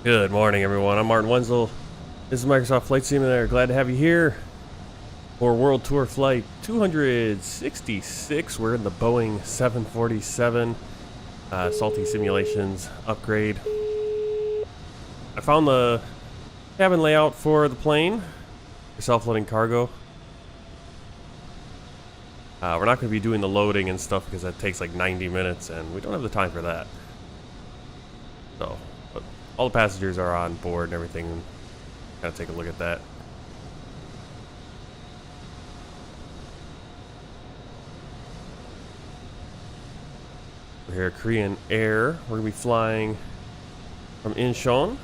Good morning, everyone. I'm Martin Wenzel. This is Microsoft Flight Simulator. Glad to have you here for World Tour Flight 266. We're in the Boeing 747 Salty Simulations upgrade. I found the cabin layout for the plane for self-loading cargo. We're not going to be doing the loading and stuff because that takes like 90 minutes and we don't have the time for that. So, but all the passengers are on board and everything. Kind of take a look at that. We're here at KOREANAIR. We're going to be flying from Incheon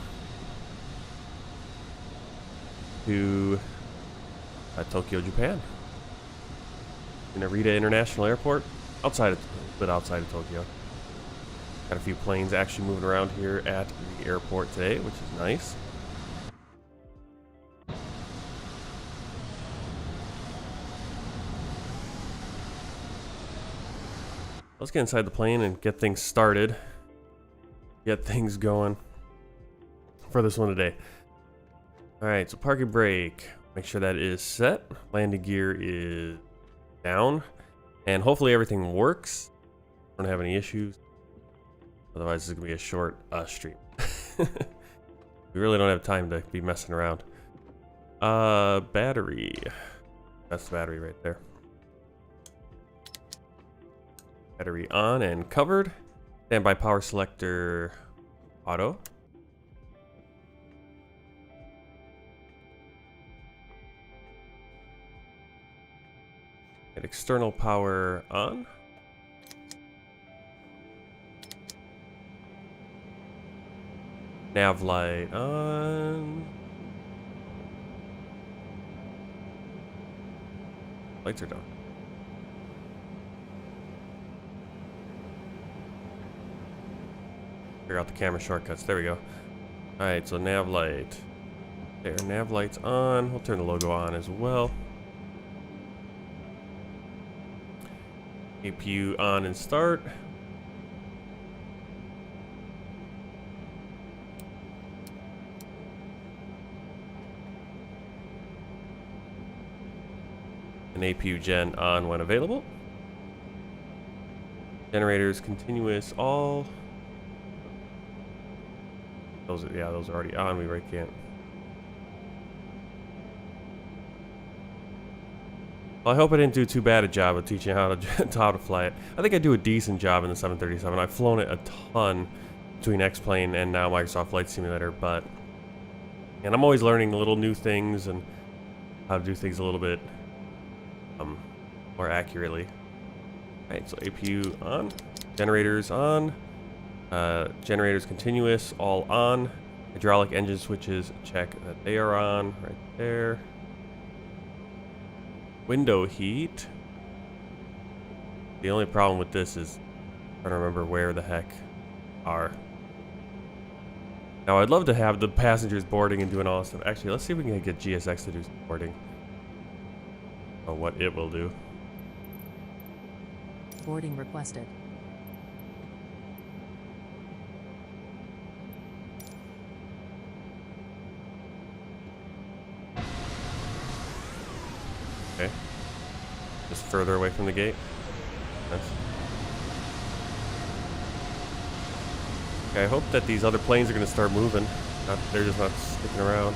to Tokyo, Japan. Narita International Airport, a bit outside of Tokyo. Got a few planes actually moving around here at the airport today, which is nice. Let's get inside the plane and get things started. Get things going for this one today. Alright, so parking brake. Make sure that is set. Landing gear is down. And hopefully everything works. Don't have any issues. Otherwise, it's going to be a short stream. We really don't have time to be messing around. Battery. That's the battery right there. Battery on and covered. Standby power selector auto. And external power on. Nav light on. Lights are down. Figure out the camera shortcuts. There we go. Alright, so nav light. There, nav light's on. We'll turn the logo on as well. APU on and start. And APU gen on when available. Generators continuous all. Those are already on. We right can't. Well, I hope I didn't do too bad a job of teaching how to fly it. I think I do a decent job in the 737. I've flown it a ton between X-Plane and now Microsoft Flight Simulator, and I'm always learning little new things and how to do things a little bit more accurately. Alright, so APU on, generators on, generators continuous, all on, hydraulic engine switches, check that they are on, right there. Window heat. The only problem with this is I don't remember where the heck are. Now I'd love to have the passengers boarding and doing all this stuff. Actually, let's see if we can get GSX to do some boarding. Or what it will do. Boarding requested. Okay. Just further away from the gate. Nice. Okay, I hope that these other planes are going to start moving. They're just not sticking around.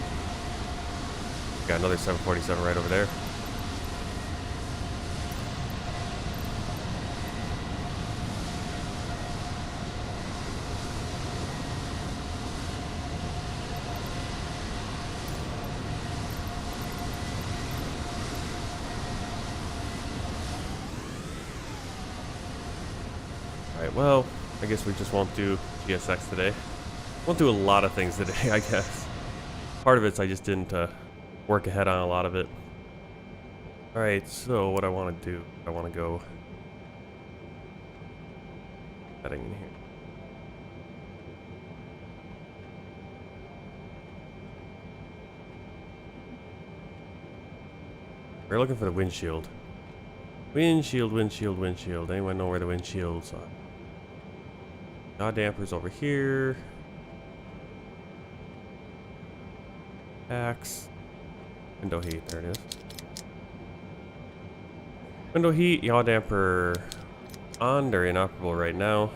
Got another 747 right over there. Well, I guess we just won't do GSX today. Won't do a lot of things today, I guess. Part of it's I just didn't work ahead on a lot of it. Alright, so what I want to do, I want to go heading in here. We're looking for the windshield. Windshield, windshield, windshield. Anyone know where the windshields are? Yaw dampers over here. X. Window heat, there it is. Window heat, yaw damper on, they're inoperable right now.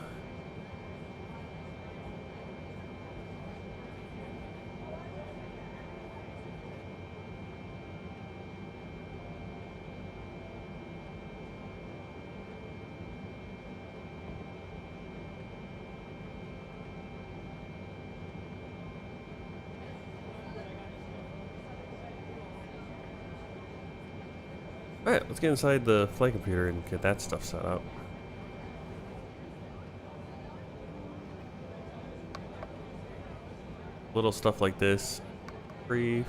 Alright, let's get inside the flight computer and get that stuff set up. Little stuff like this. Brief.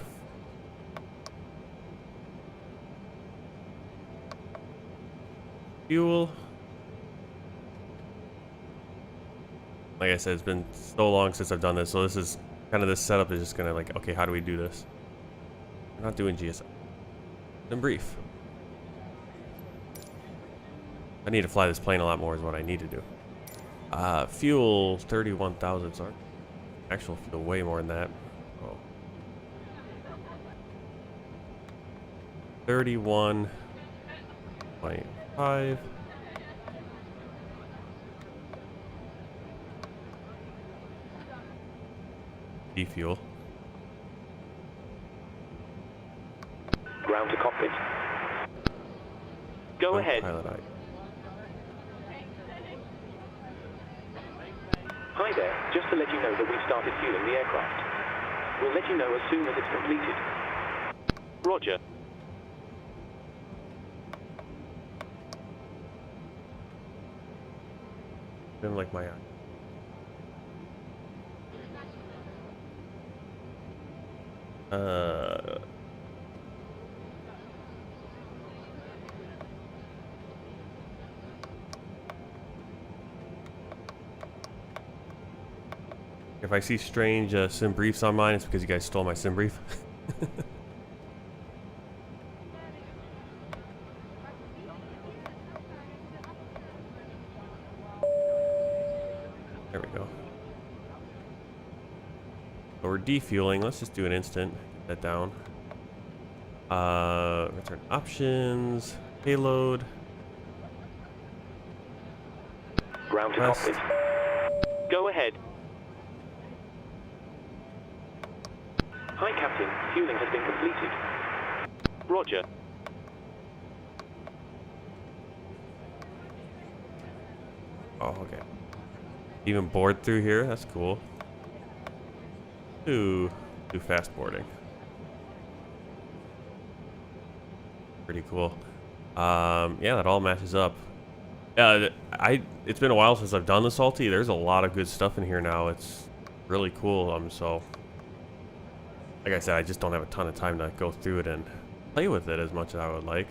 Fuel. Like I said, it's been so long since I've done this, so this is kind of this setup is just gonna like, okay, how do we do this? We're not doing GSI. Then brief. I need to fly this plane a lot more is what I need to do. Fuel 31,000, sorry. Actual fuel way more than that. Oh. 31.5. Defuel. Ground to cockpit. Go ahead. Pilot eye. Hi there, just to let you know that we've started fueling the aircraft. We'll let you know as soon as it's completed. Roger. Didn't like my eye. If I see strange sim briefs on mine, it's because you guys stole my sim brief. There we go. So we're defueling. Let's just do an instant. Get that down. Return options. Payload. Ground to West. cockpit. Go ahead. Hi, Captain. Fueling has been completed. Roger. Oh, okay. Even board through here. That's cool. Do fast boarding. Pretty cool. Yeah, that all matches up. It's been a while since I've done the salty. There's a lot of good stuff in here now. It's really cool. So like I said, I just don't have a ton of time to go through it and play with it as much as I would like.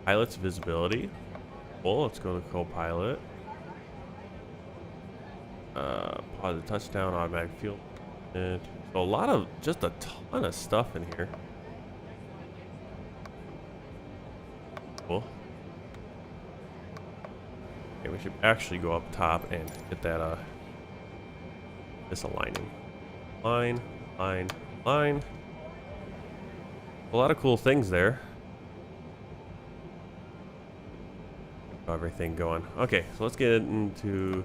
Pilot's visibility. Well, let's go to co-pilot. Pause the touchdown, automatic fuel. And so a lot of, just a ton of stuff in here. Cool. Okay, we should actually go up top and get that, this aligning. Line. A lot of cool things there. Everything going. Okay, so let's get into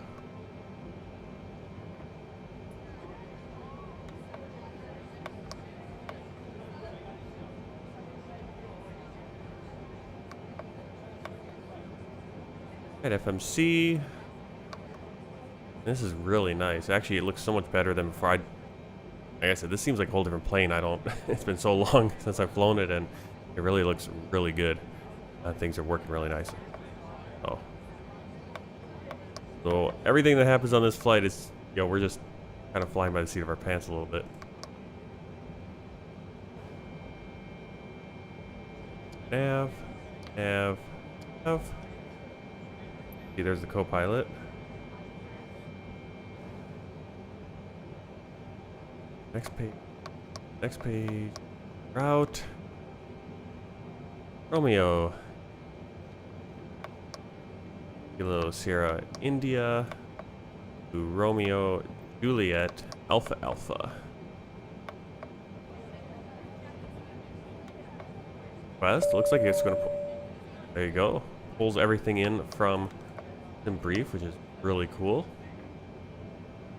FMC. This is really nice. Actually, it looks so much better than before. Like I said, this seems like a whole different plane. It's been so long since I've flown it, and it really looks really good. Things are working really nicely. So everything that happens on this flight is, we're just kind of flying by the seat of our pants a little bit. Nav. See, there's the co-pilot. Next page. Route. Romeo. Kilo Sierra India. To Romeo Juliet Alpha. request. It looks like it's going to pull. There you go. Pulls everything in from Sim Brief, which is really cool.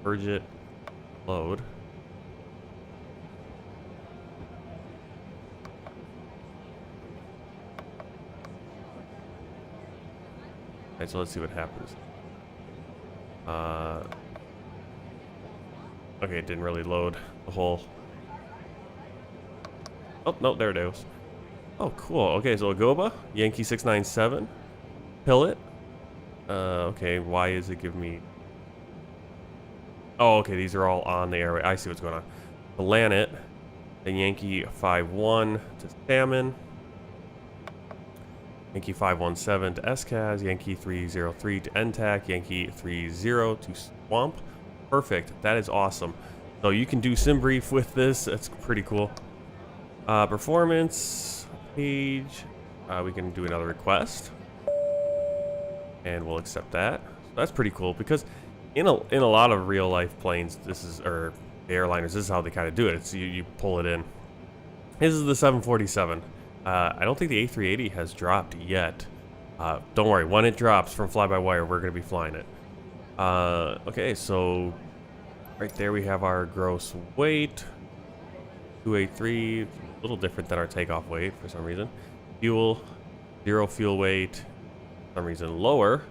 Purge it. Load. Alright, so let's see what happens. Okay, it didn't really load the whole. Oh, no, there it is. Oh, cool. Okay, so Agoba, Yankee 697, Pilot. Okay, why is it giving me... Oh, okay, these are all on the airway. I see what's going on. Planet, the Yankee 51 to Salmon, Yankee 517 to SCAS, Yankee 303 to NTAC, Yankee 30 to Swamp. Perfect. That is awesome. So you can do sim brief with this. That's pretty cool. Performance page. We can do another request, and we'll accept that. So that's pretty cool because in a lot of real life planes, this is, or airliners, this is how they kind of do it. It's you pull it in. This is the 747. I don't think the A380 has dropped yet. Don't worry, when it drops from fly-by-wire, we're going to be flying it. Okay, so right there we have our gross weight. 283, a little different than our takeoff weight for some reason. Fuel, 0 fuel weight, for some reason lower.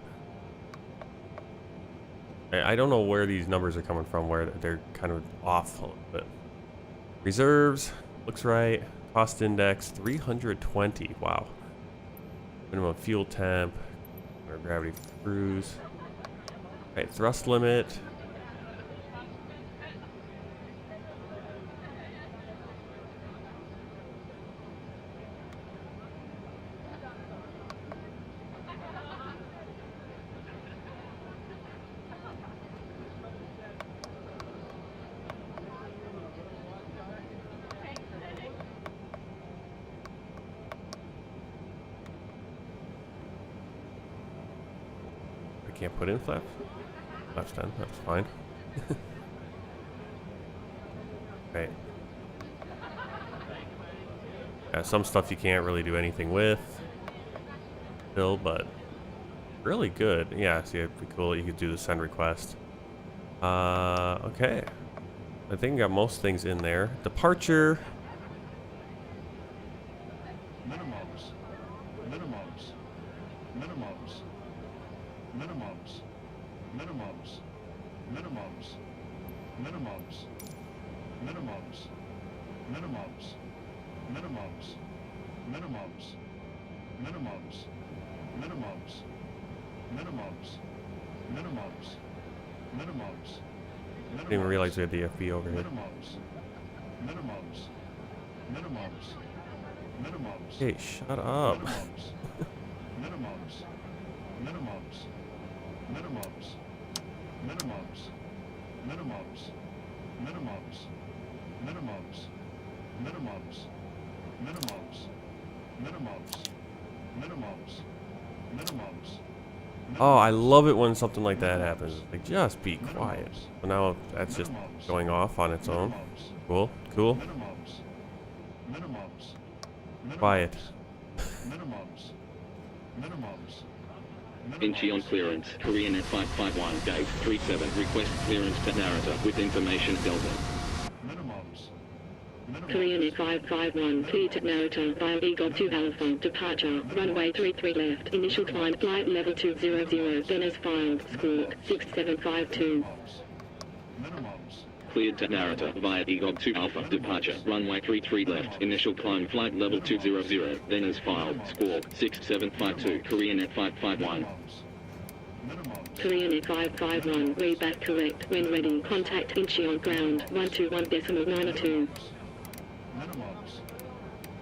I don't know where these numbers are coming from, where they're kind of off a little bit. Reserves, looks right. Cost index, 320, wow. Minimum fuel temp, or gravity cruise. Right, thrust limit. I can't put in flaps. Flaps 10, that's fine. Right. Yeah, some stuff you can't really do anything with still, but really good. Yeah, see, it'd be cool. You could do the send request. Okay. I think I got most things in there. Departure. Minimums. Minimums. Minimums. Minimums. Minimums. Minimums. Minimums. Minimums. Minimums. Minimums. Minimums. Minimums. Minimums. Minimums. Minimums. Minimums. Didn't even realize we had the FB over here. Minimums. Minimums. Minimums. Minimums. Hey, shut up. Minimums. Minimums. Minimums. Minimums. Minimums. Minimums. Minimums. Minimums. Minimums. Minimums. Minimums. Minimums. Minimums. Oh, I love it when something like that happens. Like, just be quiet. So now that's just going off on its own. Cool, cool. Minimums. Minimums. Quiet. Minimums. Minimums. Incheon clearance, Korean at 551, gate 37, request clearance to Narita with information Delta. Minimums. Korean at 551, clear to Narita via EGOB 2 Alpha, departure, runway 33 left, initial climb, flight level 200, then as filed, squawk, 6752. Minimums. Cleared to Narita via EGOB 2 Alpha, departure, runway 33 left, initial climb, flight level 200, then as filed, squawk, 6752, Korean at 551. Korean at 551, read back correct, when ready, contact Incheon ground, 121.92.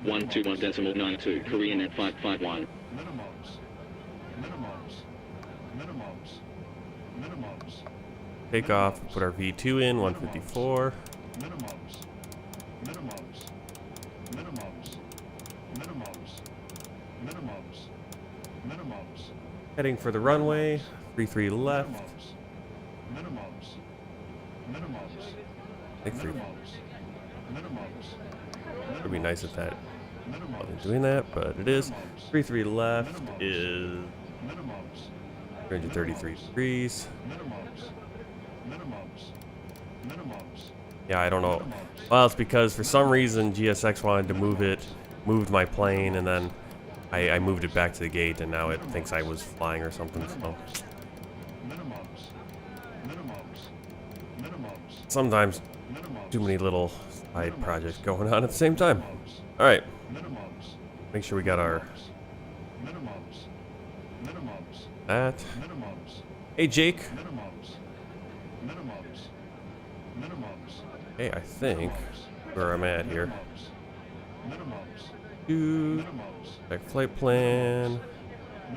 121.92, Korean at 551. Minimums. Minimums. Minimums. Minimums. Take off, put our V2 in, 154. Minimums. Minimums. Minimums. Minimums. Minimums. Minimums. Heading for the runway, 33 left. Minimums. Minimums. Like 3. Minimums. Would be nice if that wasn't doing that, but it is. 33 left is 333 degrees. Yeah, I don't know. Well, it's because for some reason GSX wanted to moved my plane, and then I moved it back to the gate, and now it thinks I was flying or something. So sometimes too many little side projects going on at the same time. All right, make sure we got our that. Hey, Jake. Hey, I think where I'm at here. Back flight plan.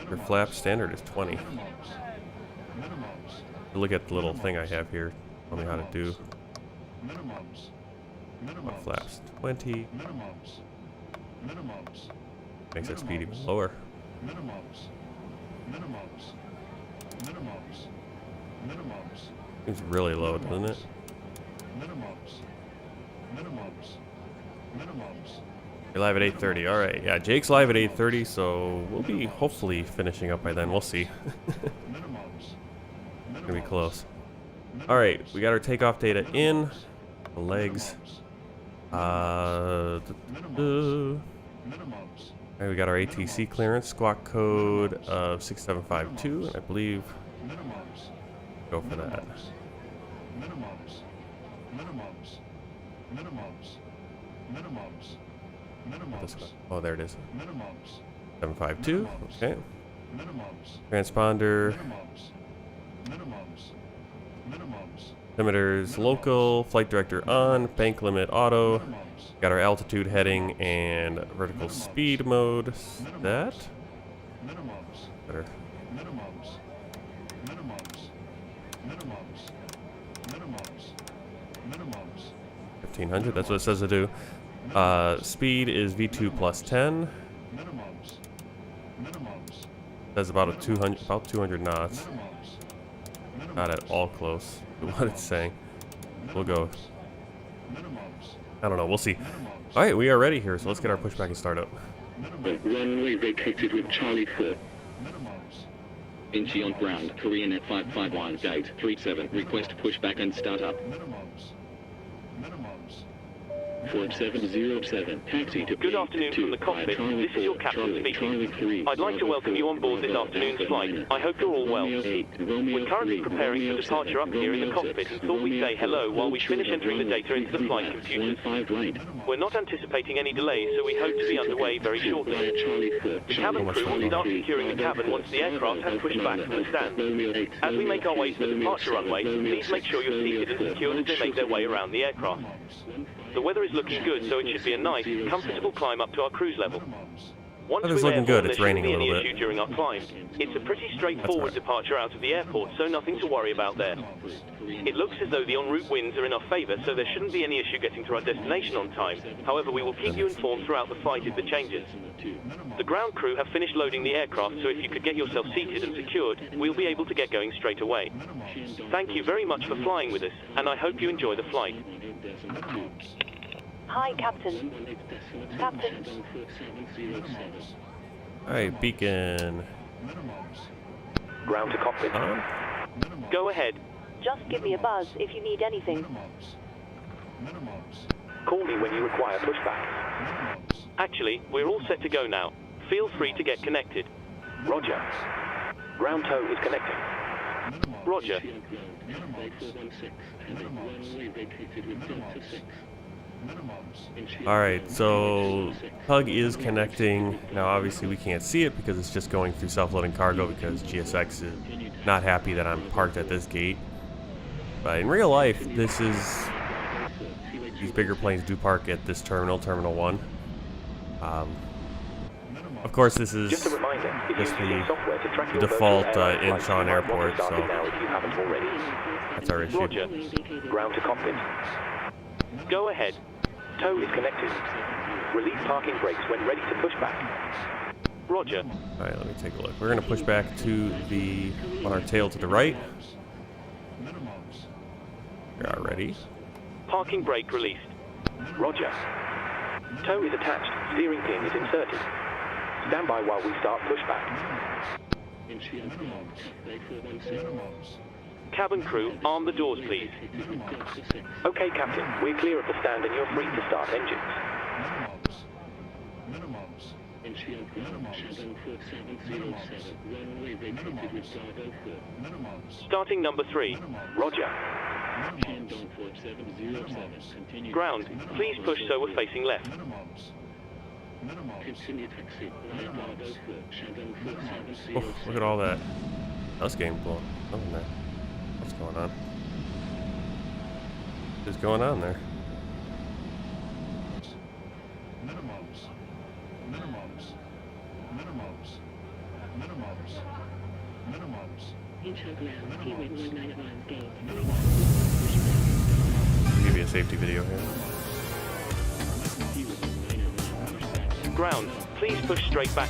Your flap standard is 20. Look at the little thing I have here. Tell me how to do. Flaps 20. Makes that speed even lower. Seems really low, doesn't it? You're live at 8:30. All right, yeah, Jake's live at 8:30, so we'll be hopefully finishing up by then. We'll see. Gonna be close. All right, we got our takeoff data in. The legs. All right, we got our ATC clearance, squawk code of 6752, and I believe go for that. Oh, there it is. 752. Okay. Transponder. Altimeters local. Flight director on. Bank limit auto. Got our altitude heading and vertical speed mode. That. Better. 1500. That's what it says to do. Speed is V2 plus 10. That's about 200 knots. Not at all close to what it's saying. We'll go. I don't know. We'll see. All right, we are ready here, so let's get our pushback and start up. Runway vacated with Charlie 4. Incheon ground, KOREANAIR 551, gate 37, request pushback and start up. 4707, taxi to Good afternoon from the cockpit. This is your captain speaking. I'd like to welcome you on board this afternoon's flight. I hope you're all well. We're currently preparing for departure up here in the cockpit and thought we'd say hello while we finish entering the data into the flight computers. We're not anticipating any delays, so we hope to be underway very shortly. The cabin crew will start securing the cabin once the aircraft has pushed back from the stand. As we make our way to the departure runway, please make sure you're seated and secured as they make their way around the aircraft. The weather is looking good, so it should be a nice, comfortable climb up to our cruise level. Once Weather's we're looking airborne, good. It's there raining shouldn't a be little any bit. issue during our climb. It's a pretty straightforward departure out of the airport, so nothing to worry about there. It looks as though the en route winds are in our favour, so there shouldn't be any issue getting to our destination on time. However, we will keep you informed throughout the flight if there changes. The ground crew have finished loading the aircraft, so if you could get yourself seated and secured, we'll be able to get going straight away. Thank you very much for flying with us, and I hope you enjoy the flight. Hi, Captain. Captain. Alright, beacon. Ground to cockpit. Go ahead. Just give me a buzz if you need anything. Call me when you require pushback. Actually, we're all set to go now. Feel free to get connected. Roger. Ground tow is connecting. Roger. Alright, so tug is connecting. Now obviously we can't see it because it's just going through self-loading cargo because GSX is not happy that I'm parked at this gate. But in real life, these bigger planes do park at this terminal, Terminal 1. Of course, this is Just a reminder, if just you're using software to track the your default virtual airline flights, Incheon you might want to airport, start so it now if you haven't already. that's our issue. Roger. Ground to cockpit. Go ahead. Tow is connected. Release parking brakes when ready to push back. Roger. Alright, let me take a look. We're going to push back to on our tail to the right. We are ready. Parking brake released. Roger. Toe is attached. Steering pin is inserted. Stand by while we start pushback. Incheon Minimums. Cabin crew, arm the doors, please. Okay, Captain. We're clear of the stand and you're free to start engines. Minimums. Minimums. Starting number 3. Roger. Ground, please push so we're facing left. Minimums. Oh, look at all that. That's getting blown up in there. What's going on? What's going on there? Minimums. Minimums. Minimums. Minimums. Minimums. I'll give you a safety video here. Ground, please push straight back.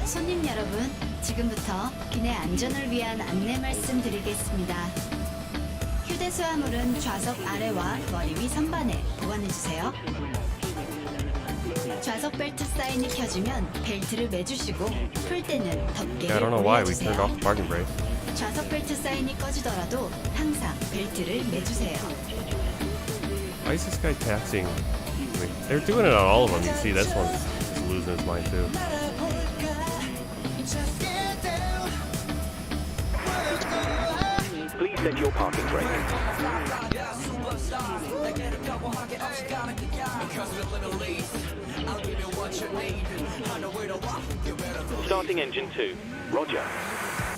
손님 여러분, 지금부터 기내 안전을 위한 안내 말씀드리겠습니다. 휴대 수화물은 좌석 아래와 머리 위 선반에 보관해주세요. 좌석 벨트 사인이 켜지면 벨트를 매주시고 풀 때는 Yeah, I 덮개를 don't know why we turned off 올려주세요. the parking brake. 좌석 벨트 사인이 꺼지더라도 항상 벨트를 매주세요. Why is this guy taxing? I mean, they're doing it on all of them. You see, this one's just losing his mind too. Please set your parking brake. Starting engine 2. Roger.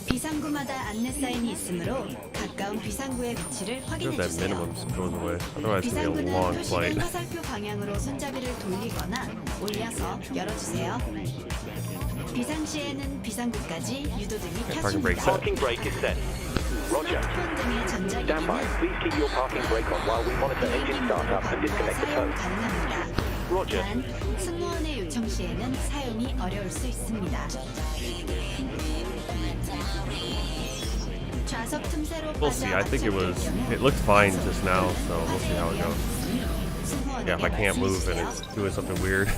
비상구마다 안내 사인이 있으므로 가까운 비상구의 위치를 I 확인해 hope that 주세요. minimum goes away. Otherwise, it's gonna be a 비상구는 long 표시된 flight. 화살표 방향으로 손잡이를 돌리거나 올려서 열어주세요. 비상 시에는 비상구까지 유도등이 parking brake 켜집니다. set. Parking brake is set. Roger. 스마트폰 등의 Stand by. 전자기기는 Please keep your parking brake on while we monitor engine startup and disconnect the 사용 tow. 가능합니다. Roger. 단, 승무원의 요청 시에는 사용이 어려울 수 있습니다. 좌석 틈새로 We'll see. I think it looked fine just now, so we'll see how it goes. Yeah, if I can't move and it's doing something weird.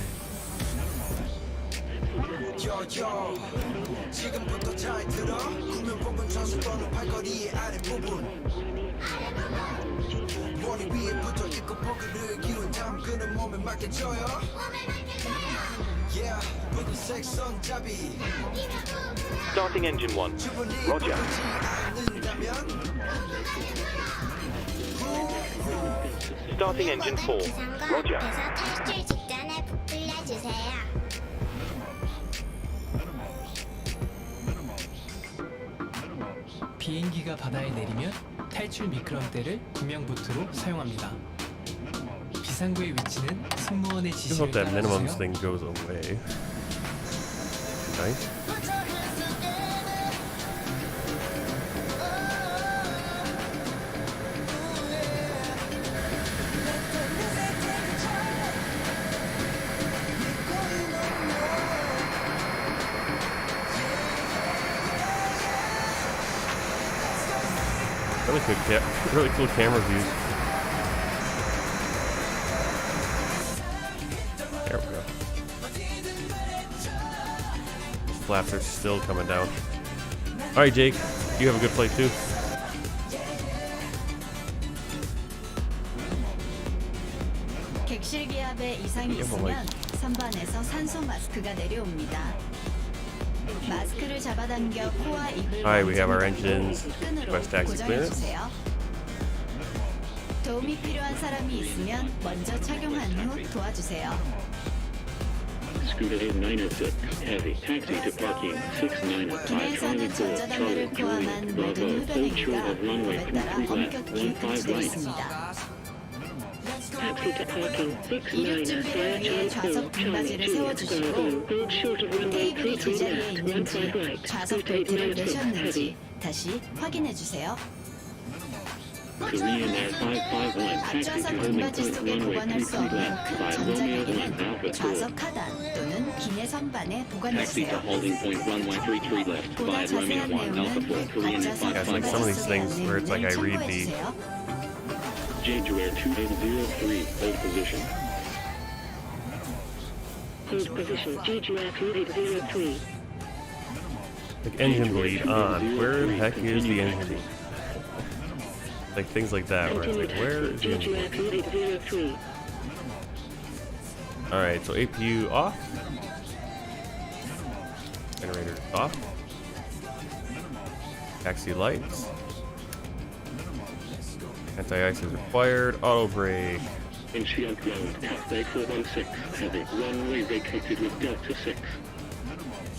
Starting engine 1. Roger. Starting engine 4. Roger. 탈출 직전에 부풀려주세요. 비행기가 바다에 내리면 탈출 미끄럼대를 구명보트로 사용합니다. 비상구의 위치는 승무원의 I 지시를 hope that minimums 따라주세요. thing goes away. Nice. Really cool camera views. There we go. Flaps are still coming down. All right, Jake, you have a good flight too. 객실 기압에 이상이 있으면 선반에서 산소 마스크가 내려옵니다. 마스크를 잡아당겨 코와 입을 Alright, we have our 완전히 engines. 끈으로 Request taxi 고정해 clearance. 주세요. 도움이 필요한 사람이 있으면 먼저 착용한 후 도와주세요. Scooter 906, heavy, taxi to parking, 695, Charlie 기내에서는 4, 전자단내를 Charlie 포함한 Julie, 모든 Bravo, hold 흡연행위가 short of runway 법에 따라 23 left, 엄격히 15 금지되어 right. 있습니다. Taxi to parking 이륙 69 준비를 위해 좌석 등받이를 세워주시고 테이블이 제자리에 있는지 좌석 벨트를 매셨는지 다시 확인해주세요. KOREANAIR 551, taxi 앞좌석 to holding 등받이 point 속에 runway 보관할 수 33 없는 left, 큰 by Romeo 1 전자기기는 Alpha 2. 좌석 하단 또는 기내 선반에 Taxi to 보관해주세요. holding point runway 33 left, 보다 by Romeo 자세한 1 Alpha 내용은 4, KOREANAIR 앞좌석 Yeah, it's like some of these things where it's like I read the 참고해주세요. Jaguar 2803, hold position. Hold position. Jaguar 2803. Like engine bleed on. Where the heck is the engine bleed? Like things like that, where it's like, where is the engine bleed? Jaguar 2803. Alright, so APU off. Generator off. Taxi lights. Anti-ice is required. Auto brake. Incheon ground, Cathay 416, heavy, runway vacated with Delta 6.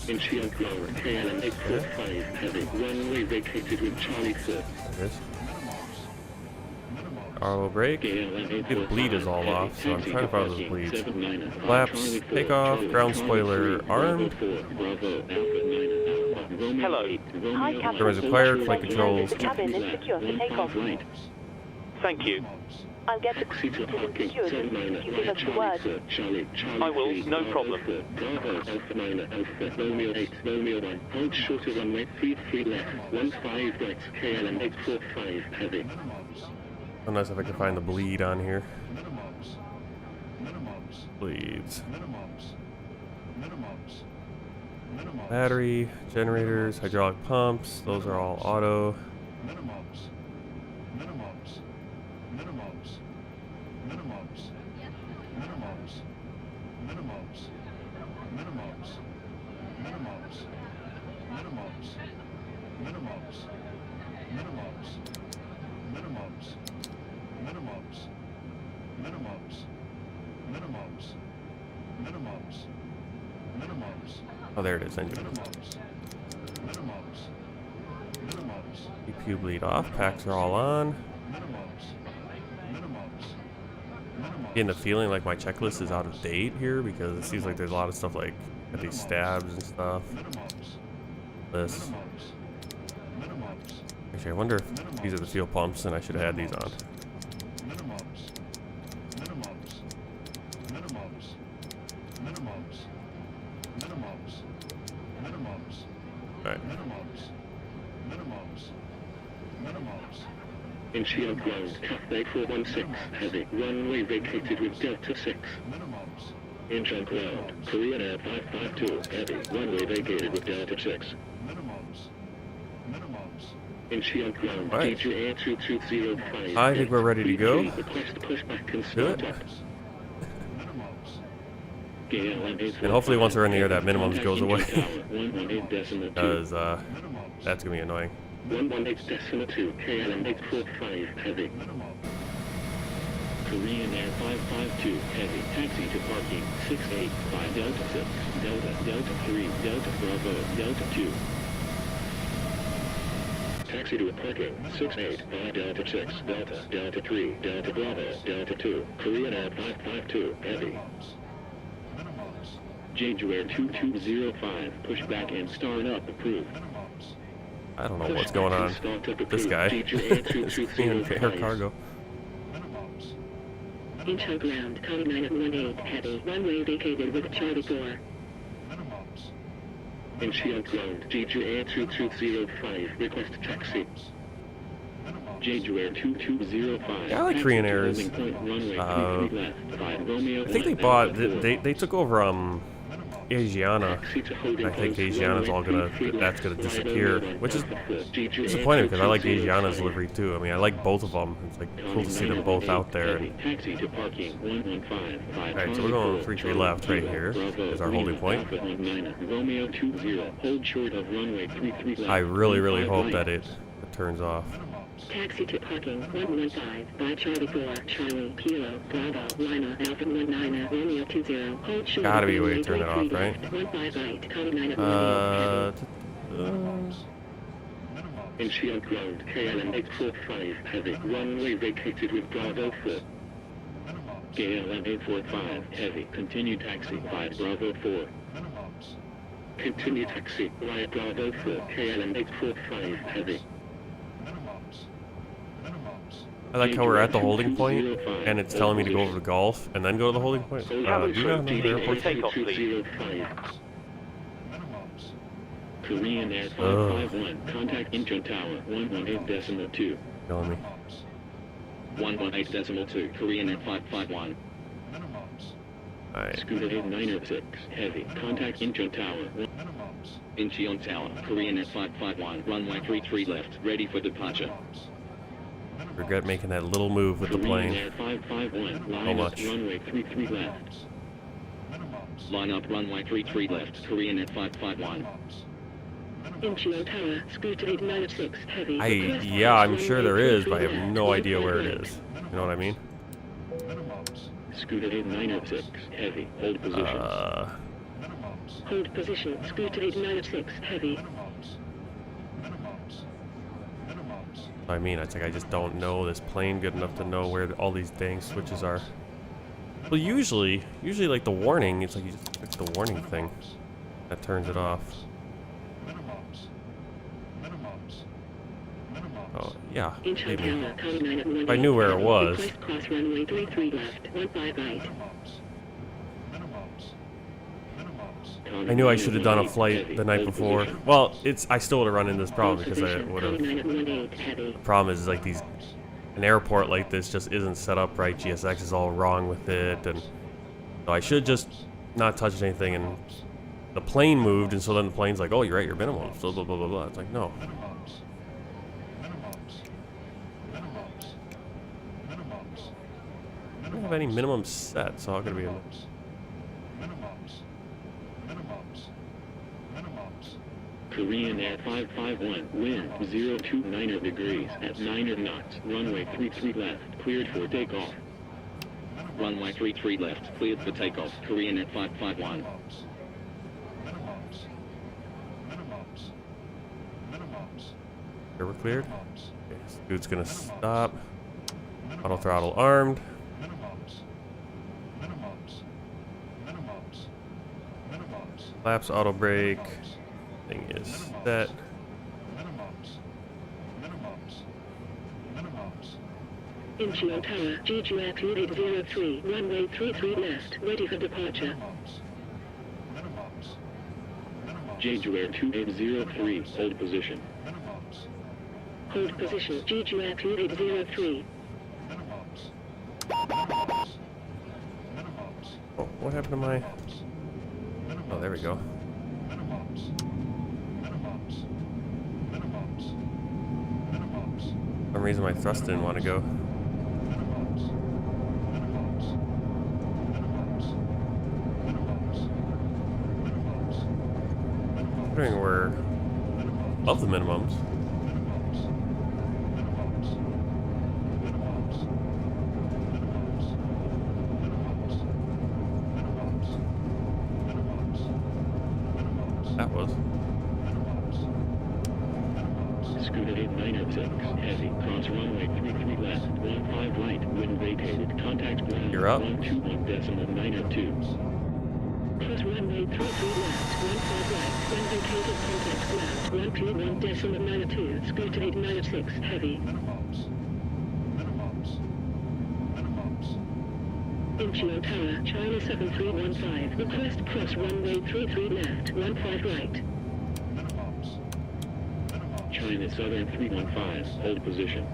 Incheon ground, KLM 845, heavy, runway vacated with Charlie 4. There it is. Auto brake. The bleed is all off, so I'm trying to find those bleeds. Flaps, takeoff, ground spoiler, armed. Hello. Hi, Captain. There is required flight controls. The cabin is secure for takeoff. Thank you. I'll get the seated and secured if you give us the word. I will, no problem. Bravo, Alpha 9, Alpha, Romeo 8, Romeo 1, hold short of runway 33 left, 15 right, KLM 845, heavy. Unless if I can find the bleed on here. Bleeds. Battery, generators, hydraulic pumps, those are all auto. Oh, there it is, engine. EPU bleed off, packs are all on. Getting the feeling like my checklist is out of date here because it seems like there's a lot of stuff like got these stabs and stuff. This. Actually, I wonder if these are the fuel pumps and I should have had these on. Alright. Incheon ground, Cathay 416, heavy, runway vacated with Delta 6. Incheon ground, KOREANAIR 552, heavy, runway vacated with Delta 6. Incheon ground, Right. DJA 2205. I think we're ready to go. Request pushback and Do it. start up. And hopefully once we're in the air that minimums goes away. Because that's gonna be annoying. 118.2, KLM 845, heavy. KOREANAIR 552, heavy, taxi to parking, 685, Delta 6, Delta 3, Delta Bravo, Delta 2. Taxi to parking, 685, Delta 6, Delta 3, Delta Bravo, Delta 2, KOREANAIR 552, heavy. Jaguar 2205, pushback and start up approved. I don't know what's going on. This guy. It's being air cargo. Incheon ground, Kong 918, heavy, runway vacated with Charlie 4. Incheon ground, Jaguar 2205, request taxi. Jaguar 2205. Yeah, I like KOREANAIRs. I think they bought, they took over Asiana. I think Asiana's all that's gonna disappear, which is disappointing because I like Asiana's livery too. I mean, I like both of them. It's like cool to see them both out there. Alright, so we're going 33 left right here is our holding point. I really hope that it turns off. Taxi to parking, 115, by Charlie 4, Charlie, Kilo, Bravo, Lima, Alpha 19, Romeo 20, hold short. Gotta be a way to turn it off, right? 15 right, Kong 9 Incheon ground, KLM 845, heavy, runway vacated with Bravo 4. KLM 845, heavy, continue taxi, 5 Bravo 4. Continue taxi, via Bravo 4, KLM 845, heavy. I like how we're at the holding point, and it's telling me to go over to golf and then go to the holding point. Do you know the airport? Takeoff, please. KOREANAIR 551, contact Incheon Tower 118.2. Killing me. 118.2, Korean at 551. Alright. Scooter 906, heavy, contact Incheon Tower. Incheon Tower, Korean at 551, runway 33 left, ready for departure. Regret making that little move with the plane. Korean Air 551, line How up much? runway 33 left. Line up runway 33 left, Korean at 551. Incheon Tower, Scooter 906, heavy. Yeah, I'm sure there is, but I have no idea where it is. You know what I mean? Scooter 906, heavy, hold position. Hold position, Scooter 906, heavy. I mean, it's like I just don't know this plane good enough to know where all these dang switches are. Well, usually like the warning, it's like you just click the warning thing that turns it off. Oh, yeah. Incheon Maybe. Tower, come 9 If I knew where it was. Request cross runway 33 left, 15 right. I knew I should have done a flight the night before. Well, I still would have run into this problem because I would have. The problem is like an airport like this just isn't set up right. GSX is all wrong with it, and so I should just not touch anything. And the plane moved, and so then the plane's like, "Oh, you're at your minimum." So blah blah blah blah. It's like no. I don't have any minimum set, so I'm gonna be in. Korean Air 551, wind 029 degrees at 9 knots, runway 33 left, cleared for takeoff. Runway 33 left, cleared for takeoff, Korean Air 551. Here we're cleared. Okay, this dude's gonna stop. Auto throttle armed. Flaps auto brake. Thing is set. Incheon Tower, GGR 2803, runway 33 left, ready for departure. JGR 2803, hold position. Hold position, GGR 2803. Oh, what happened to my... Oh, there we go. For some reason my thrust didn't want to go. Considering we're above the minimums. That was. Scooter 906, heavy, cross runway 33 left, 15 right, wind vacated, contact ground. You're up. 121.902. Cross runway 33 left, 15 right, wind vacated, contact ground. 121.902, Scooter 906, heavy. Incheon Tower, China 7315, request cross runway 33 left, 15 right. China Southern 315, hold position.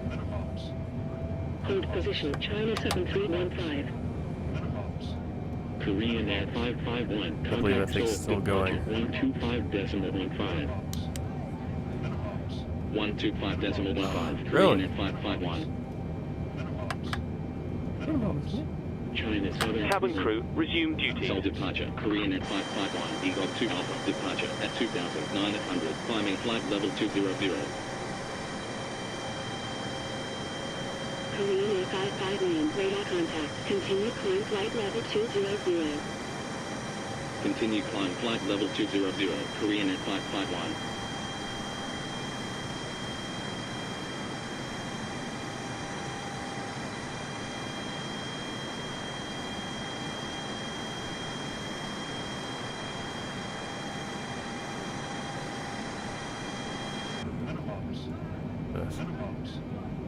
Hold position, China 7315. Korean Air 551, I believe that contact thing's Seoul, still going. 125.15. 125.15, Really? Korean Air 551. China Southern Cabin crew, resume duty. Seoul departure, Korean Air 551, EGOT 2 Alpha, departure at 2,900, climbing flight level 200. Korean Air 551, radar contact, continue climb flight level 200. Continue climb flight level 200, Korean Air 551.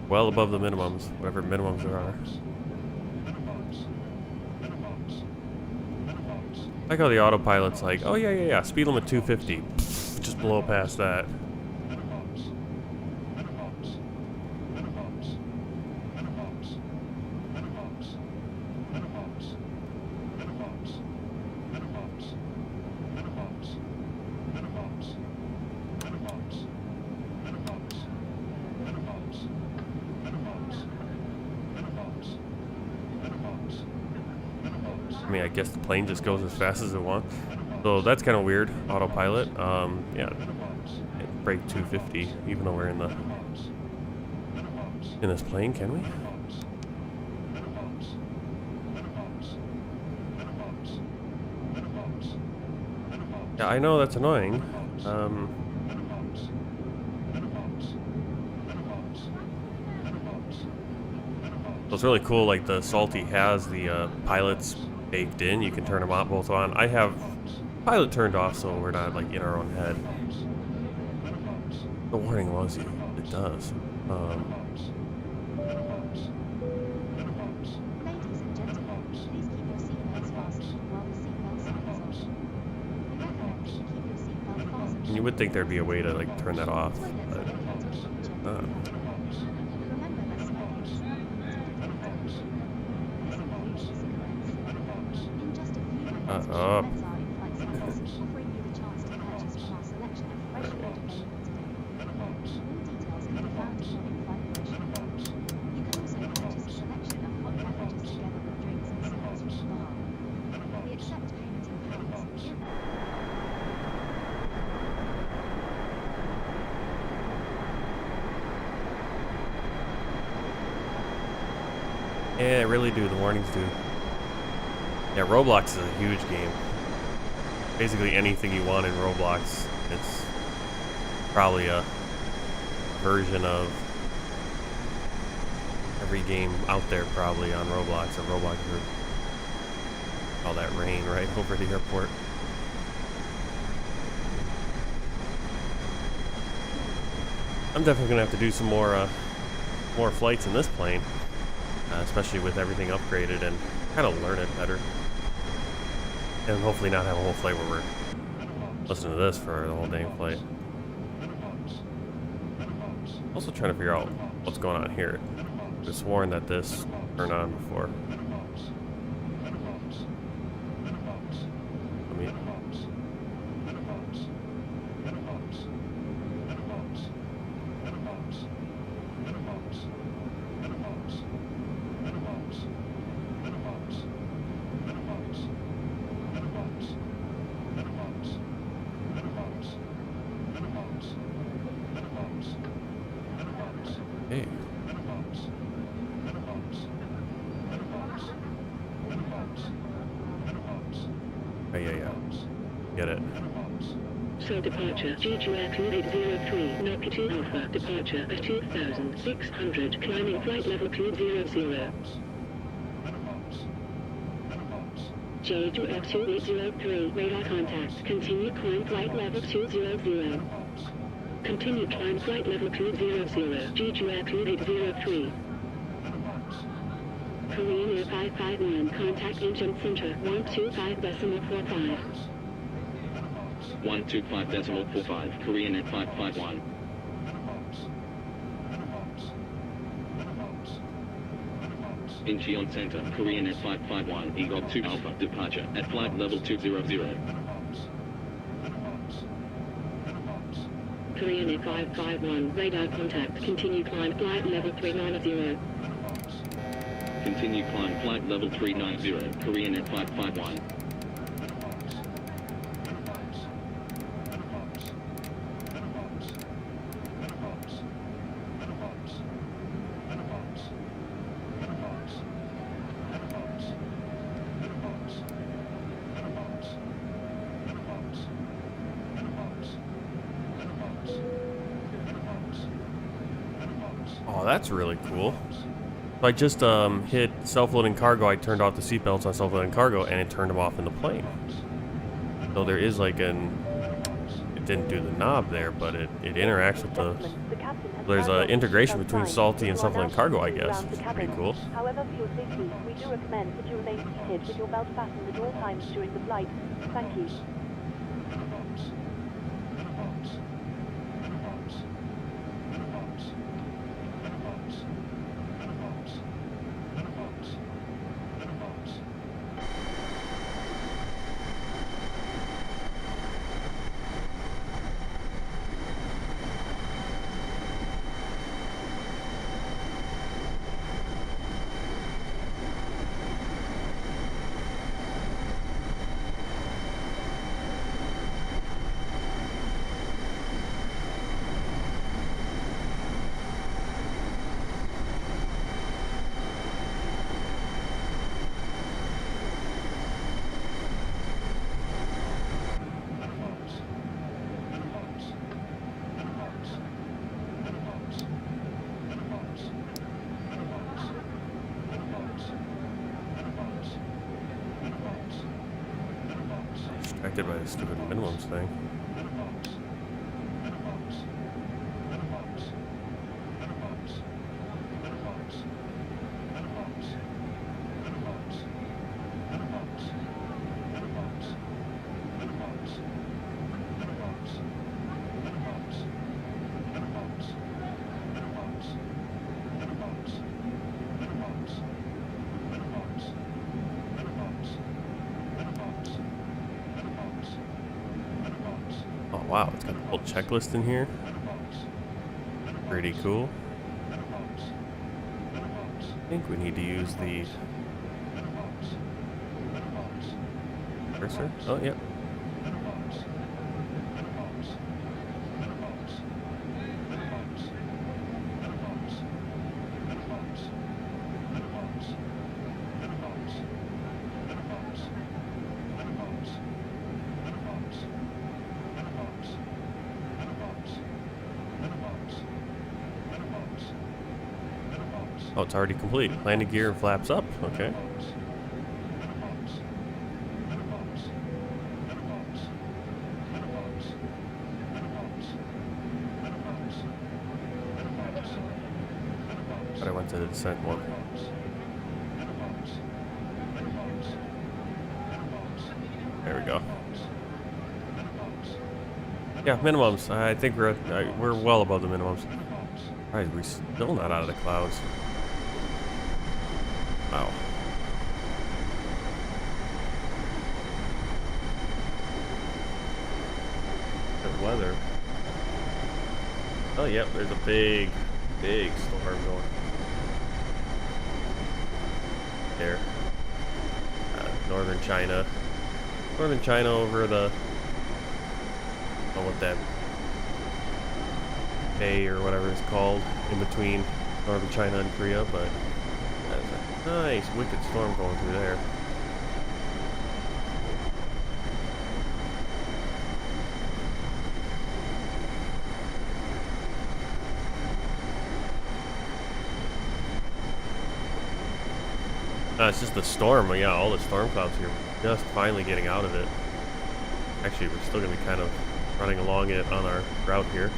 Well above the minimums, whatever minimums there are. I like how the autopilot's like, oh yeah, speed limit 250. Pfft, just blow past that. I mean, I guess the plane just goes as fast as it wants. So that's kind of weird, autopilot. Yeah, brake 250, even though we're in this plane, can we? Yeah, I know that's annoying. So it's really cool, like the Salty has the pilots baked in. You can turn them on, both on. I have pilot turned off, so we're not like in our own head. The warning loves you. It does. Ladies and gentlemen, please keep your seatbelts fastened while the seatbelt sign is on. We recommend that you keep your seatbelt fastened. You would think there'd be a way to like turn that off, but Remember that smoking is not permitted. This includes cigarettes. In just a few moments, up. cigarettes are in flight service, offering you the chance to purchase from our selection of fresh food available today. All details can be found in your in-flight brochure. You can also purchase a selection of hot beverages together with drinks and snacks from the bar. We accept payment in pounds. Yeah, they really do. The warnings do. Yeah, Roblox is a huge game. Basically anything you want in Roblox, it's probably a version of every game out there probably on Roblox. A Roblox group. All that rain right over the airport. I'm definitely gonna have to do some more flights in this plane. Especially with everything upgraded, and kind of learn it better. And hopefully not have a whole flight where we're listening to this for the whole dang flight. Also trying to figure out what's going on here. I was sworn that this turned on before. Let me... Hey. Yeah. Get it. So departure GGR 2803 Nokia 2 Alpha departure at 2600 climbing flight level 200 GGR 2803 radar contact continue climb flight level 200 continue climb flight level 200 GGR 2803 KOREANAIR 551 contact Incheon center 125.45 125.45, KOREANAIR 551. Incheon Center, KOREANAIR 551, EGOT 2 Alpha, departure at flight level 200. KOREANAIR 551, radar contact, continue climb flight level 390. Continue climb flight level 390, KOREANAIR 551. Oh, that's really cool. So I just hit self-loading cargo. I turned off the seatbelts on self-loading cargo, and it turned them off in the plane. So there is like it didn't do the knob there, but it interacts with the. There's an integration between Salty and self-loading cargo, I guess. Which is pretty cool. However, for your safety, we do recommend that you remain seated with your belt fastened at all times during the flight. Thank you. Affected by the stupid minimums thing. Wow, it's got the whole checklist in here. Pretty cool. I think we need to use the cursor. Oh, yeah. Oh, it's already complete. Landing gear and flaps up. Okay. But I went to the descent one. There we go. Yeah, minimums. I think we're well above the minimums. Alright, we're still not out of the clouds. Wow. Good weather. Oh, yep, there's a big storm going. There. Northern China. Northern China over the... I don't know what that... Bay or whatever it's called. In between Northern China and Korea, but... That's a nice wicked storm going through there. It's just the storm. Yeah, all the storm clouds here. Just finally getting out of it. Actually, we're still going to be kind of running along it on our route here.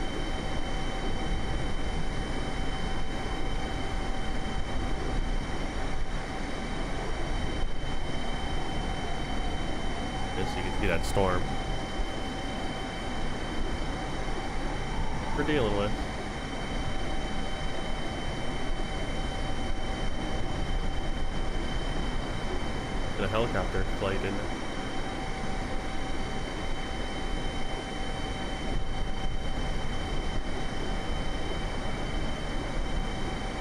So you can see that storm we're dealing with. And a helicopter flight in there.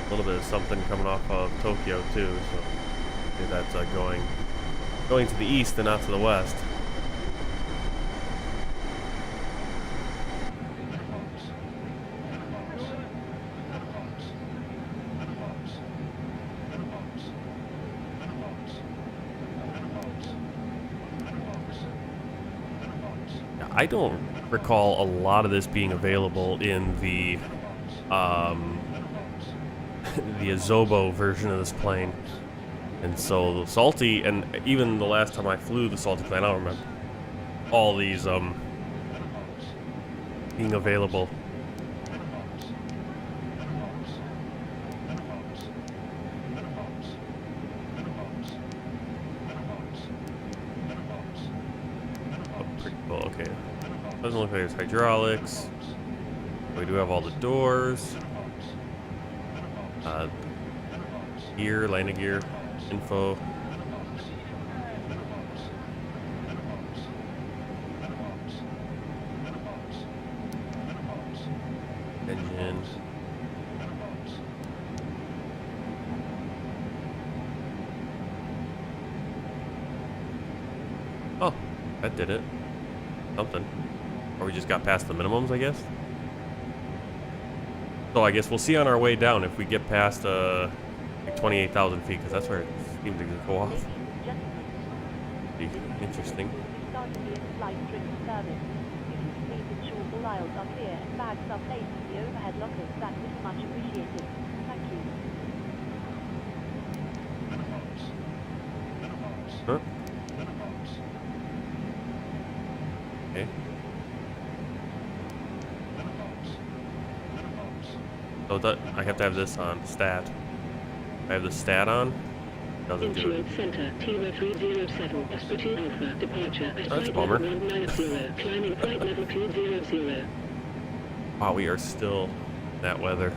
A little bit of something coming off of Tokyo too, so maybe that's going to the east and not to the west. I don't recall a lot of this being available in the the Azobo version of this plane. And so the Salty, and even the last time I flew the Salty plane, I don't remember all these being available. Oh, pretty cool. Okay, doesn't look like there's hydraulics. We do have all the doors. Gear, landing gear, info. Engine. Oh, that did it. Something. Or we just got past the minimums, I guess. So I guess we'll see on our way down if we get past like 28,000 feet, because that's where it seems to go off. Be interesting. Starting the flight during service. If you please ensure all aisles are clear and bags are placed in the overhead lockers, that would be much appreciated. Thank you. Huh? So that I have to have this on stat. I have the stat on. Doesn't do it. Incheon Center, Tiro 307, Osprey Alpha, departure at That's a flight bummer. level 190, climbing flight level 200. Wow, we are still in that weather.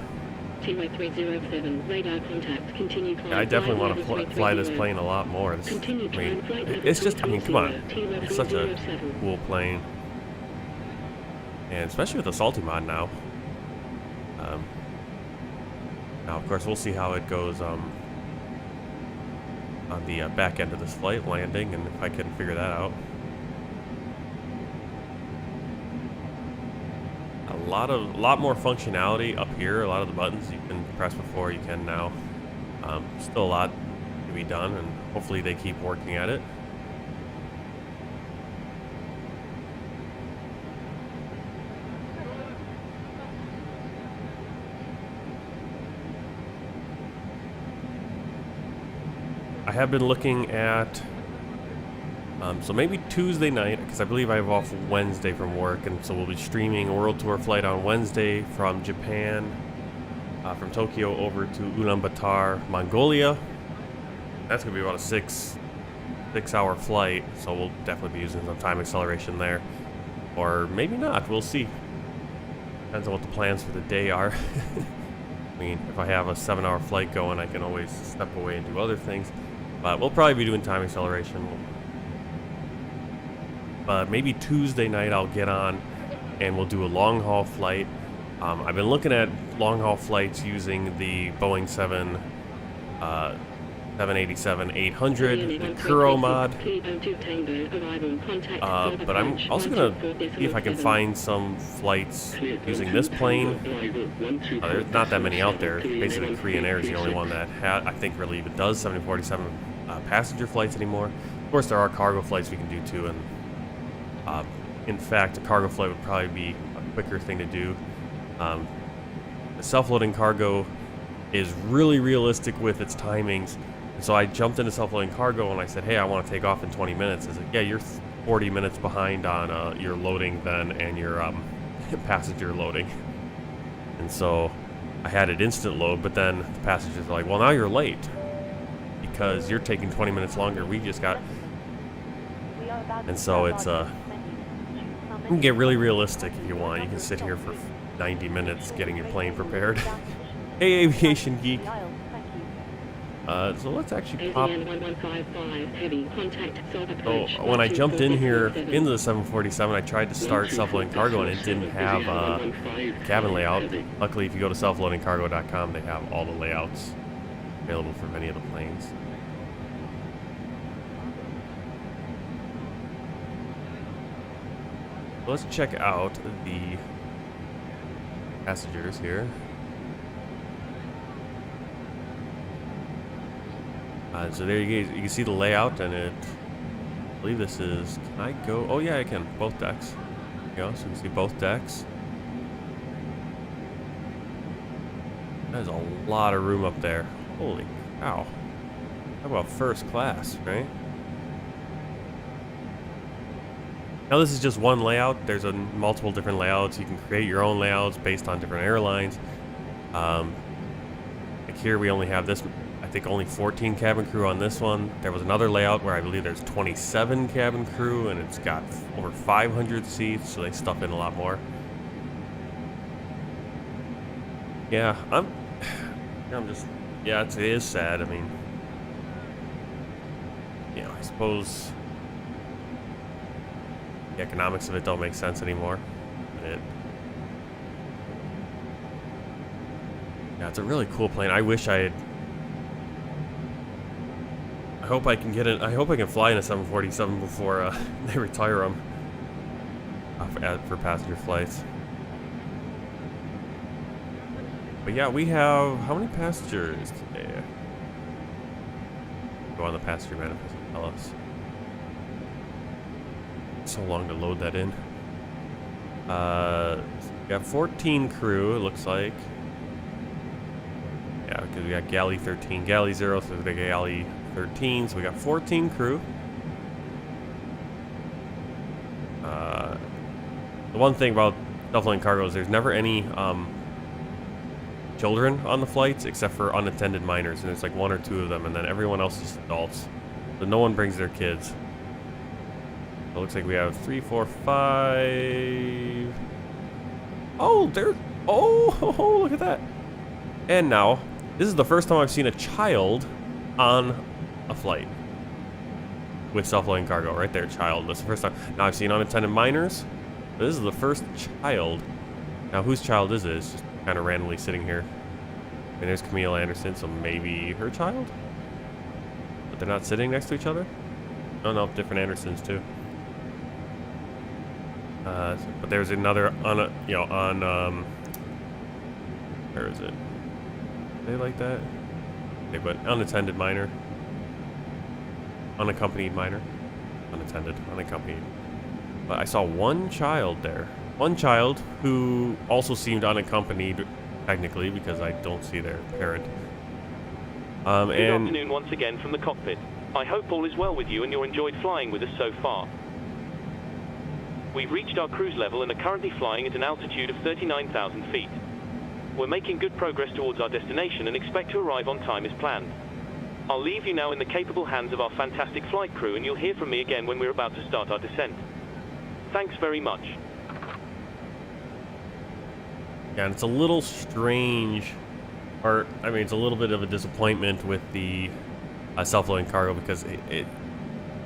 Tiro 307, radar contact, continue climb. Yeah, I definitely want to flight fly this 330. plane a lot more. This, Continue I mean, climb flight level it's just, I mean, come on. 330, It's such a 307. cool plane. And especially with the salty mod now. Now, of course, we'll see how it goes on the back end of this flight, landing, and if I can figure that out. A lot more functionality up here. A lot of the buttons you can press before you can now. Still a lot to be done, and hopefully they keep working at it. I have been looking at, so maybe Tuesday night, because I believe I have off Wednesday from work, and so we'll be streaming a World Tour flight on Wednesday from Japan, from Tokyo over to Ulaanbaatar, Mongolia. That's going to be about a six-hour flight, so we'll definitely be using some time acceleration there. Or maybe not, we'll see. Depends on what the plans for the day are. I mean, if I have a 7-hour flight going, I can always step away and do other things. But we'll probably be doing time acceleration. But maybe Tuesday night I'll get on and we'll do a long haul flight. I've been looking at long haul flights using the Boeing 787-800, the Kuro mod. But I'm also going to see if I can find some flights using this plane. There's not that many out there. Basically, KOREANAIR is the only one that I think really even does 747 passenger flights anymore. Of course, there are cargo flights we can do too, and in fact, a cargo flight would probably be a quicker thing to do. The self-loading cargo is really realistic with its timings. And so I jumped into self-loading cargo and I said, hey, I want to take off in 20 minutes. I said, yeah, you're 40 minutes behind on your loading then and your passenger loading. And so I had it instant load, but then the passengers are like, well, now you're late because you're taking 20 minutes longer. We just got... And so it's, you can get really realistic if you want. You can sit here for 90 minutes getting your plane prepared. Hey, Aviation Geek. So let's actually pop. So when I jumped in here into the 747, I tried to start self-loading cargo and it didn't have cabin layout. Luckily, if you go to selfloadingcargo.com, they have all the layouts available for many of the planes. So let's check out the passengers here. So there you go. You can see the layout, and it. I believe this is. Can I go? Oh yeah, I can. Both decks. There you go. So you can see both decks. There's a lot of room up there. Holy cow! How about first class, right? Now this is just one layout. There's multiple different layouts. You can create your own layouts based on different airlines. Like here, we only have this. I think only 14 cabin crew on this one. There was another layout where I believe there's 27 cabin crew and it's got over 500 seats, so they stuff in a lot more. Yeah, it is sad. I mean, you know, I suppose the economics of it don't make sense anymore. Yeah, it's a really cool plane. I wish I had. I hope I can get it. I hope I can fly in a 747 before they retire them for passenger flights. But yeah, we have how many passengers today? Go on the passenger manifest and tell us. It's so long to load that in. We got 14 crew. It looks like. Yeah, because we got galley 13, galley 0, so the galley 13, so we got 14 crew. The one thing about self-loading cargo is there's never any children on the flights, except for unattended minors, and there's like 1 or 2 of them, and then everyone else is adults. So no one brings their kids. So it looks like we have 3, 4, 5. Oh, there. Oh, look at that. And now, this is the first time I've seen a child on a flight with self-loading cargo. Right there, child. That's the first time. Now I've seen unattended minors. But this is the first child. Now, whose child is it? It's just kind of randomly sitting here. And there's Camille Anderson, so maybe her child? But they're not sitting next to each other? Oh no, different Andersons too. But there's another on, where is it? Are they like that? Okay, but unattended minor. Unaccompanied minor. Unattended, unaccompanied. But I saw one child there. One child who also seemed unaccompanied, technically, because I don't see their parent. Good afternoon once again from the cockpit. I hope all is well with you and you enjoyed flying with us so far. We've reached our cruise level and are currently flying at an altitude of 39,000 feet. We're making good progress towards our destination and expect to arrive on time as planned. I'll leave you now in the capable hands of our fantastic flight crew, and you'll hear from me again when we're about to start our descent. Thanks very much. Yeah, and it's a little strange, or I mean, it's a little bit of a disappointment with the self-loading cargo, because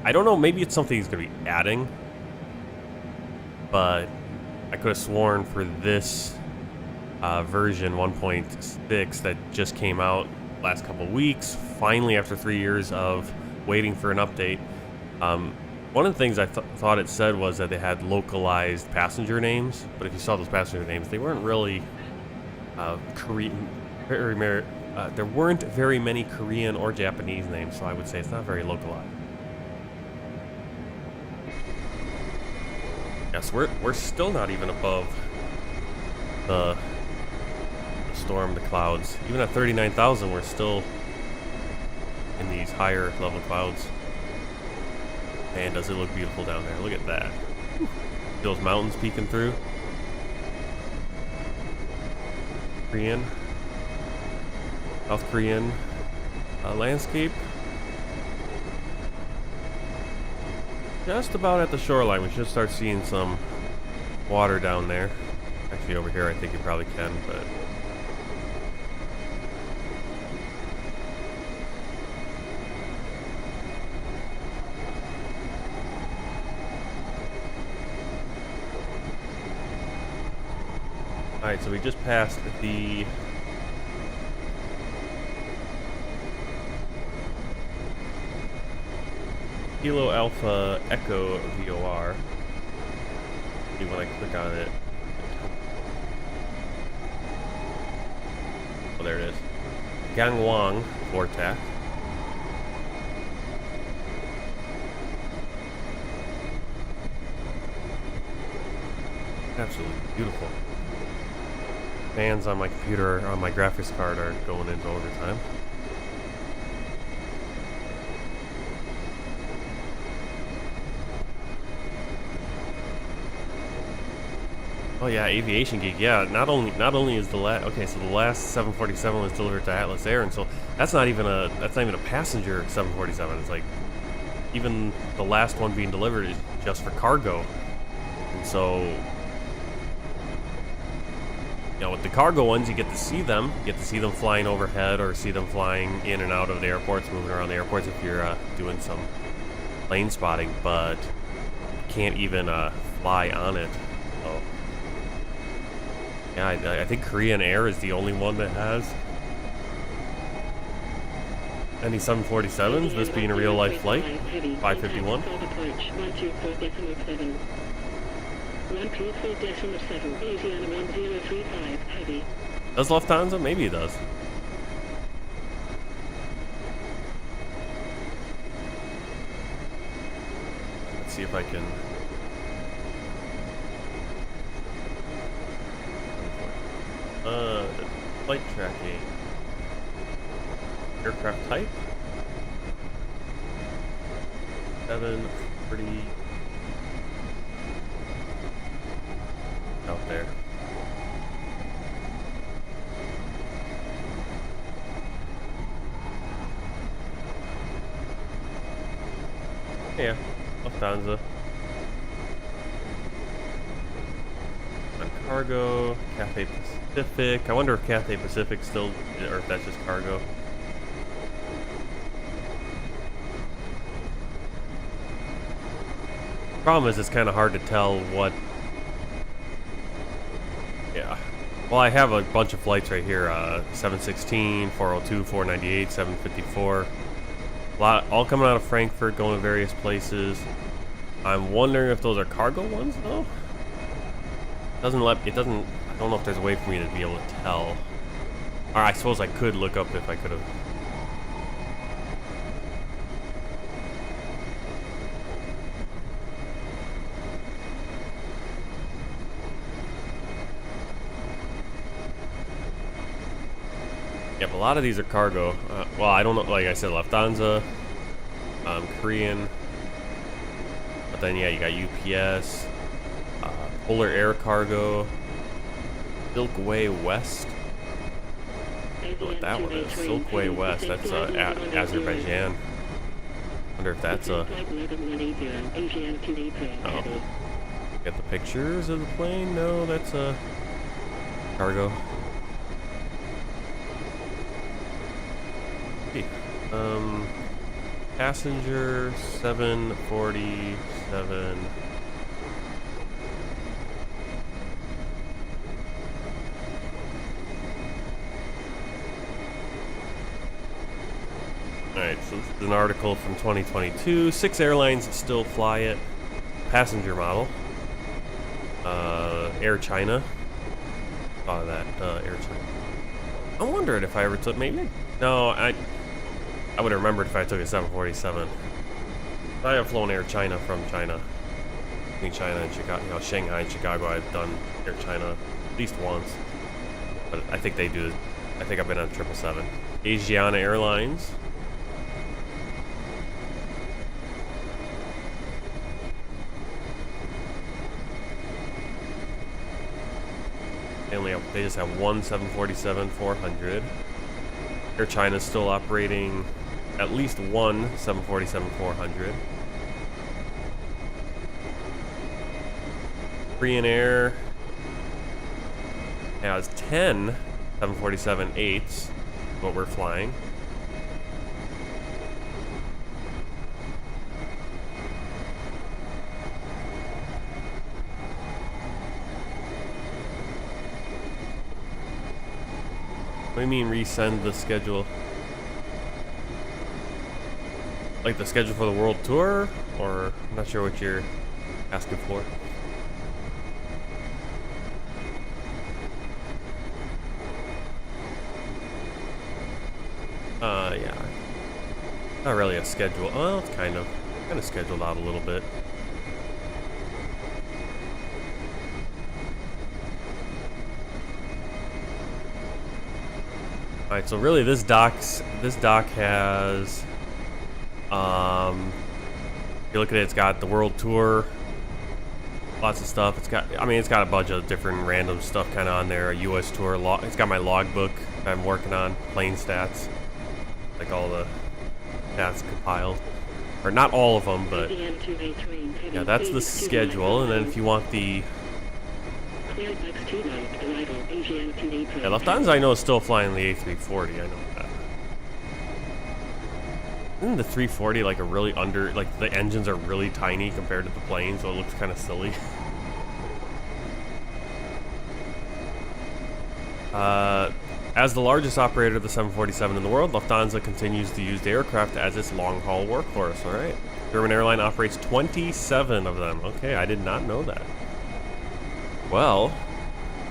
I don't know, maybe it's something he's going to be adding, but I could have sworn for this version 1.6 that just came out last couple weeks, finally after 3 years of waiting for an update. One of the things I thought it said was that they had localized passenger names, but if you saw those passenger names, they weren't really Korean. There weren't very many Korean or Japanese names, so I would say it's not very localized. Yes, we're still not even above the storm, the clouds. Even at 39,000, we're still in these higher level clouds. Man, does it look beautiful down there. Look at that. Those mountains peeking through. South Korean landscape. Just about at the shoreline. We should start seeing some water down there. Actually, over here I think you probably can, but... Alright, so we just passed the Kilo Alpha Echo VOR. See when I click on it. Oh, there it is. Gangwon Vortex. Absolutely beautiful. Fans on my computer, on my graphics card, are going into overtime. Oh yeah, Aviation Geek. Yeah, not only is the last, okay, so the last 747 was delivered to Atlas Air, and so that's not even a passenger 747. It's like even the last one being delivered is just for cargo, and so. You know, with the cargo ones, you get to see them. You get to see them flying overhead, or see them flying in and out of the airports, moving around the airports if you're doing some plane spotting, but you can't even fly on it. So, yeah, I think KOREANAIR is the only one that has any 747s, this being a real-life flight, 551. Does Lufthansa? Maybe it does. Let's see if I can... flight tracking. Aircraft type? 730... out there. Yeah, Lufthansa. On cargo, Cathay Pacific. I wonder if Cathay Pacific still, or if that's just cargo. Problem is, it's kind of hard to tell what. Yeah. Well, I have a bunch of flights right here. 716, 402, 498, 754. A lot, all coming out of Frankfurt, going to various places. I'm wondering if those are cargo ones, though. It doesn't. I don't know if there's a way for me to be able to tell. Or I suppose I could look up if I could have. Yep, a lot of these are cargo. Well, I don't know. Like I said, Lufthansa, Korean. But then yeah, you got UPS, Polar Air Cargo, Silkway West. I don't know what that one is. Silkway West. That's Azerbaijan. Wonder if that's a. Oh, get the pictures of the plane. No, that's a cargo. Passenger 747. Alright, so this is an article from 2022. 6 airlines still fly it. Passenger model. Air China. Saw that, Air China. I'm wondering if I ever took, maybe. No, I would have remembered if I took a 747. I have flown Air China from China. Between China and Chicago, you know, Shanghai and Chicago, I've done Air China at least once. But I think they do. I think I've been on 777. Asiana Airlines. They just have one 747-400. Air China is still operating at least one 747-400. KOREANAIR has 10 747-8s, what we're flying. What do you mean resend the schedule? Like the schedule for the world tour? Or I'm not sure what you're asking for. Yeah. Not really a schedule. Well, it's kind of scheduled out a little bit. Alright, so really this dock has if you look at it, it's got the world tour, lots of stuff. It's got a bunch of different random stuff kind of on there. A US tour it's got my logbook I'm working on, plane stats, like all the stats compiled, or not all of them, but yeah, that's the schedule. And then if you want the Lufthansa, I know is still flying the A340. I know that. Isn't the 340 like a really like the engines are really tiny compared to the plane, so it looks kind of silly. As the largest operator of the 747 in the world, Lufthansa continues to use the aircraft as its long-haul workhorse. All right, German airline operates 27 of them. Okay, I did not know that. Well,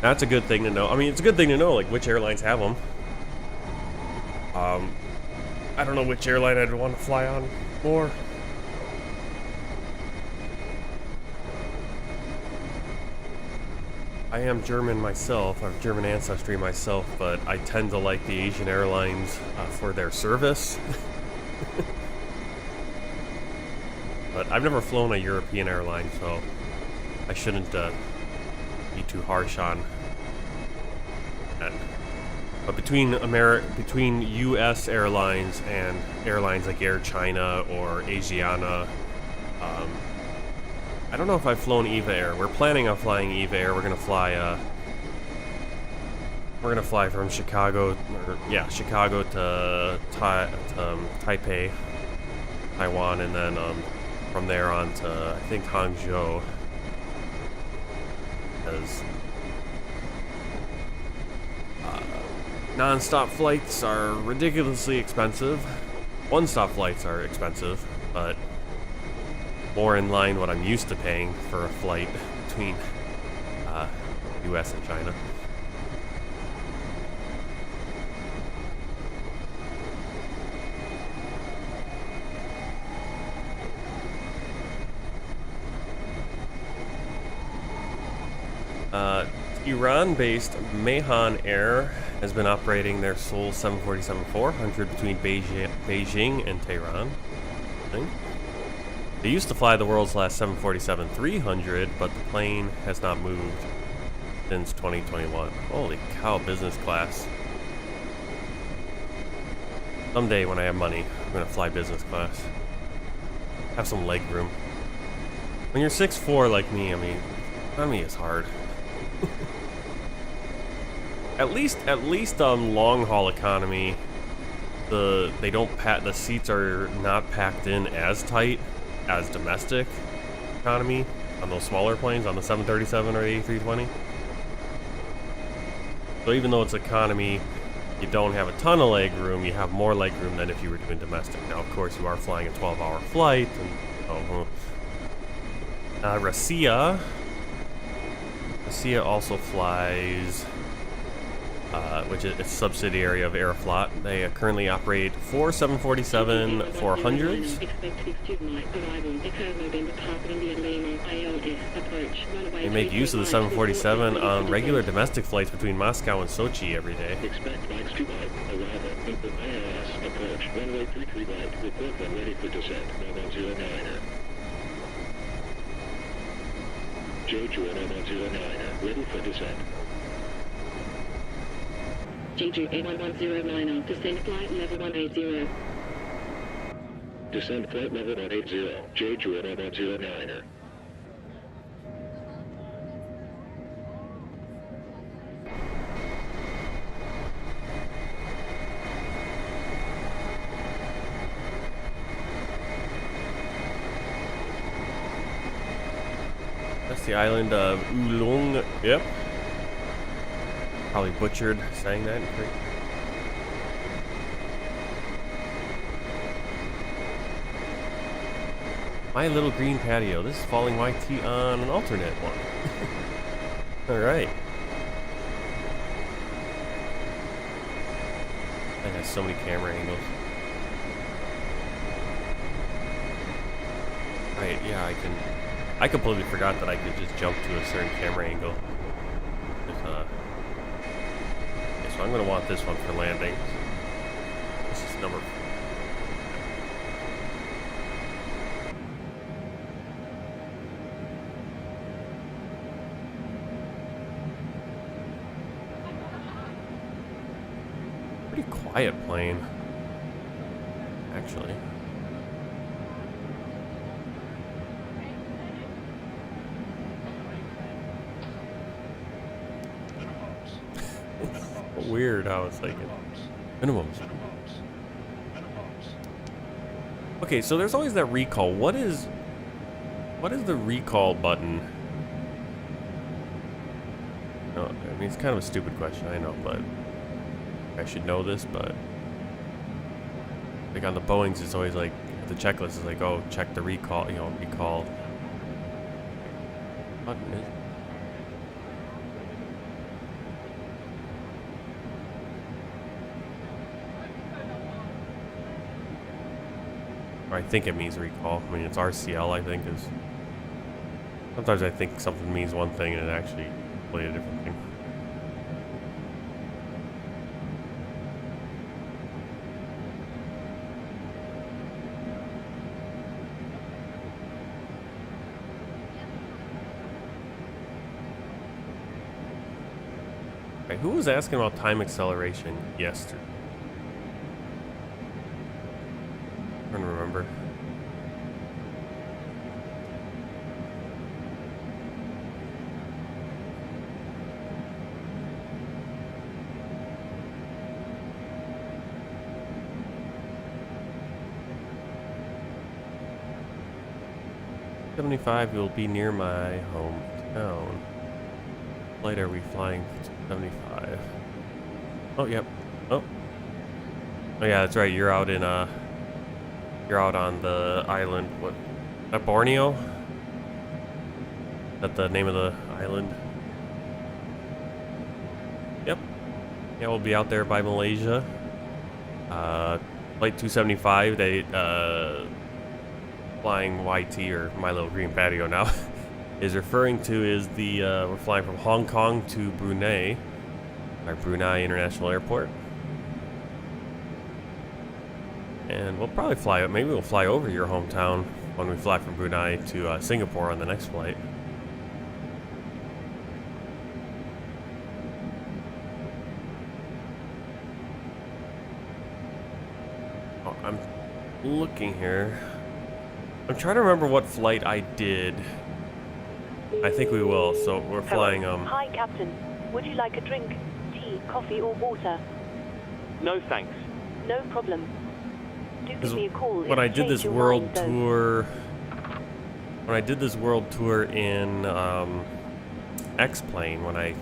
that's a good thing to know. I mean, it's a good thing to know, like, which airlines have them. I don't know which airline I'd want to fly on more. I am German myself. I have German ancestry myself, but I tend to like the Asian airlines for their service. But I've never flown a European airline, so I shouldn't be too harsh on that. But between U.S. airlines and airlines like Air China or Asiana, I don't know if I've flown EVA Air. We're planning on flying EVA Air. We're gonna fly from Chicago, Chicago to Taipei, Taiwan, and then from there on to, I think, Hangzhou. Because non-stop flights are ridiculously expensive. One-stop flights are expensive, but more in line what I'm used to paying for a flight between US and China. Iran-based KOREANAIR has been operating their Seoul 747-400 between Beijing and Tehran. They used to fly the world's last 747-300, but the plane has not moved since 2021. Holy cow, business class. Someday when I have money, I'm gonna fly business class. Have some leg room. When you're 6'4" like me, I mean, economy is hard. At least long haul economy, the seats are not packed in as tight as domestic economy on those smaller planes, on the 737 or the A320. So even though it's economy, you don't have a ton of leg room. You have more leg room than if you were doing domestic. Now, of course, you are flying a 12-hour flight, and RJAA also flies, which is a subsidiary of Aeroflot. They currently operate 4 747-400s. They make use of the 747 on regular domestic flights between Moscow and Sochi every day. Expect flights to arrival. ILS approach. Runway 33 right. Report when ready for descent. 1109. Jeju 1109. Ready for descent. Jeju 1109, descent flight level 180. Descent flight level 180, Jeju 1109. That's the island of Ulung. Yep. Probably butchered saying that. My little green patio. This is falling YT on an alternate one. Alright. That has so many camera angles. Right, yeah, I completely forgot that I could just jump to a certain camera angle. So I'm going to want this one for landing. This is number 4. Pretty quiet plane, actually. Weird how it's like minimums. Okay, so there's always that recall. What is the recall button? No, I mean, it's kind of a stupid question, I know, but I should know this. But like on the Boeings, it's always like the checklist is like, oh, check the recall, recall button is. Or I think it means recall. I mean, it's RCL, I think, is... Sometimes I think something means one thing and it actually plays a different thing. Okay, who was asking about time acceleration yesterday? I don't remember. 275 will be near my hometown. What flight are we flying? 275. Oh, yep. Oh. Oh yeah, that's right. You're out in you're out on the island. What? Is that Borneo? Is that the name of the island? Yep. Yeah, we'll be out there by Malaysia. Flight 275. They flying YT, or My Little Green Patio now, is referring to is the we're flying from Hong Kong to Brunei, our Brunei International Airport. And we'll probably fly, maybe we'll fly over your hometown when we fly from Brunei to Singapore on the next flight. Oh, I'm looking here. I'm trying to remember what flight I did. I think we will, so we're flying, Hi, Captain. Would you like a drink, tea, coffee, or water? No thanks. No problem. Do give me a call. When I did this world tour, when I did this world tour in X-Plane, when I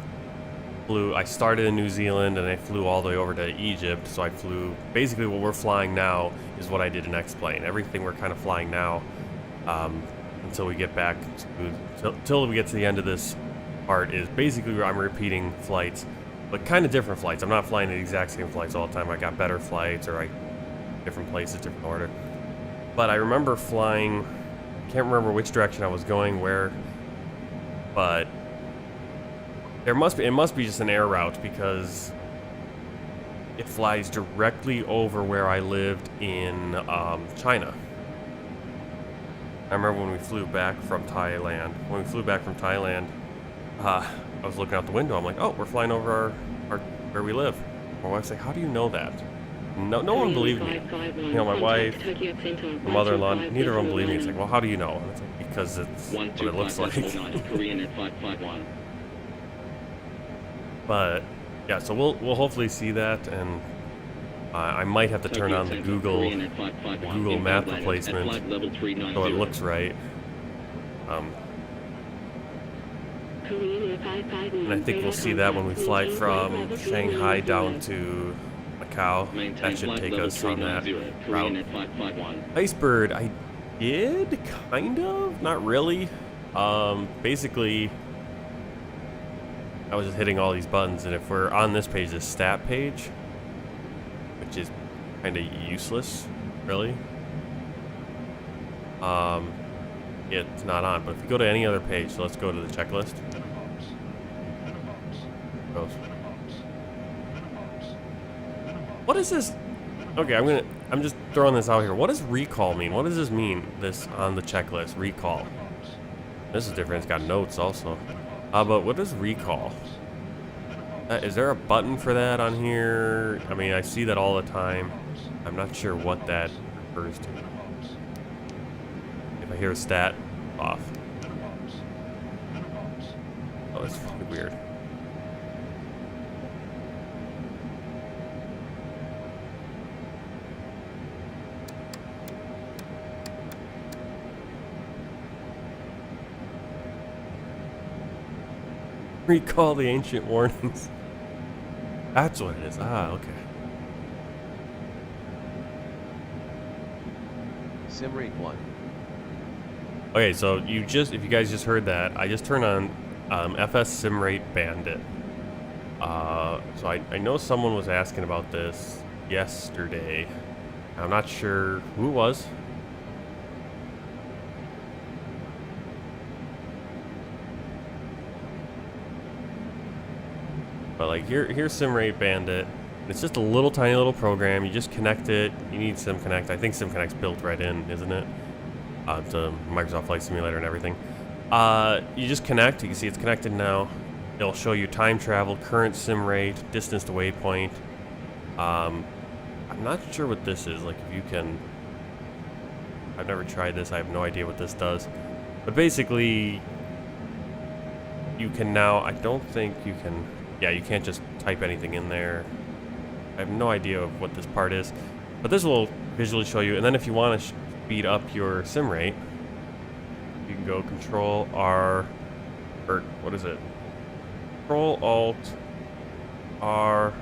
flew, I started in New Zealand and I flew all the way over to Egypt. So I flew, basically what we're flying now is what I did in X-Plane. Everything we're kind of flying now, until we get back to, till we get to the end of this part, is basically I'm repeating flights, but kind of different flights. I'm not flying the exact same flights all the time. I got better flights, or different places, different order. But I remember flying, can't remember which direction I was going where, but it must be just an air route, because it flies directly over where I lived in China. I remember when we flew back from Thailand. I was looking out the window. I'm like, oh, we're flying over our where we live. My wife's like, how do you know that? No one believed me. You know, my wife, my mother-in-law, neither of them believed me. It's like, well, how do you know? And it's like, because it's what it looks like. But yeah, so we'll hopefully see that, and I might have to turn on the Google map replacement so it looks right. And I think we'll see that when we fly from Shanghai down to Macau. That should take us on that route. Icebird, I did, kind of, not really. Basically, I was just hitting all these buttons, and if we're on this page, this stat page, which is kind of useless, really. It's not on, but if you go to any other page, so let's go to the checklist. What is this? Okay, I'm just throwing this out here. What does recall mean? What does this mean, this on the checklist, recall? This is different, it's got notes also. But what is recall? Is there a button for that on here? I mean, I see that all the time. I'm not sure what that refers to. If I hear a stat, off. Oh, that's fucking weird. Recall the ancient warnings. That's what it is. Ah, okay. Sim rate 1. Okay, so if you guys just heard that, I just turned on FS Sim Rate Bandit. So I know someone was asking about this yesterday. I'm not sure who it was. But like here's Sim Rate Bandit. It's just a little tiny little program. You just connect it. You need SimConnect. I think SimConnect's built right in, isn't it? To Microsoft Flight Simulator and everything. You just connect. You can see it's connected now. It'll show you time travel, current sim rate, distance to waypoint. I'm not sure what this is. Like if you can. I've never tried this. I have no idea what this does. But basically, you can now. I don't think you can. Yeah, you can't just type anything in there. I have no idea of what this part is, but this will visually show you. And then if you want to speed up your sim rate, you can go Control R, or what is it? Control Alt R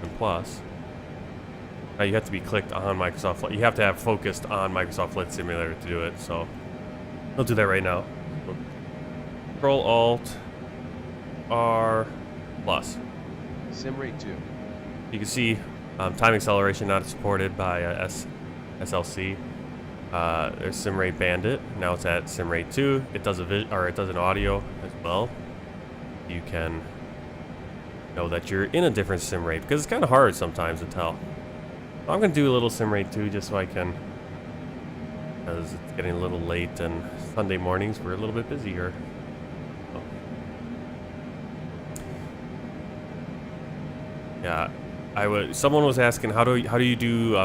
and plus. Now you have to be clicked on Microsoft Flight. You have to have focused on Microsoft Flight Simulator to do it. So I'll do that right now. Control Alt R plus. Sim rate 2. You can see time acceleration not supported by SLC. There's sim rate bandit. Now it's at sim rate 2. It does it does an audio as well. You can know that you're in a different sim rate because it's kind of hard sometimes to tell. So I'm gonna do a little sim rate 2 just so I can, because it's getting a little late and Sunday mornings we're a little bit busy here. So. Yeah, someone was asking how do you do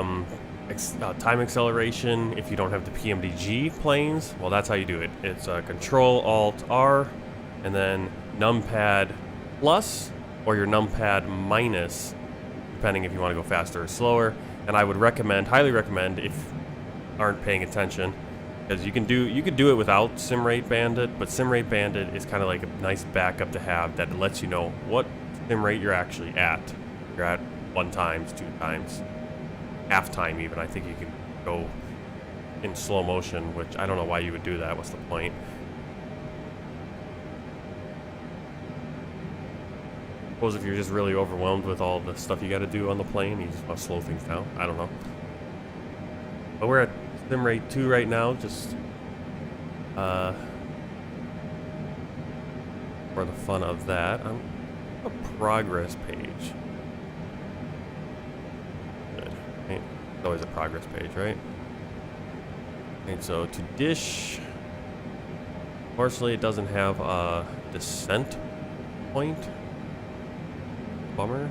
time acceleration if you don't have the PMDG planes? Well, that's how you do it. It's Control Alt R and then numpad plus or your numpad minus, depending if you want to go faster or slower. And I would highly recommend, if you aren't paying attention, because you can do it without Sim Rate Bandit, but Sim Rate Bandit is kind of like a nice backup to have that lets you know what sim rate you're actually at. You're at 1 times, 2 times, half time even. I think you can go in slow motion, which I don't know why you would do that. What's the point? Suppose if you're just really overwhelmed with all the stuff you got to do on the plane, you just want to slow things down. I don't know. But we're at sim rate 2 right now, just for the fun of that. I'm a progress page. Good. Right. It's always a progress page, right? And so to dish, unfortunately, it doesn't have a descent point. Bummer.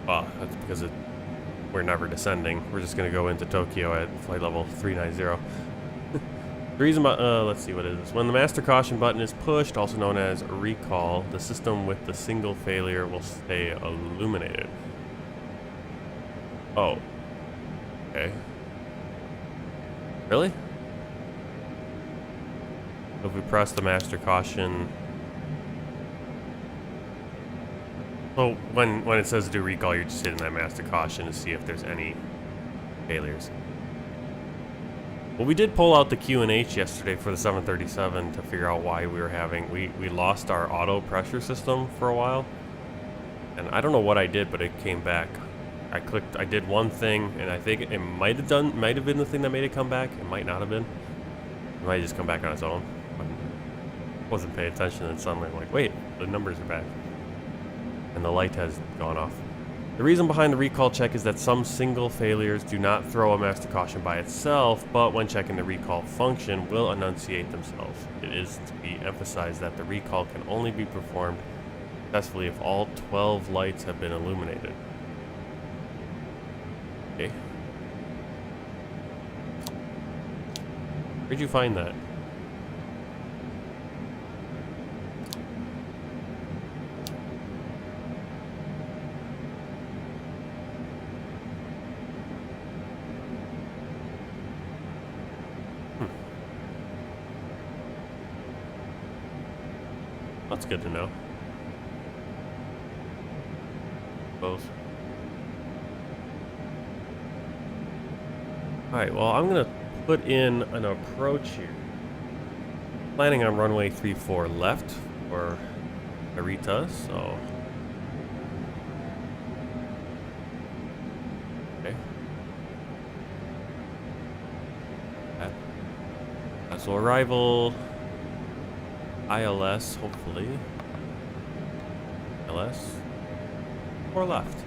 Well, that's because we're never descending. We're just going to go into Tokyo at flight level 390. The reason, let's see, what is this? When the master caution button is pushed, also known as recall, the system with the single failure will stay illuminated. Oh. Okay. Really? If we press the master caution... So when it says do recall, you're just hitting that master caution to see if there's any failures. Well, we did pull out the QNH yesterday for the 737 to figure out why we were having... We lost our auto pressure system for a while. And I don't know what I did, but it came back. I did one thing, and I think it might have been the thing that made it come back. It might not have been. It might just come back on its own. I wasn't paying attention, and suddenly I'm like, wait, the numbers are back. And the light has gone off. The reason behind the recall check is that some single failures do not throw a master caution by itself, but when checking the recall function will enunciate themselves. It is to be emphasized that the recall can only be performed successfully if all 12 lights have been illuminated. Okay. Where'd you find that? That's good to know. Both. Alright, well, I'm going to put in an approach here. Planning on runway 34 left for Narita, so... Okay. So arrival... ILS, hopefully. ILS. 4 left.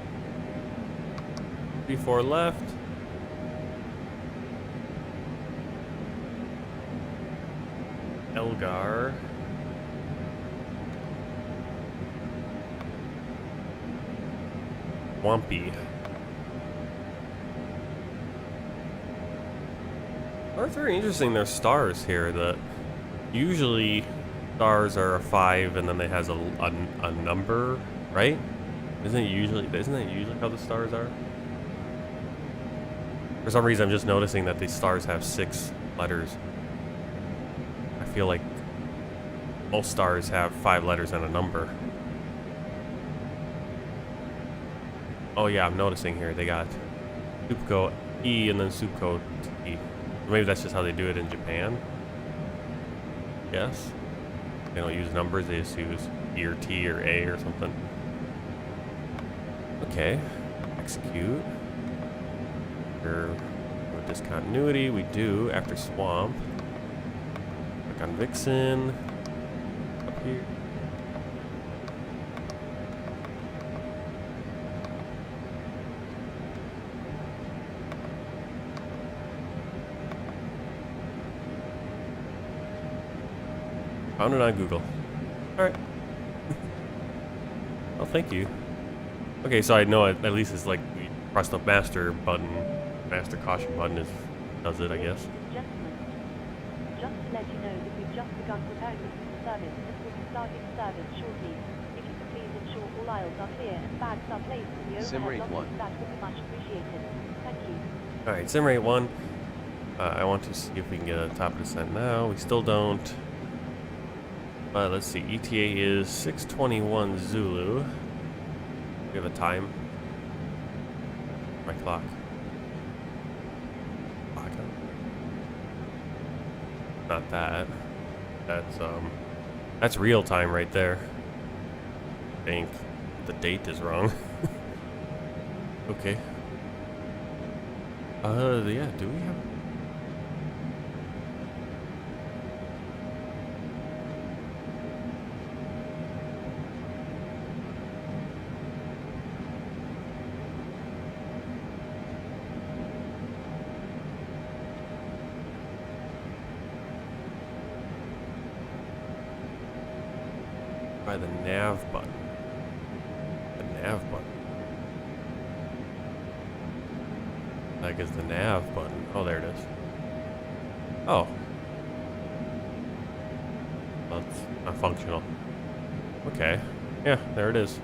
34 left. Elgar. Swampy. Oh, it's very interesting. There's stars here that usually stars are a 5 and then they has a number, right? Isn't that usually how the stars are? For some reason, I'm just noticing that these stars have 6 letters. I feel like most stars have 5 letters and a number. Oh yeah, I'm noticing here they got Supco E and then Supco T. Maybe that's just how they do it in Japan. Yes. They don't use numbers, they just use E or T or A or something. Okay. Execute. After discontinuity, we do after swamp. Click on Vixen. Up here. Found it on Google. Alright. Well, thank you. Okay, so I know at least it's like we press the master button. Master caution button does it, I guess. Gentlemen, just to let you know that we've just begun preparing the service. This will be starting service shortly. If you could please ensure all aisles are clear and bags are placed in the overhead lockers, that would be much appreciated. Thank you. Alright, sim rate 1. I want to see if we can get a top of descent now. We still don't. But let's see. ETA is 6:21 Zulu. We have a time. My clock. Not that. That's real time right there. I think the date is wrong. Okay. Yeah, do we have by the nav button. The nav button. That is the nav button. Oh, there it is. Oh. Well, it's not functional. Okay. Yeah, there it is.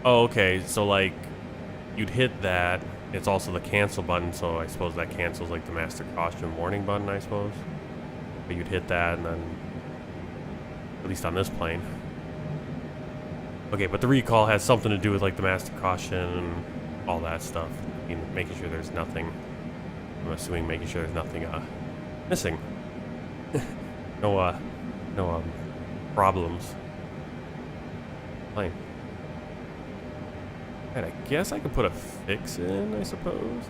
Oh, okay. So, like, you'd hit that. It's also the cancel button, so I suppose that cancels like the master caution warning button, I suppose. But you'd hit that and then, at least on this plane. Okay, but the recall has something to do with like the master caution and all that stuff. You know, making sure there's nothing, I'm assuming making sure there's nothing missing. No problems. Plane. Right, I guess I could put a fix in, I suppose.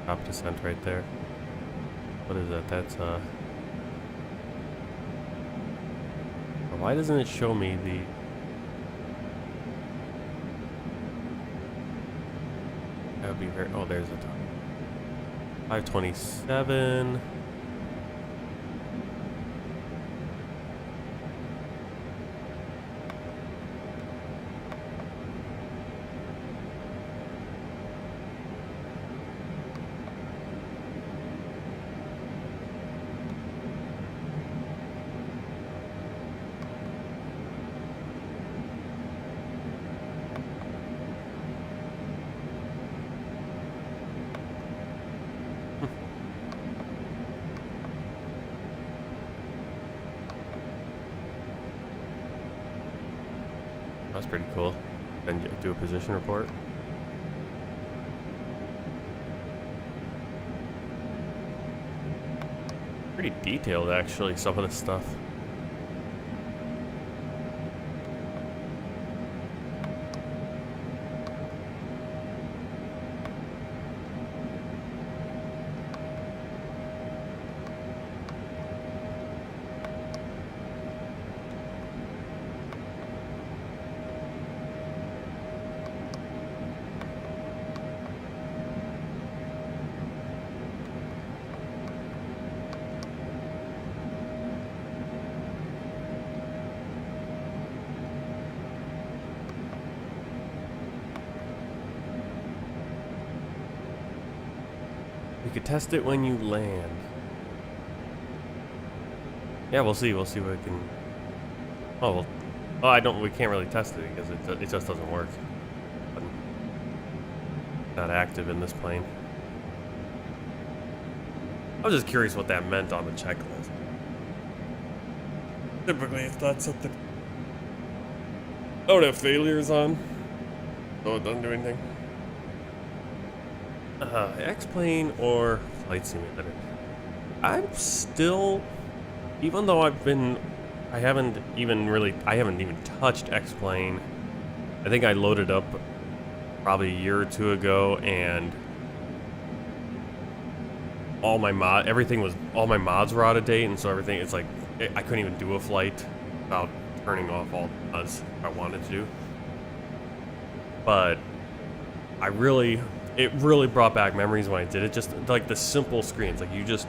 Top descent right there. What is that? That's why doesn't it show me the that would be very oh there's the top. 527. That's pretty cool. Then you do a position report. Pretty detailed, actually, some of this stuff. You could test it when you land. Yeah, we'll see. We'll see what we can. Oh, well, I don't. We can't really test it because it just doesn't work. Not active in this plane. I was just curious what that meant on the checklist. Typically, it's not something. I don't have failures on, so it doesn't do anything. X-Plane or Flight Simulator. I'm still, even though I haven't even touched X-Plane. I think I loaded up probably a year or two ago, and all my mods were out of date, and so everything, it's like, I couldn't even do a flight without turning off all the mods I wanted to do. But it really brought back memories when I did it. Just like the simple screens, like you just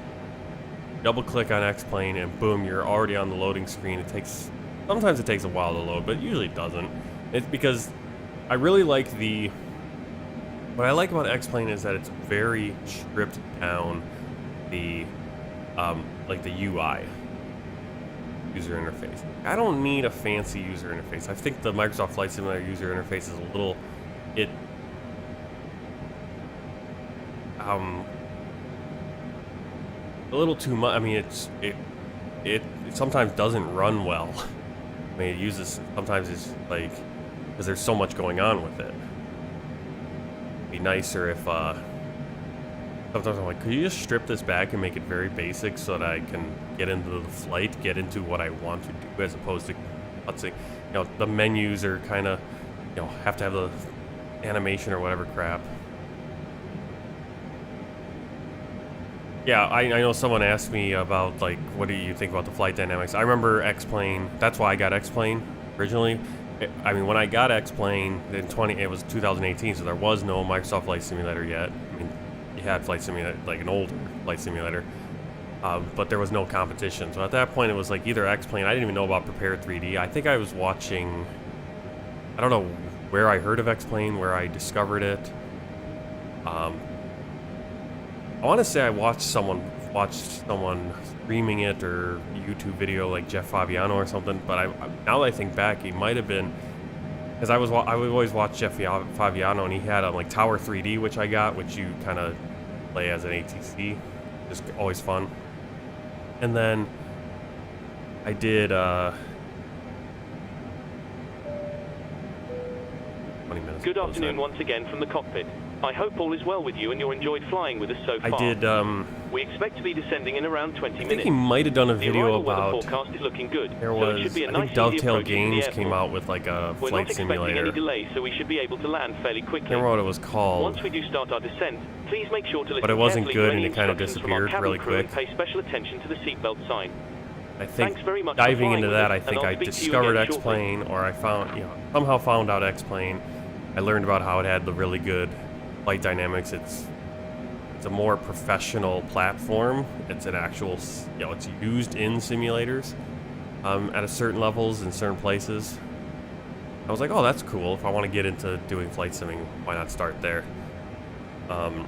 double click on X-Plane and boom, you're already on the loading screen. Sometimes it takes a while to load, but it usually doesn't. It's because I really like what I like about X-Plane is that it's very stripped down like the UI, user interface. I don't need a fancy user interface. I think the Microsoft Flight Simulator user interface is a little too much. I mean, it sometimes doesn't run well. I mean, sometimes it's like, because there's so much going on with it. It'd be nicer if sometimes I'm like, could you just strip this back and make it very basic so that I can get into the flight, get into what I want to do, as opposed to, let's say, the menus are kind of, have to have the animation or whatever crap. Yeah, I know someone asked me about, like, what do you think about the flight dynamics? I remember X-Plane. That's why I got X-Plane originally. I mean, when I got X-Plane it was 2018, so there was no Microsoft Flight Simulator yet. I mean, you had Flight Simulator, like an older Flight Simulator, but there was no competition. So at that point, it was like either X-Plane. I didn't even know about Prepare 3D. I think I was watching. I don't know where I heard of X-Plane, where I discovered it. I want to say I watched someone streaming it or YouTube video like Jeff Fabiano or something, but now that I think back, he might have been, because I would always watch Jeff Fabiano, and he had a like Tower 3D, which I got, which you kind of play as an ATC, just always fun. And then I did 20 minutes. Good afternoon once again from the cockpit. I hope all is well with you and you enjoyed flying with us so far. I did, we expect to be descending in around 20 minutes. I think he might have done a video about, the forecast is looking good. There was, so it should be a I nice think Dovetail Games the came out with like a We're flight not simulator. Any delay, so we should be able to land fairly quickly. I can't remember what it was called. Once we do start our descent, please make sure to listen but it wasn't carefully good, to and any it kind of instructions from our disappeared cabin really crew quick. and pay special attention to the seatbelt sign. I think Thanks very much diving for into flying that, with I us, think and I I'll speak to you discovered again X-Plane, or I found, somehow found out X-Plane. I learned about how it had the really good flight dynamics. It's a more professional platform. It's an actual, it's used in simulators at a certain levels in certain places. I was like, oh, that's cool. If I want to get into doing flight simming, why not start there? And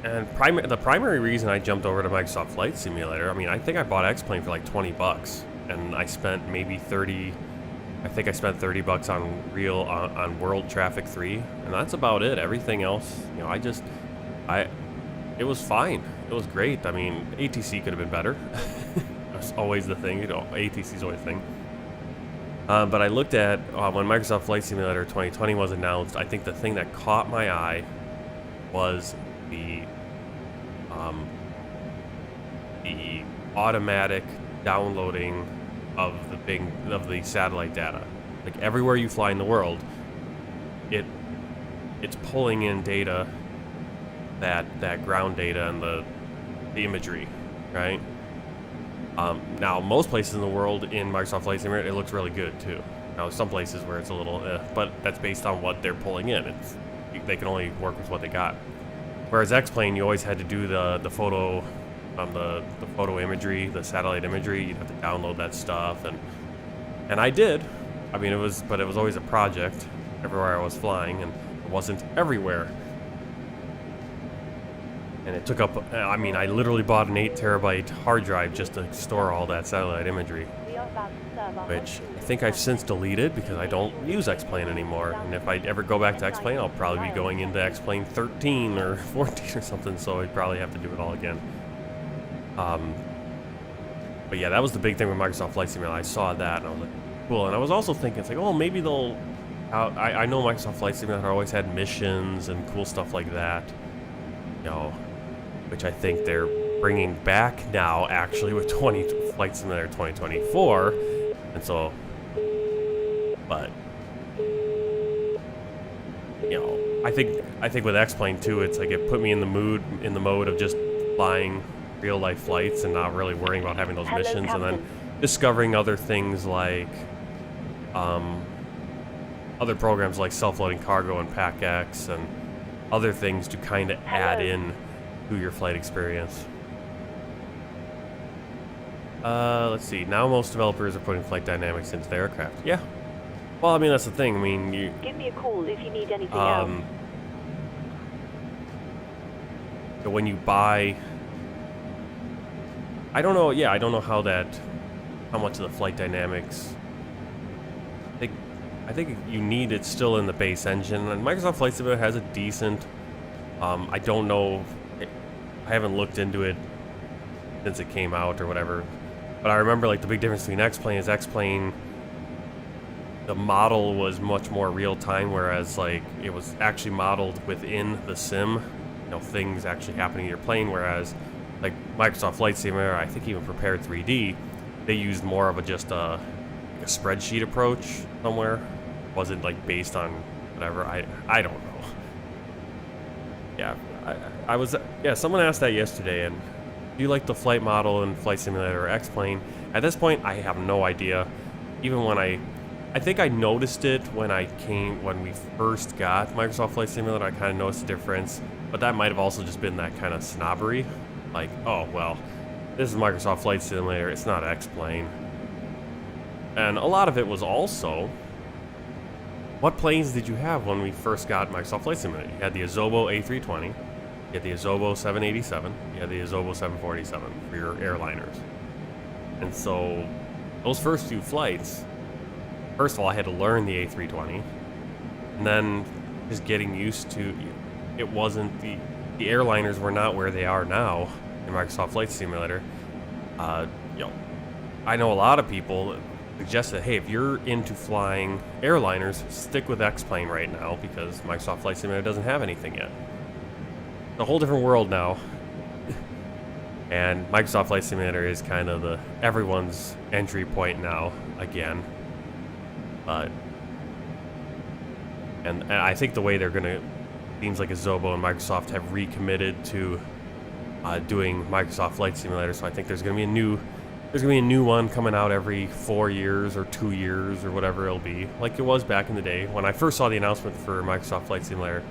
the primary reason I jumped over to Microsoft Flight Simulator, I mean, I think I bought X-Plane for like $20, and I spent maybe $30. I think I spent $30 on World Traffic 3, and that's about it. Everything else, it was fine. It was great. I mean, ATC could have been better. That's always the thing, ATC's always the thing. But I looked at when Microsoft Flight Simulator 2020 was announced. I think the thing that caught my eye was the automatic downloading of the satellite data. Like everywhere you fly in the world, it's pulling in data, that ground data and the imagery, right? Now most places in the world in Microsoft Flight Simulator, it looks really good too. Now some places where it's a little, but that's based on what they're pulling in. They can only work with what they got. Whereas X-Plane, you always had to do the photo, the photo imagery, the satellite imagery. You'd have to download that stuff, and I did. I mean, it was always a project everywhere I was flying, and it wasn't everywhere. And it took up, I mean, I literally bought an 8 terabyte hard drive just to store all that satellite imagery, which I think I've since deleted because I don't use X-Plane anymore. And if I ever go back to X-Plane, I'll probably be going into X-Plane 13 or 14 or something, so I'd probably have to do it all again. But yeah, that was the big thing with Microsoft Flight Simulator. I saw that and I was like, cool. And I was also thinking, it's like, oh, maybe they'll, I know Microsoft Flight Simulator always had missions and cool stuff like that, you know, which I think they're bringing back now, actually, with Flight Simulator 2024, and so, but, you know, I think with X-Plane too, it's like it put me in the mode of just flying real life flights and not really worrying about having those missions, and then discovering other things like, other programs like self-loading cargo and PackX and other things to kind of add in to your flight experience. Let's see. Now most developers are putting flight dynamics into their aircraft. Yeah. Well, I mean, that's the thing. I mean, you... Give me a call if you need anything else. So when you buy... I don't know, yeah, I don't know how much of the flight dynamics... I think you need it still in the base engine, and Microsoft Flight Simulator has a decent... I don't know... I haven't looked into it since it came out or whatever, but I remember like the big difference between X-Plane is X-Plane, the model was much more real time, whereas like it was actually modeled within the sim, you know, things actually happening in your plane, whereas like Microsoft Flight Simulator, I think even Prepared 3D, they used more of just a spreadsheet approach somewhere. It wasn't like based on whatever, I don't know. Yeah. Someone asked that yesterday, and do you like the flight model in Flight Simulator or X-Plane? At this point, I have no idea. Even when I think I noticed it when we first got Microsoft Flight Simulator, I kind of noticed the difference, but that might have also just been that kind of snobbery. Like, oh, well, this is Microsoft Flight Simulator, it's not X-Plane. And a lot of it was also, what planes did you have when we first got Microsoft Flight Simulator? You had the Azobo A320, you had the Azobo 787, you had the Azobo 747 for your airliners. And so, those first few flights, first of all, I had to learn the A320, and then just getting used to, it wasn't, the airliners were not where they are now in Microsoft Flight Simulator. You know, I know a lot of people suggest that, hey, if you're into flying airliners, stick with X-Plane right now, because Microsoft Flight Simulator doesn't have anything yet. It's a whole different world now. And Microsoft Flight Simulator is kind of everyone's entry point now, again. But, and I think the way they're gonna, seems like Azobo and Microsoft have recommitted to doing Microsoft Flight Simulator, so I think there's gonna be a new one coming out every 4 years or 2 years or whatever it'll be, like it was back in the day. When I first saw the announcement for Microsoft Flight Simulator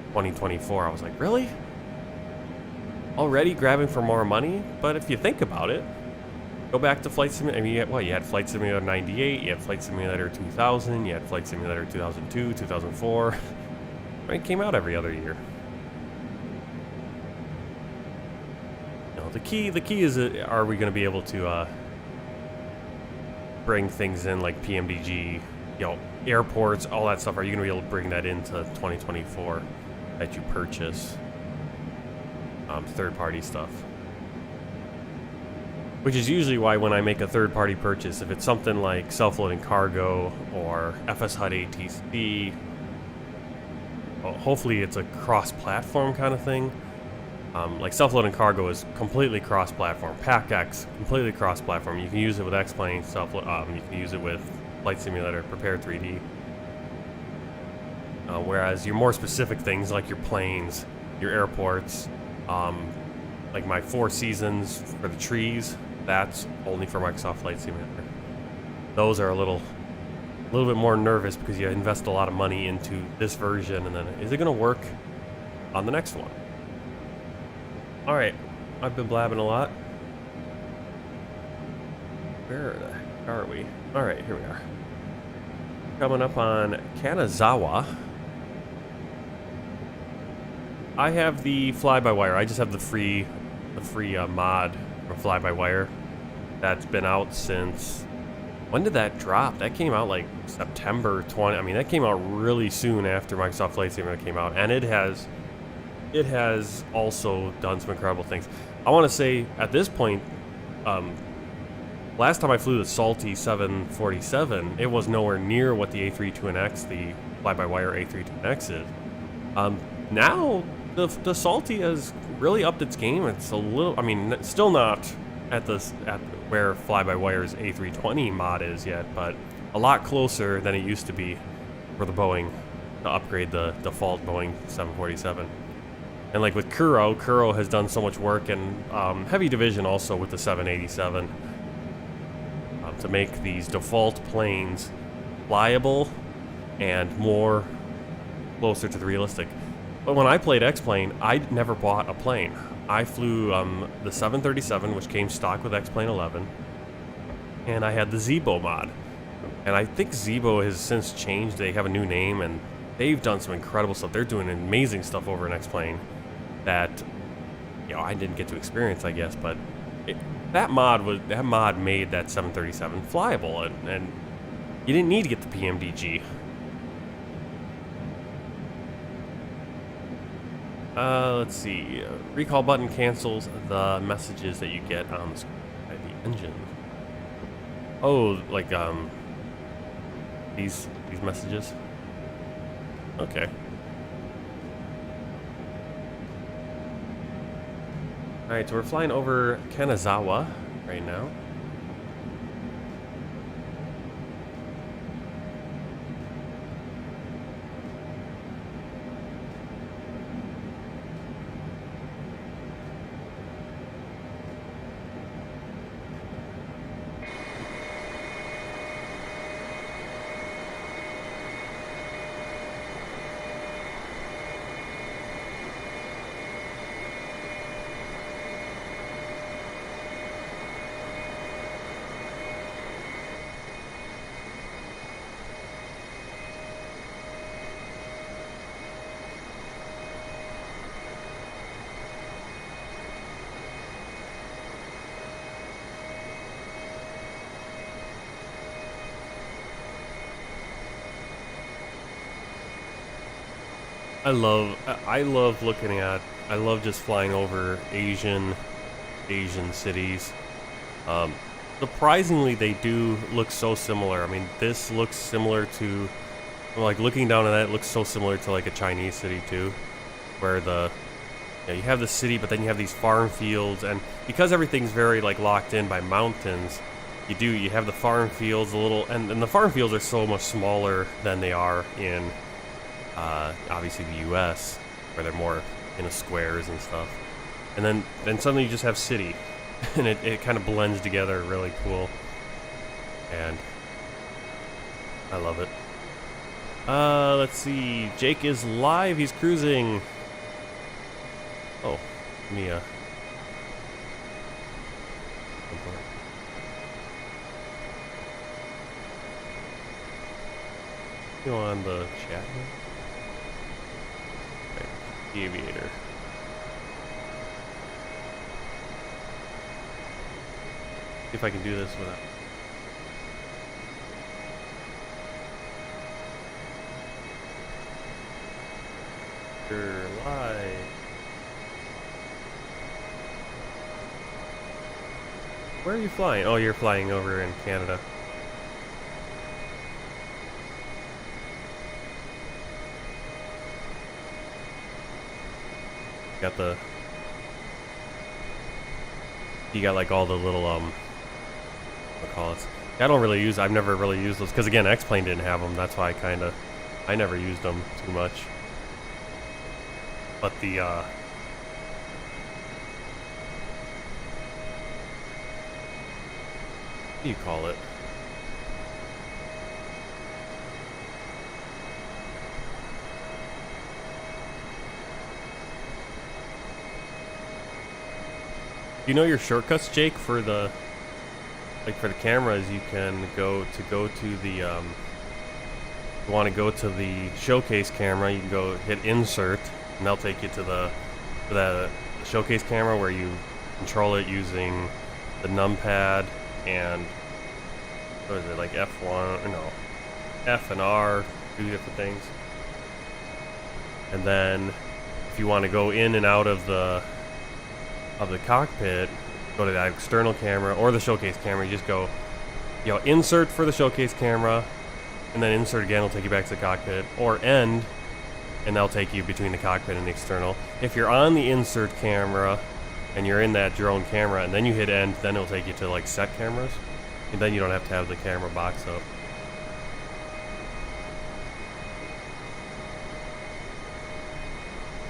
2024, I was like, really? Already grabbing for more money? But if you think about it, go back to Flight Simulator. I mean, you had Flight Simulator 98, you had Flight Simulator 2000, you had Flight Simulator 2002, 2004. It came out every other year. You know, the key is, are we going to be able to bring things in like pmdg, you know, airports, all that stuff? Are you going to be able to bring that into 2024 that you purchase? Third-party stuff, which is usually why when I make a third-party purchase, if it's something like self-loading cargo or FSHUD ATC, well, hopefully it's a cross-platform kind of thing. Like self-loading cargo is completely cross-platform. PAC-X, completely cross-platform. You can use it with X-Plane, you can use it with Flight Simulator, Prepare 3D. Whereas your more specific things like your planes, your airports, like my 4 seasons for the trees, that's only for Microsoft Flight Simulator. Those are a little bit more nervous because you invest a lot of money into this version, and then is it going to work on the next one? All right, I've been blabbing a lot. Where the heck are we? All right, here we are. Coming up on Kanazawa. I have the fly-by-wire. I just have the free mod for fly-by-wire. That's been out since... When did that drop? That came out like September 20. I mean, that came out really soon after Microsoft Flight Simulator came out, and it has also done some incredible things. I want to say at this point, last time I flew the Salty 747, it was nowhere near what the A32NX, the fly-by-wire A32NX is. Now the Salty has really upped its game. It's a little, I mean, still not at where fly-by-wire's A320 mod is yet, but a lot closer than it used to be for the Boeing to upgrade the default Boeing 747. And like with Kuro has done so much work, and Heavy Division also with the 787 to make these default planes flyable and more closer to the realistic. But when I played X-Plane, I never bought a plane. I flew the 737, which came stock with X-Plane 11, and I had the Zibo mod. And I think Zibo has since changed. They have a new name, and they've done some incredible stuff. They're doing amazing stuff over in X-Plane that, you know, I didn't get to experience, I guess, but that mod made that 737 flyable, and you didn't need to get the pmdg. Let's see. Recall button cancels the messages that you get on the engine. Oh, like these messages. Okay. All right, so we're flying over Kanazawa right now. I love looking at, I love just flying over Asian cities. Surprisingly, they do look so similar. I mean, this looks similar to, like, looking down at that, it looks so similar to like a Chinese city too, where you have the city, but then you have these farm fields, and because everything's very like locked in by mountains, you have the farm fields and the farm fields are so much smaller than they are in obviously the US, where they're more in squares and stuff. And then suddenly you just have city, and it kind of blends together really cool. And I love it. Let's see. Jake is live. He's cruising. Oh, Mia. You on the chat here? Okay. Aviator. See if I can do this without. You're live. Where are you flying? Oh, you're flying over in Canada. Got You got like all the little what call it? I've never really used those because again, X-Plane didn't have them. That's why I never used them too much. But the what do you call it? You know your shortcuts, Jake, for the for the cameras. You can go to the you want to go to the showcase camera, you can go hit insert and they'll take you to the showcase camera where you control it using the numpad and what is it, like F1 or no, F and R, two different things. And then if you want to go in and out of the cockpit, go to that external camera or the showcase camera. You just go, insert for the showcase camera, and then insert again will take you back to the cockpit, or end, and they'll take you between the cockpit and the external. If you're on the insert camera and you're in that drone camera, and then you hit end, then it'll take you to like set cameras, and then you don't have to have the camera box up.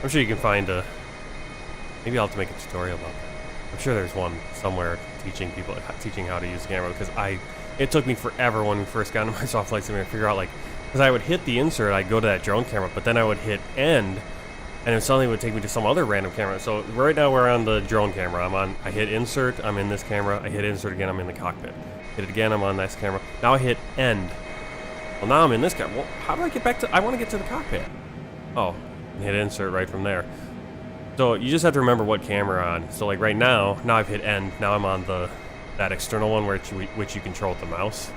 I'm sure you can find a. Maybe I'll have to make a tutorial about that. I'm sure there's one somewhere teaching how to use the camera, because it took me forever when we first got into my soft flight simulator to figure out, like, because I would hit the insert, I'd go to that drone camera, but then I would hit end, and it suddenly would take me to some other random camera. So right now we're on the drone camera. I hit insert, I'm in this camera. I hit insert again, I'm in the cockpit. Hit it again, I'm on this camera. Now I hit end. Well, now I'm in this camera. Well, how do I get back to? I want to get to the cockpit. Oh, and hit insert right from there. So you just have to remember what camera on. So like right now I've hit end. Now I'm on that external one which you control with the mouse.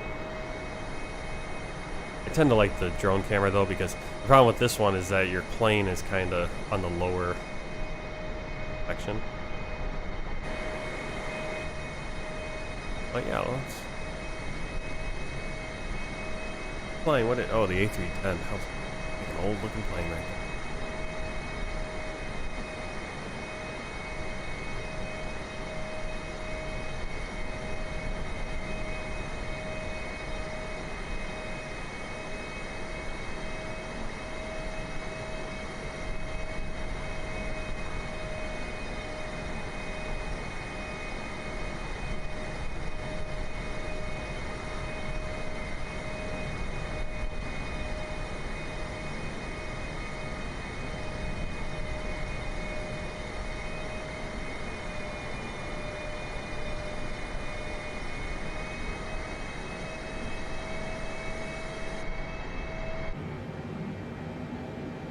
I tend to like the drone camera though, because the problem with this one is that your plane is kind of on the lower section. But yeah, let's plane. The A310. How's like an old looking plane right there.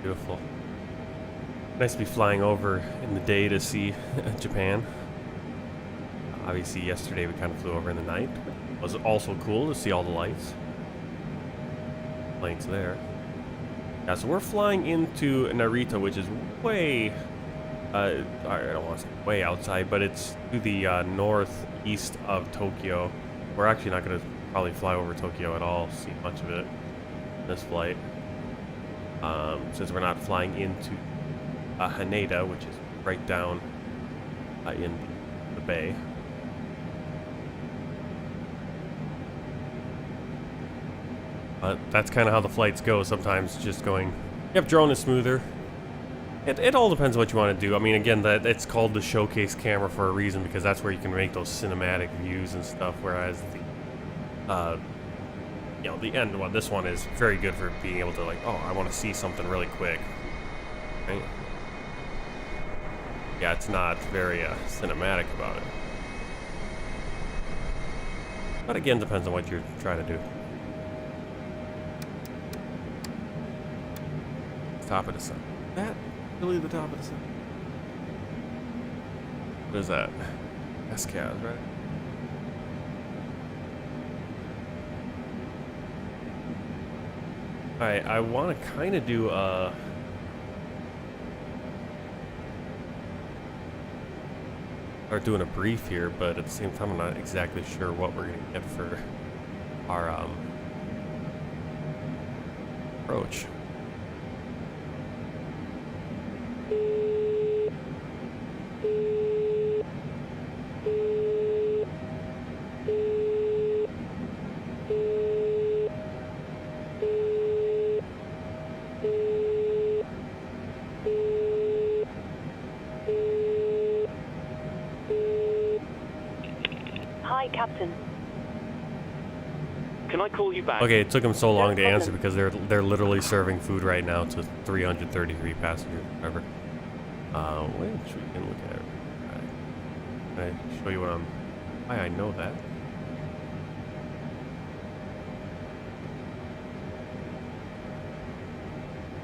Beautiful. Nice to be flying over in the day to see Japan. Obviously yesterday we kind of flew over in the night. It was also cool to see all the lights. Planes there. Yeah, so we're flying into Narita, which is way, I don't want to say way outside, but it's to the northeast of Tokyo. We're actually not going to probably fly over Tokyo at all, see much of it in this flight. Since we're not flying into Haneda, which is right down in the bay. But that's kind of how the flights go. Sometimes just going, yep, drone is smoother. It all depends on what you want to do. I mean, again, it's called the showcase camera for a reason, because that's where you can make those cinematic views and stuff. Whereas the end one, this one is very good for being able to, like, oh, I want to see something really quick. Right? Yeah, it's not very cinematic about it. But again, depends on what you're trying to do. Top of the sun. That really the top of the sun? What is that? SCAS, right? Alright, I want to kind of do start doing a brief here, but at the same time I'm not exactly sure what we're going to get for our approach. Aye, Captain. Can I call you back? Okay, it took them so long to No answer problem. because they're literally serving food right now to 333 passengers, whatever. Which we can look at. Can I show you what why I know that?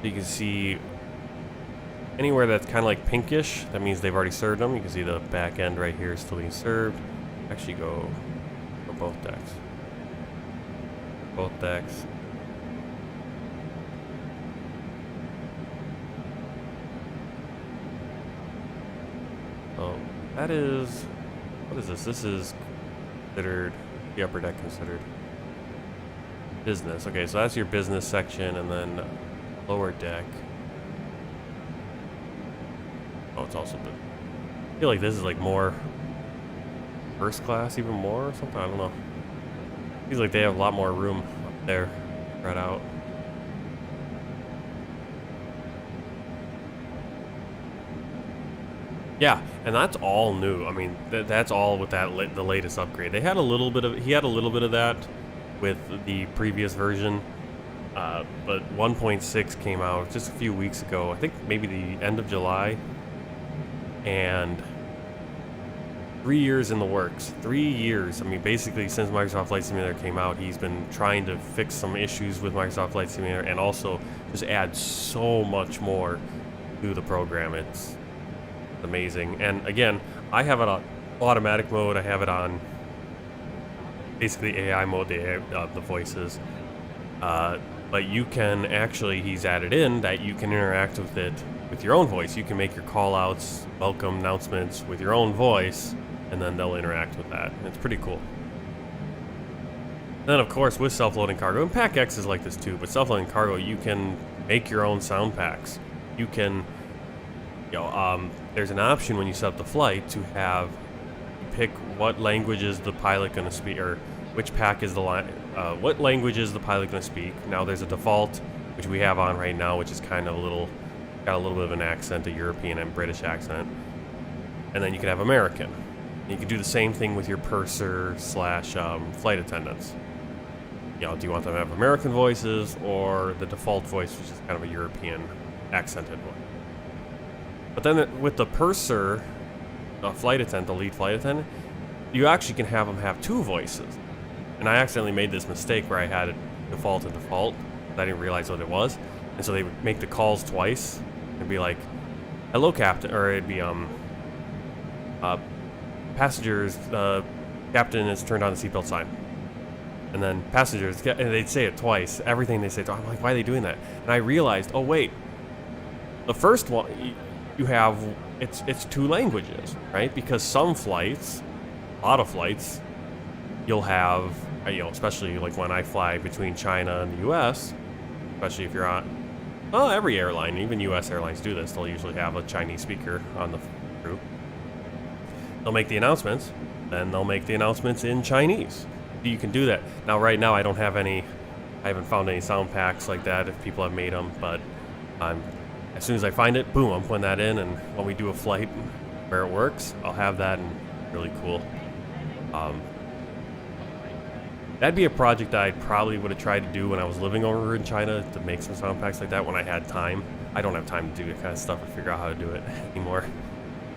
You can see anywhere that's kind of like pinkish, that means they've already served them. You can see the back end right here is still being served. Actually go for both decks. Both decks. Oh, that is, what is this? This is considered, the upper deck considered business. Okay, so that's your business section, and then lower deck. Oh, it's also, I feel like this is like more first class, even more or something. I don't know. Feels like they have a lot more room up there spread out. Yeah, and that's all new. I mean, that's all with that the latest upgrade. They had a little bit of, he had a little bit of that with the previous version, but 1.6 came out just a few weeks ago. I think maybe the end of July, and 3 years in the works. 3 years. I mean, basically, since Microsoft Flight Simulator came out, he's been trying to fix some issues with Microsoft Flight Simulator and also just add so much more to the program. It's amazing. And again, I have it on automatic mode. I have it on basically AI mode, the voices. But you can actually, he's added in that you can interact with it with your own voice. You can make your call outs, welcome announcements with your own voice, and then they'll interact with that. It's pretty cool. Then of course with self-loading cargo, and Pack X is like this too, but self-loading cargo, you can make your own sound packs. You can, there's an option when you set up the flight to have, pick what language is the pilot going to speak, or which pack is the what language is the pilot going to speak. Now there's a default, which we have on right now, which is kind of got a little bit of an accent, a European and British accent. And then you can have American. You can do the same thing with your purser / flight attendants. Do you want them to have American voices or the default voice, which is kind of a European accented one? But then with the purser, flight attendant, the lead flight attendant, you actually can have them have two voices. And I accidentally made this mistake where I had it default and default. I didn't realize what it was. And so they would make the calls twice. It'd be like, hello, Captain, or it'd be, passengers, Captain has turned on the seatbelt sign. And then passengers, and they'd say it twice. Everything they say, I'm like, why are they doing that? And I realized, oh wait, the first one, you have, it's two languages, right? Because some flights, a lot of flights, you'll have, especially like when I fly between China and the US, especially if you're on, well, every airline, even US airlines do this, they'll usually have a Chinese speaker on the crew. They'll make the announcements, then they'll make the announcements in Chinese. You can do that. Now, right now, I haven't found any sound packs like that if people have made them, but as soon as I find it, boom, I'm putting that in, and when we do a flight where it works, I'll have that, and really cool. That'd be a project I probably would have tried to do when I was living over in China, to make some sound packs like that when I had time. I don't have time to do that kind of stuff or figure out how to do it anymore,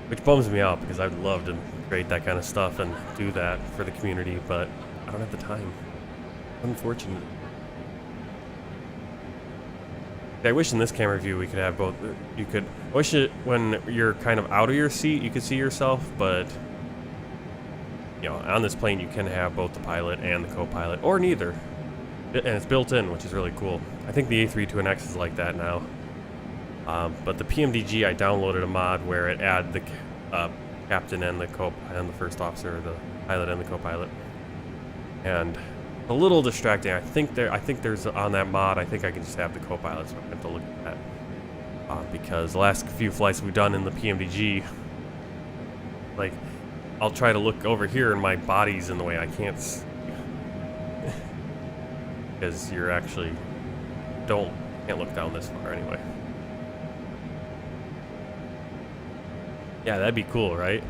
which bums me out because I'd love to create that kind of stuff and do that for the community, but I don't have the time. Unfortunate. I wish in this camera view we could have both. I wish it when you're kind of out of your seat you could see yourself, but on this plane you can have both the pilot and the co-pilot, or neither, and it's built in, which is really cool. I think the A321X is like that now, but the PMDG, I downloaded a mod where it add the captain and the first officer, the pilot and the co-pilot, and a little distracting. I think there's on that mod, I think I can just have the co-pilot, so I have to look at that, because the last few flights we've done in the PMDG, like, I'll try to look over here and my body's in the way. I can't see. Because you're actually can't look down this far anyway. Yeah, that'd be cool, right?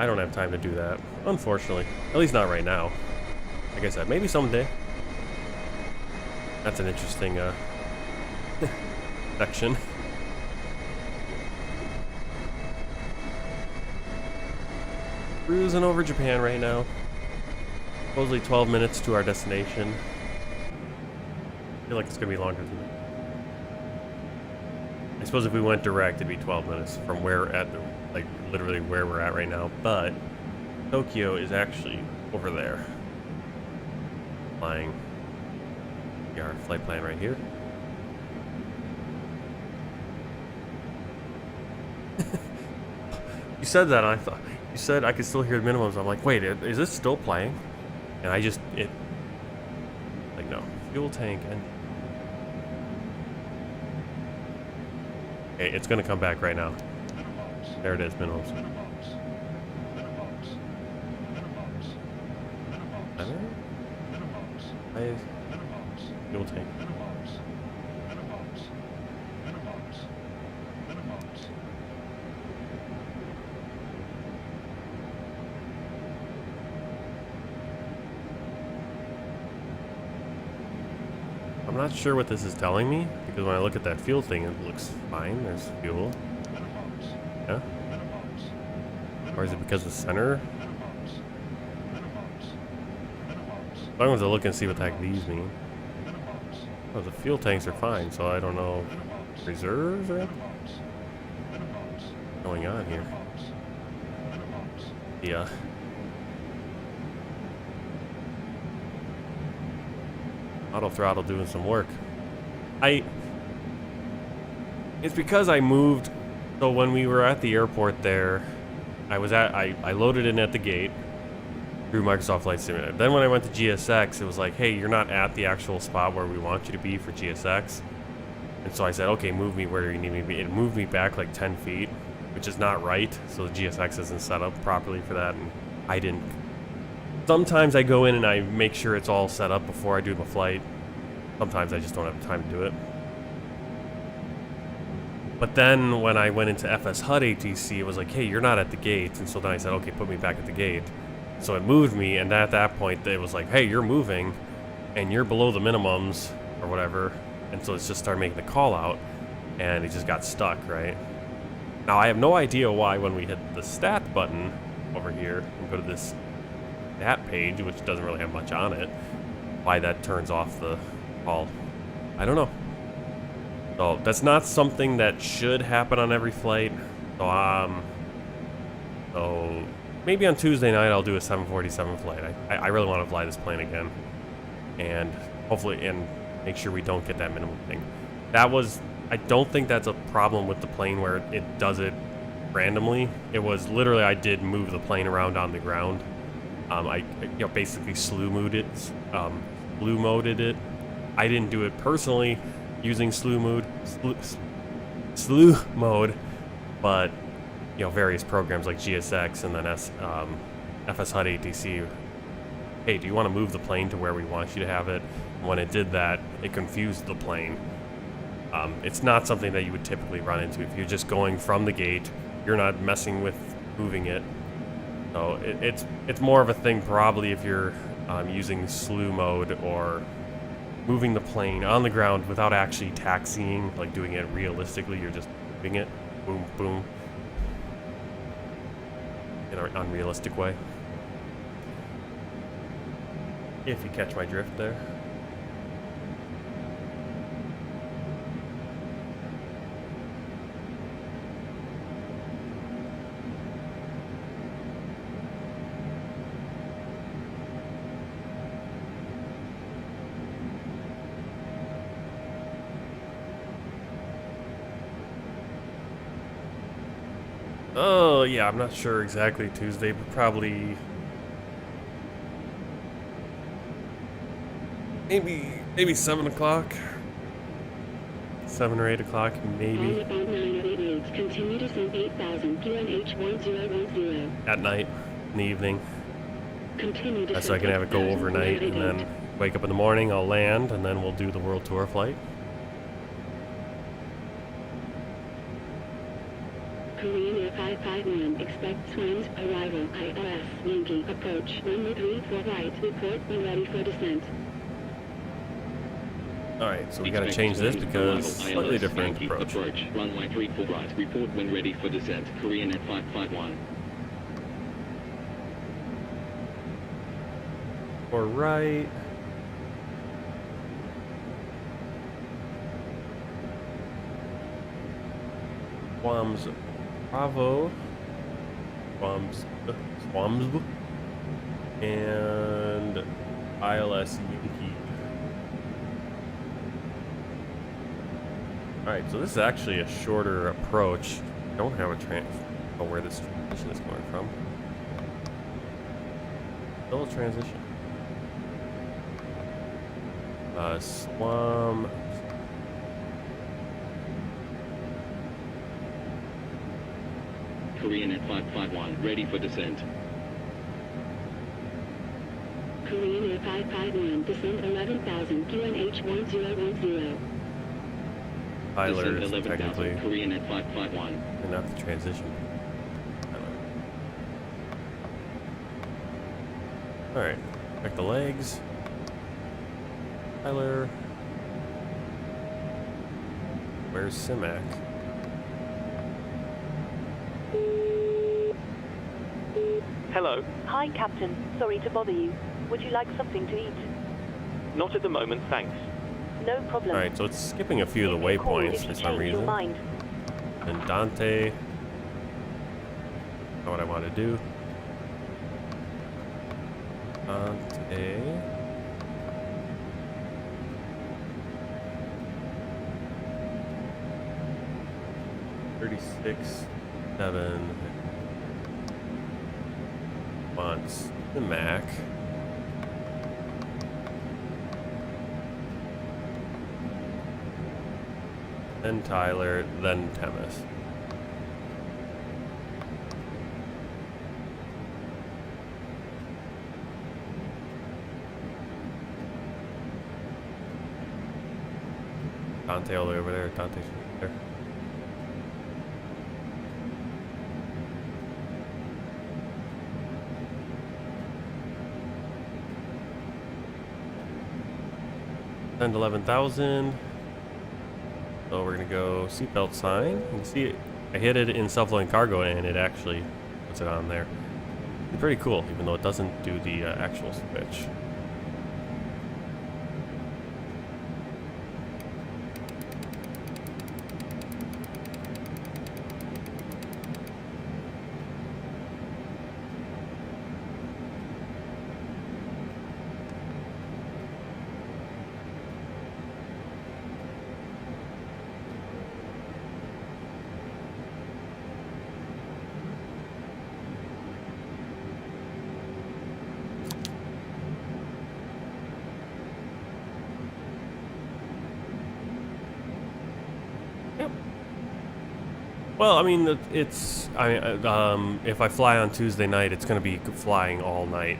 I don't have time to do that, unfortunately. At least not right now. Like I said, maybe someday. That's an interesting section. Cruising over Japan right now. Supposedly 12 minutes to our destination. I feel like it's gonna be longer than that. I suppose if we went direct, it'd be 12 minutes from like literally where we're at right now. But Tokyo is actually over there. Flying. Our flight plan right here. You said that, and I thought you said I could still hear the minimums. I'm like, wait, is this still playing? And like, no, fuel tank and okay, it's gonna come back right now. There it is, minimums. Fuel tank. I'm not sure what this is telling me, because when I look at that fuel thing, it looks fine. There's fuel. Yeah? Or is it because of the center? I'm going to look and see what the heck these mean. Oh, the fuel tanks are fine, so I don't know. Reserves or what's going on here? Yeah. Auto throttle doing some work. It's because I moved. So when we were at the airport there, I loaded in at the gate through Microsoft Flight Simulator. Then when I went to GSX, it was like, hey, you're not at the actual spot where we want you to be for GSX. And so I said, okay, move me where you need me to be. It moved me back like 10 feet, which is not right. So the GSX isn't set up properly for that, and I didn't. Sometimes I go in and I make sure it's all set up before I do the flight. Sometimes I just don't have time to do it. But then when I went into FS HUD ATC, it was like, hey, you're not at the gate. And so then I said, okay, put me back at the gate. So it moved me, and at that point, it was like, hey, you're moving, and you're below the minimums, or whatever. And so it's just started making the call out, and it just got stuck, right? Now, I have no idea why when we hit the stat button over here, and go to this stat page, which doesn't really have much on it, why that turns off the call. I don't know. So that's not something that should happen on every flight. So maybe on Tuesday night I'll do a 747 flight. I really want to fly this plane again, and hopefully make sure we don't get that minimum thing. I don't think that's a problem with the plane where it does it randomly. It was literally I did move the plane around on the ground. I basically slew moded it. I didn't do it personally using slew mode, but various programs like GSX and then FS HUD ATC. Hey, do you want to move the plane to where we want you to have it? When it did that, it confused the plane. It's not something that you would typically run into if you're just going from the gate. You're not messing with moving it. So it's more of a thing probably if you're using slew mode or moving the plane on the ground without actually taxiing, like doing it realistically. You're just moving it, boom, boom, in an unrealistic way. If you catch my drift there. Oh, yeah, I'm not sure exactly Tuesday, but probably maybe 7 o'clock. 7 or 8 o'clock, maybe. Continue to send 8,000 QNH1010. At night, in the evening. Continue to So I can have it go overnight, and then wake up in the morning, I'll land, and then we'll do the World Tour flight. Korean Air 551 expects winds arrival ILS Yankee approach runway 34 right report when ready for descent. Alright, so we gotta change this because slightly different approach. Runway 34 right report when ready for descent. Korean Air 551. Or right. Swams Bravo. Swams. And ILS Yankee. Alright, so this is actually a shorter approach. I don't have a oh, where this transition is going from. Still a transition. Swam. Korean at 551, ready for descent. Korean Air 551, descent 11,000, QNH 1010. Tyler is Descent 11,000, technically Korean at 551. and not the transition. Alright, back the legs. Tyler. Where's Simac? Hello. Hi, Captain. Sorry to bother you. Would you like something to eat? Not at the moment, thanks. No problem. Alright, so it's skipping a few of the waypoints for some reason. And Dante. Know what I want to do. Dante. $36, 7 wants the Mac. Then Tyler, then Temis. Dante all the way over there. Dante there. And 11,000. So we're gonna go seatbelt sign. You can see it. I hit it in self-loading cargo and it actually puts it on there. It's pretty cool, even though it doesn't do the actual switch. Well, I mean, it's if I fly on Tuesday night, it's going to be flying all night.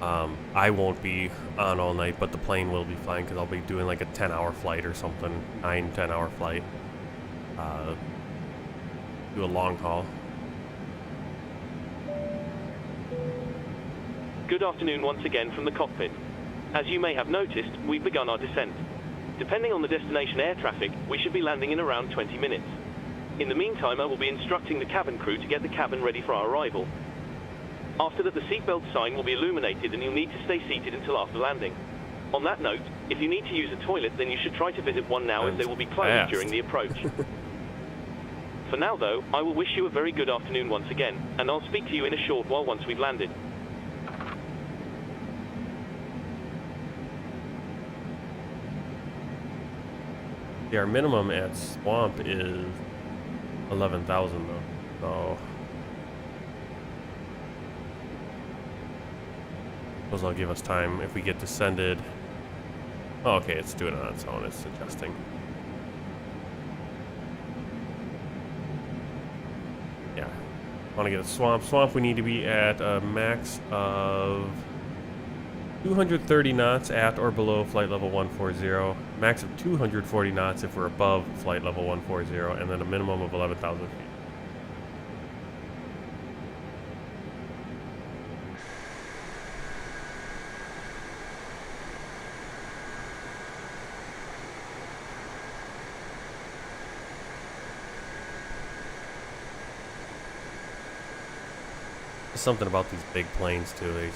I won't be on all night, but the plane will be flying because I'll be doing like a 10-hour flight or something, 9-10-hour flight. Do a long haul. Good afternoon once again from the cockpit. As you may have noticed, we've begun our descent. Depending on the destination air traffic, we should be landing in around 20 minutes. In the meantime, I will be instructing the cabin crew to get the cabin ready for our arrival. After that, the seatbelt sign will be illuminated and you'll need to stay seated until after landing. On that note, if you need to use a toilet, then you should try to visit one now as they will be closed during the approach. For now though, I will wish you a very good afternoon once again, and I'll speak to you in a short while once we've landed. Yeah, our minimum at Swamp is 11,000 though, so suppose that'll give us time if we get descended. Oh, okay, it's doing it on its own. It's adjusting. Yeah, want to get a Swamp. Swamp, we need to be at a max of 230 knots at or below flight level 140, max of 240 knots if we're above flight level 140, and then a minimum of 11,000 feet. There's something about these big planes too.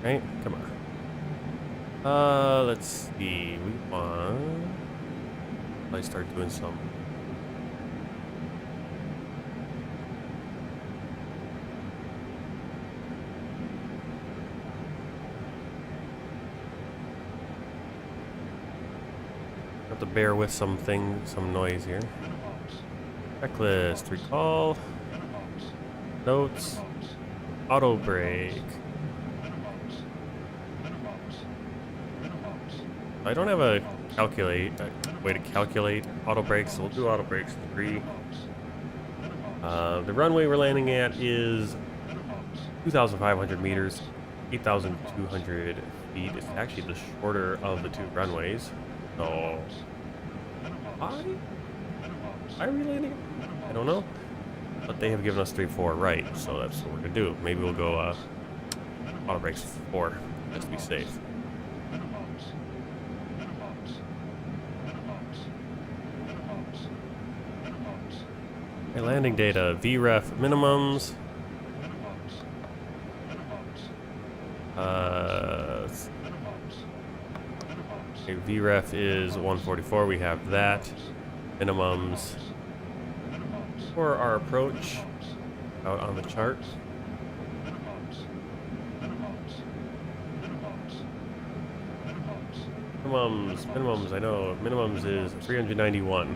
Right? Come on. Let's see. We want. I start doing some. Have to bear with some noise here. Checklist, recall, notes, auto brake. I don't have a way to calculate auto brakes, so we'll do auto brakes 3. The runway we're landing at is 2,500 meters, 8,200 feet. It's actually the shorter of the 2 runways. So, why are we landing? I don't know. But they have given us 3-4 right, so that's what we're gonna do. Maybe we'll go auto brakes 4, just to be safe. Okay, landing data, VREF minimums. Okay, VREF is 144, we have that. Minimums for our approach out on the chart. Minimums, I know, minimums is 391.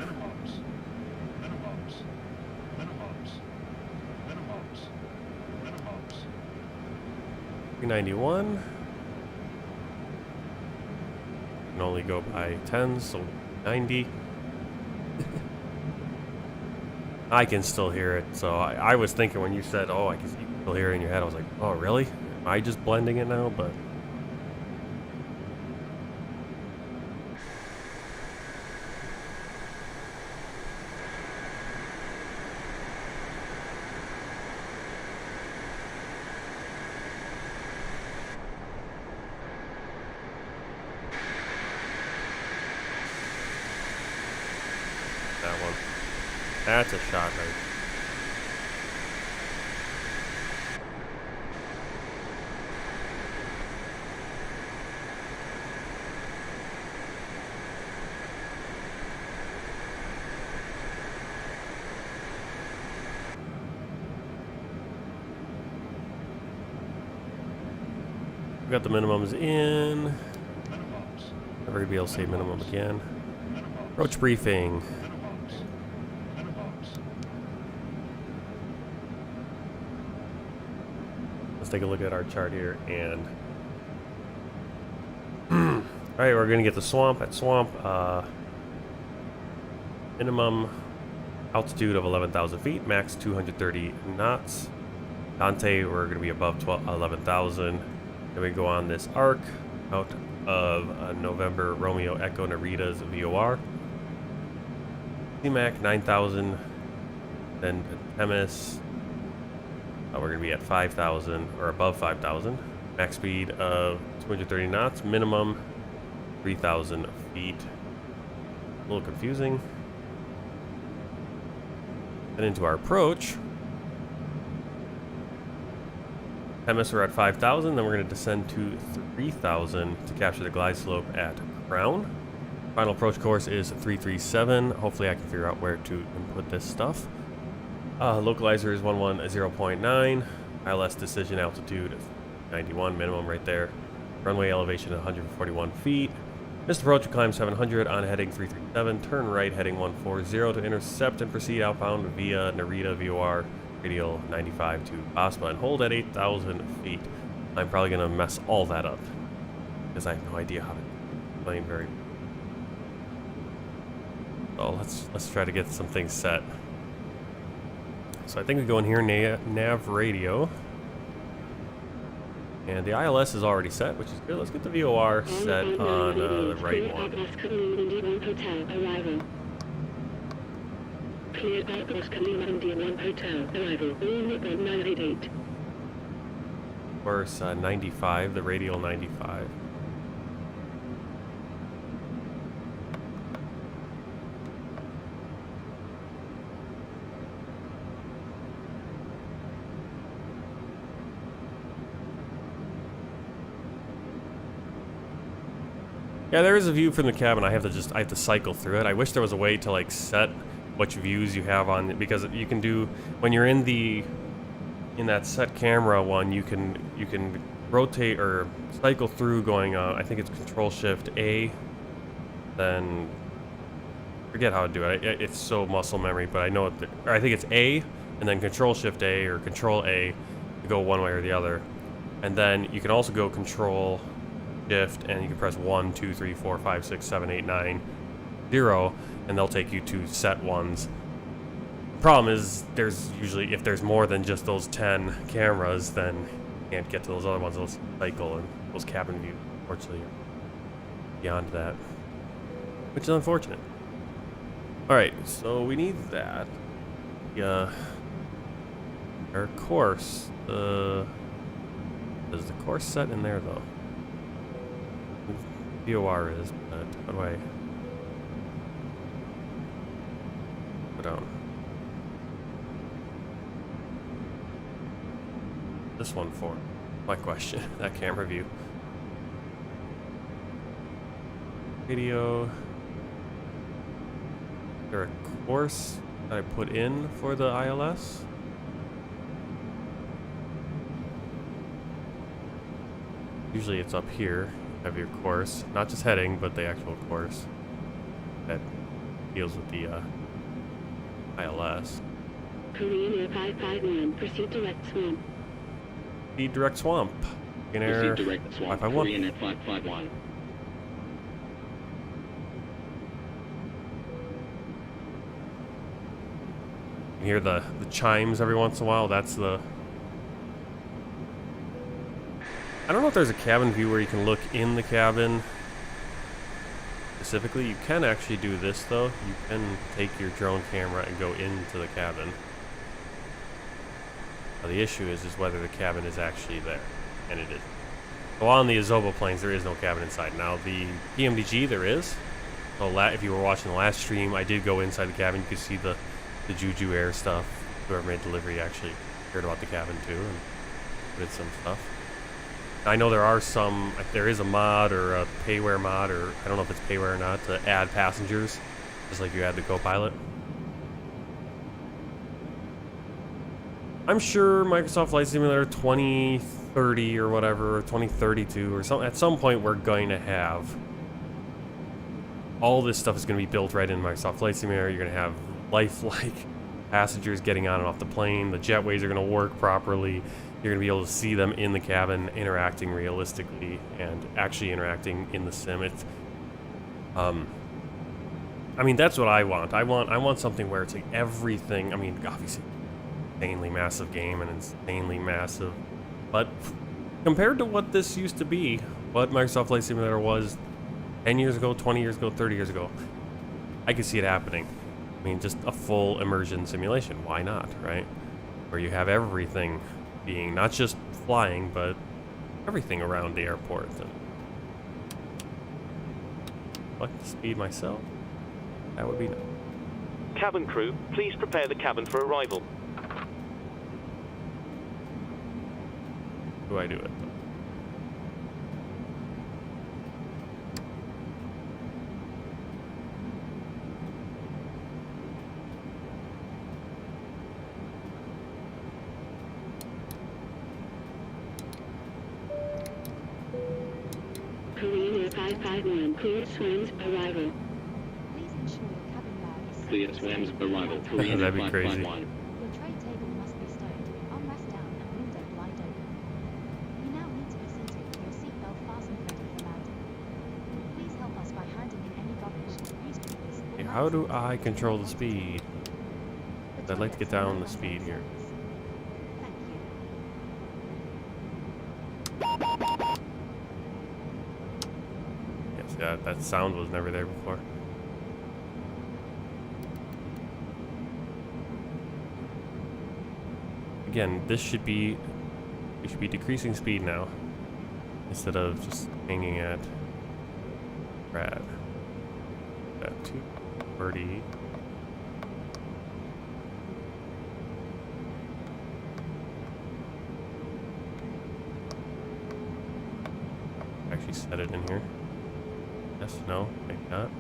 391. Can only go by 10, so 90. I can still hear it, so I was thinking when you said, oh, I can still hear it in your head, I was like, oh, really? Am I just blending it now? But that one. That's a shot right. We got the minimums in. Never gonna be able to say minimum again. Approach briefing. Let's take a look at our chart here, and all right, we're gonna get the swamp. At swamp, minimum altitude of 11,000 feet, max 230 knots. Dante, we're gonna be above 11,000. Then we go on this arc out of November Romeo Echo Narita's VOR. CMAC 9,000. Then Temis. We're going to be at 5,000 or above 5,000. Max speed of 230 knots. Minimum 3,000 feet. A little confusing. Then into our approach. Temis, we're at 5,000. Then we're going to descend to 3,000 to capture the glide slope at Crown. Final approach course is 337. Hopefully I can figure out where to input this stuff. Localizer is 110.9. ILS decision altitude 91, minimum right there. Runway elevation 141 feet. Missed approach to climb 700 on heading 337. Turn right heading 140 to intercept and proceed outbound via Narita VOR radial 95 to Baspa and hold at 8,000 feet. I'm probably going to mess all that up because I have no idea how to plane very. So let's try to get some things set. So I think we go in here, nav radio. And the ILS is already set, which is good. Let's get the VOR set on the right one. Cleared by Oscar Indian 1 Hotel, arrival, all 988. Of course, 95, the radial 95. Yeah, there is a view from the cabin. I have to cycle through it. I wish there was a way to like set which views you have on it, because you can do when you're in that set camera one, you can rotate or cycle through going on. I think it's Control Shift A, then forget how to do it. It's so muscle memory, but I know it. Or I think it's A and then Control Shift A or Control A to go one way or the other, and then you can also go Control Shift and you can press 1, 2, 3, 4, 5, 6, 7, 8, 9, 0, and they'll take you to set ones. The problem is there's usually, if there's more than just those 10 cameras, then you can't get to those other ones. Those cycle and those cabin views, unfortunately, are beyond that, which is unfortunate. Alright, so we need that. Yeah. Our course. Is the course set in there though? POR is, but how do I put down? This one for my question. That camera view. Video. Is there a course that I put in for the ILS? Usually it's up here. Have your course, not just heading, but the actual course that deals with the ILS. KOREANAIR 551, proceed direct swamp. Proceed direct swamp. Proceed direct swamp. 551. KOREANAIR 551. You hear the chimes every once in a while. That's the. I don't know if there's a cabin view where you can look in the cabin specifically. You can actually do this though. You can take your drone camera and go into the cabin. Now, the issue is whether the cabin is actually there, and it is. So on the Azobo planes, there is no cabin inside. Now the pmdg there is. So if you were watching the last stream, I did go inside the cabin. You could see the Juju Air stuff. Whoever made delivery actually heard about the cabin too and did some stuff. I know there is a mod or a payware mod, or I don't know if it's payware or not, to add passengers, just like you add the co-pilot. I'm sure Microsoft Flight Simulator 2030 or whatever, or 2032 or something, at some point we're going to have all this stuff is going to be built right in Microsoft Flight Simulator. You're going to have lifelike passengers getting on and off the plane. The jetways are going to work properly. You're going to be able to see them in the cabin interacting realistically and actually interacting in the sim. It's, I mean, that's what I want. I want something where it's like everything. I mean, obviously, insanely massive game and insanely massive, but compared to what this used to be, what Microsoft Flight Simulator was 10 years ago, 20 years ago, 30 years ago, I could see it happening. I mean, just a full immersion simulation. Why not, right? Where you have everything being not just flying, but everything around the airport. And select the speed myself. That would be nice. Cabin crew, please prepare the cabin for arrival. Do I do it? KOREANAIR 551, clear swims, arrival. Please ensure your cabin bag is Clear swims, arrival. KOREANAIR That'd be crazy. 551. Your tray table must be stowed, armrest down and window wide open. You now need to be seated with your seatbelt fastened ready for landing. Please help us by handing in any rubbish, newspapers, or Okay, how do magazines. I control the speed? The I'd like to get toilets are down now the speed here. Thank you. Yes, yeah, that sound was never there before. Again, we should be decreasing speed now instead of just hanging at rad. At 230. Actually set it in here. Yes, no, maybe not.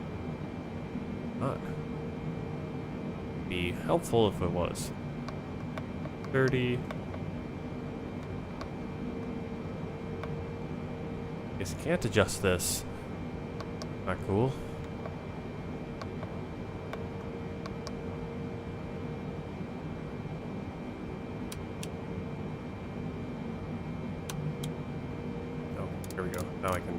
Not. Be helpful if it was. 30. Guess you can't adjust this. Not cool. Oh, here we go. Now I can.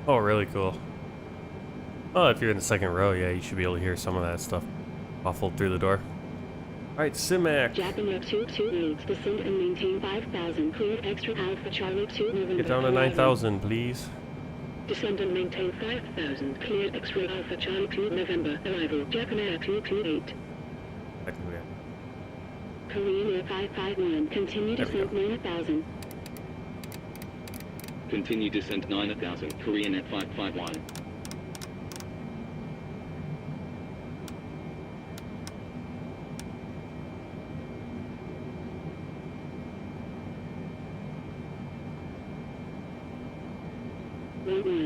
Oh, really cool. Oh, if you're in the second row, yeah, you should be able to hear some of that stuff muffled through the door. Alright, Simac. Japan Rep 228, descend and maintain 5,000, clear extra Alpha Charlie 2 November. Get down to 9,000, please. Descend and maintain 5,000, clear X-ray Alpha Charlie 2 November, arrival, Japan Air 228. Korean Air 551, continue descent 9,000. Continue descent 9,000, Korean at 551.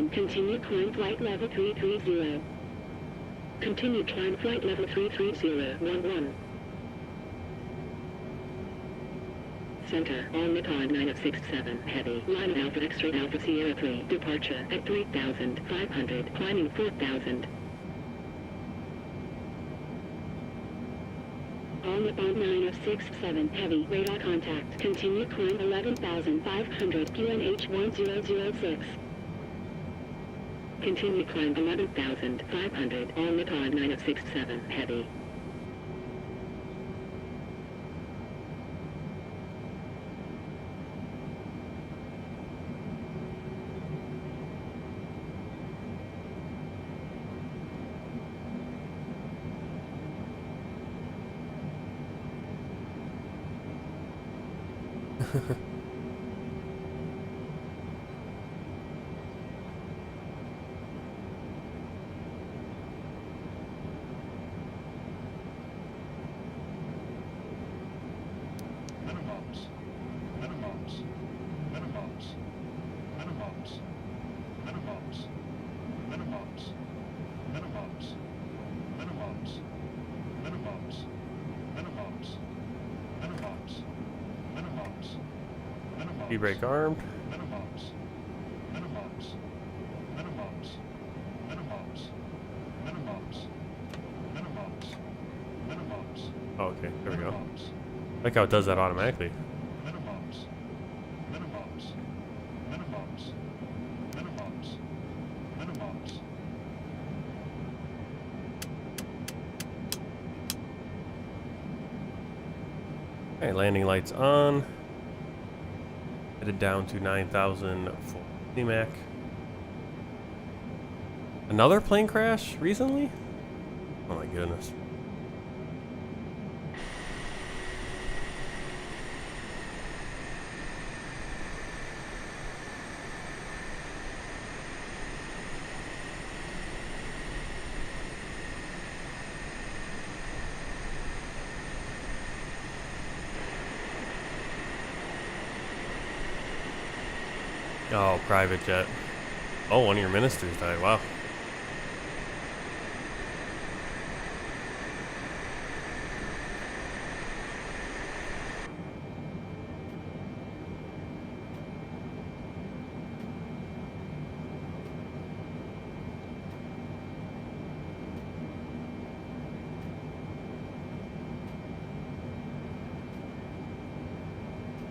Continue climb flight level 330. Continue climb flight level 33011. Center, on the time 967, heavy, line Alpha X-ray Alpha Sierra 3, departure at 3,500, climbing 4,000. On the bound 9067, heavy, radar contact, continue climb 11,500, QNH 1006. Continue climb 11,500, on the time 9067, heavy. Brake armed. Oh, okay, there we go. I like how it does that automatically. Okay, landing lights on. Headed down to 9,000 for CMAC. Another plane crash recently? Oh my goodness. Oh, private jet. Oh, one of your ministers died. Wow.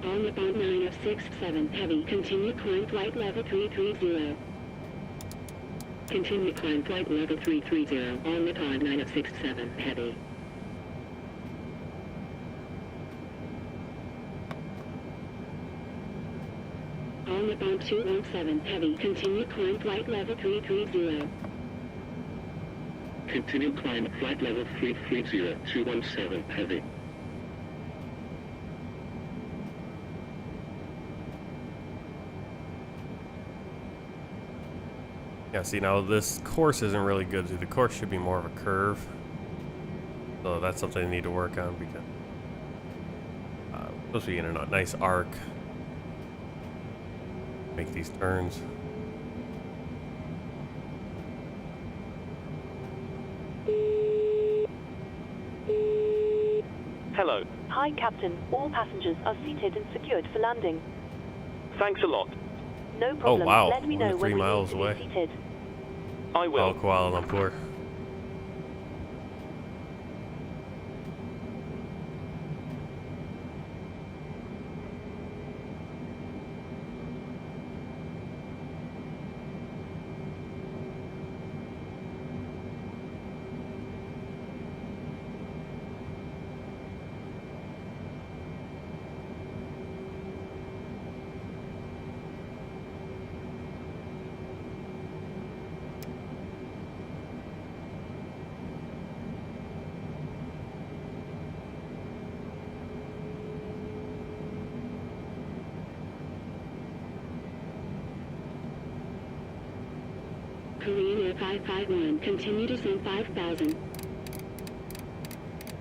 On the bound 9067, heavy, continue climb flight level 330. Continue climb flight level 330, on the time 9067, heavy. On the bound 217, heavy, continue climb flight level 330. Continue climb flight level 330, 217, heavy. Yeah, see, now this course isn't really good. The course should be more of a curve. So that's something I need to work on because supposed to be in a nice arc. Make these turns. Hello. Hi, Captain. All passengers are seated and secured for landing. Thanks a lot. No problem. wow. Let me Only know 3 when we miles need to away. be seated. I will. Oh, Kuala Lumpur. KOREANAIR 551, continue descent 5000.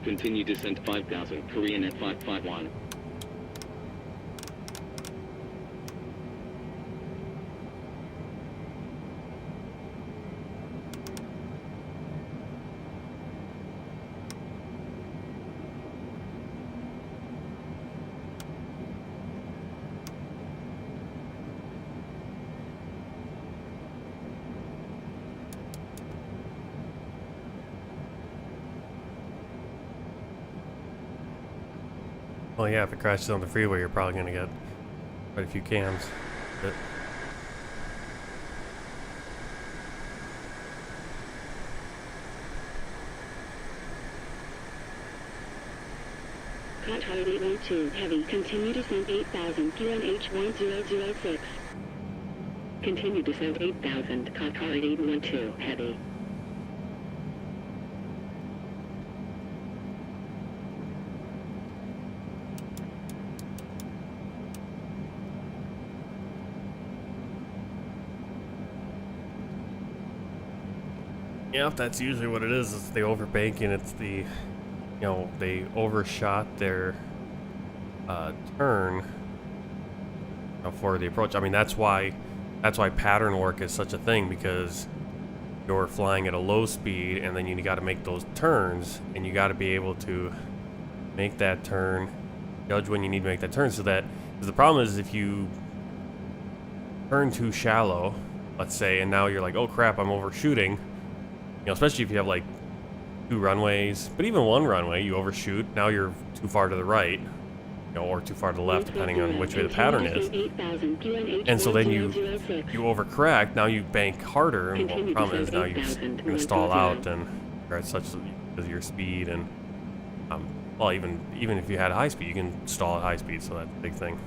Continue descent 5000, KOREANAIR 551. Well, yeah, if it crashes on the freeway, you're probably going to get quite a few cams. But Qatar 812, heavy, continue descent 8000, QNH 1006. Continue descent 8000, Qatar 812, heavy. yeah, that's usually what it is. It's the overbanking. It's the, you know, they overshot their turn for the approach. I mean, that's why pattern work is such a thing, because you're flying at a low speed and then you got to make those turns, and you got to be able to make that turn, judge when you need to make that turn, so that, because the problem is if you turn too shallow, let's say, and now you're like, oh crap, I'm overshooting, you know, especially if you have like 2 runways, but even 1 runway, you overshoot, now you're too far to the right, you know, or too far to the left, depending on which way the pattern is. And so then you overcorrect, now you bank harder, and well, the problem is now you're going to stall out, and you're at such, because of your speed, and well, even if you had high speed, you can stall at high speed, so that's a big thing.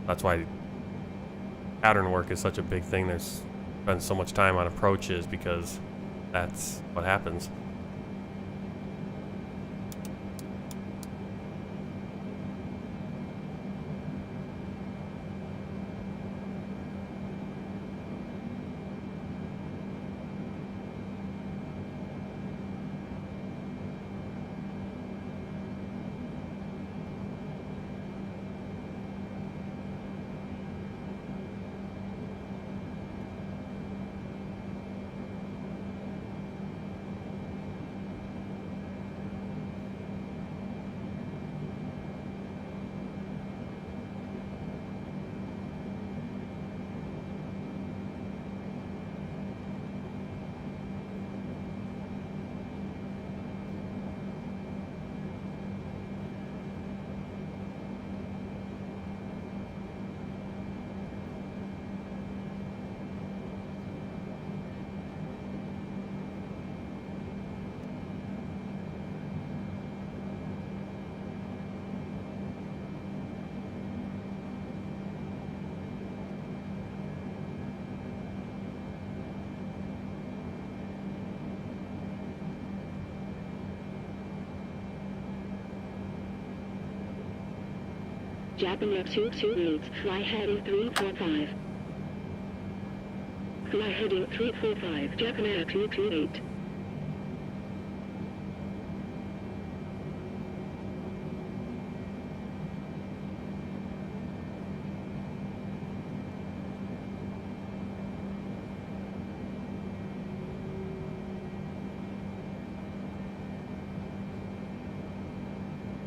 That's why pattern work is such a big thing. There's been so much time on approaches, because that's what happens. Japan X 228, fly heading 345. Fly heading 345, Japan Air 228.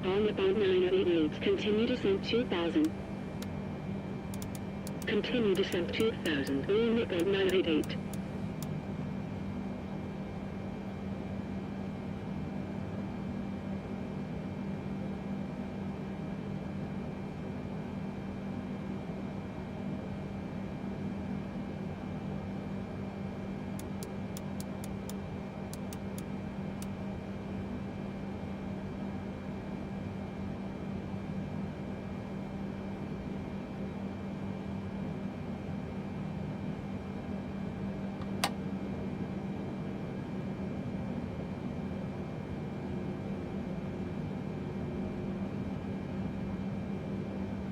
On about 988, continue descent 2000. Continue descent 2000, on about 988.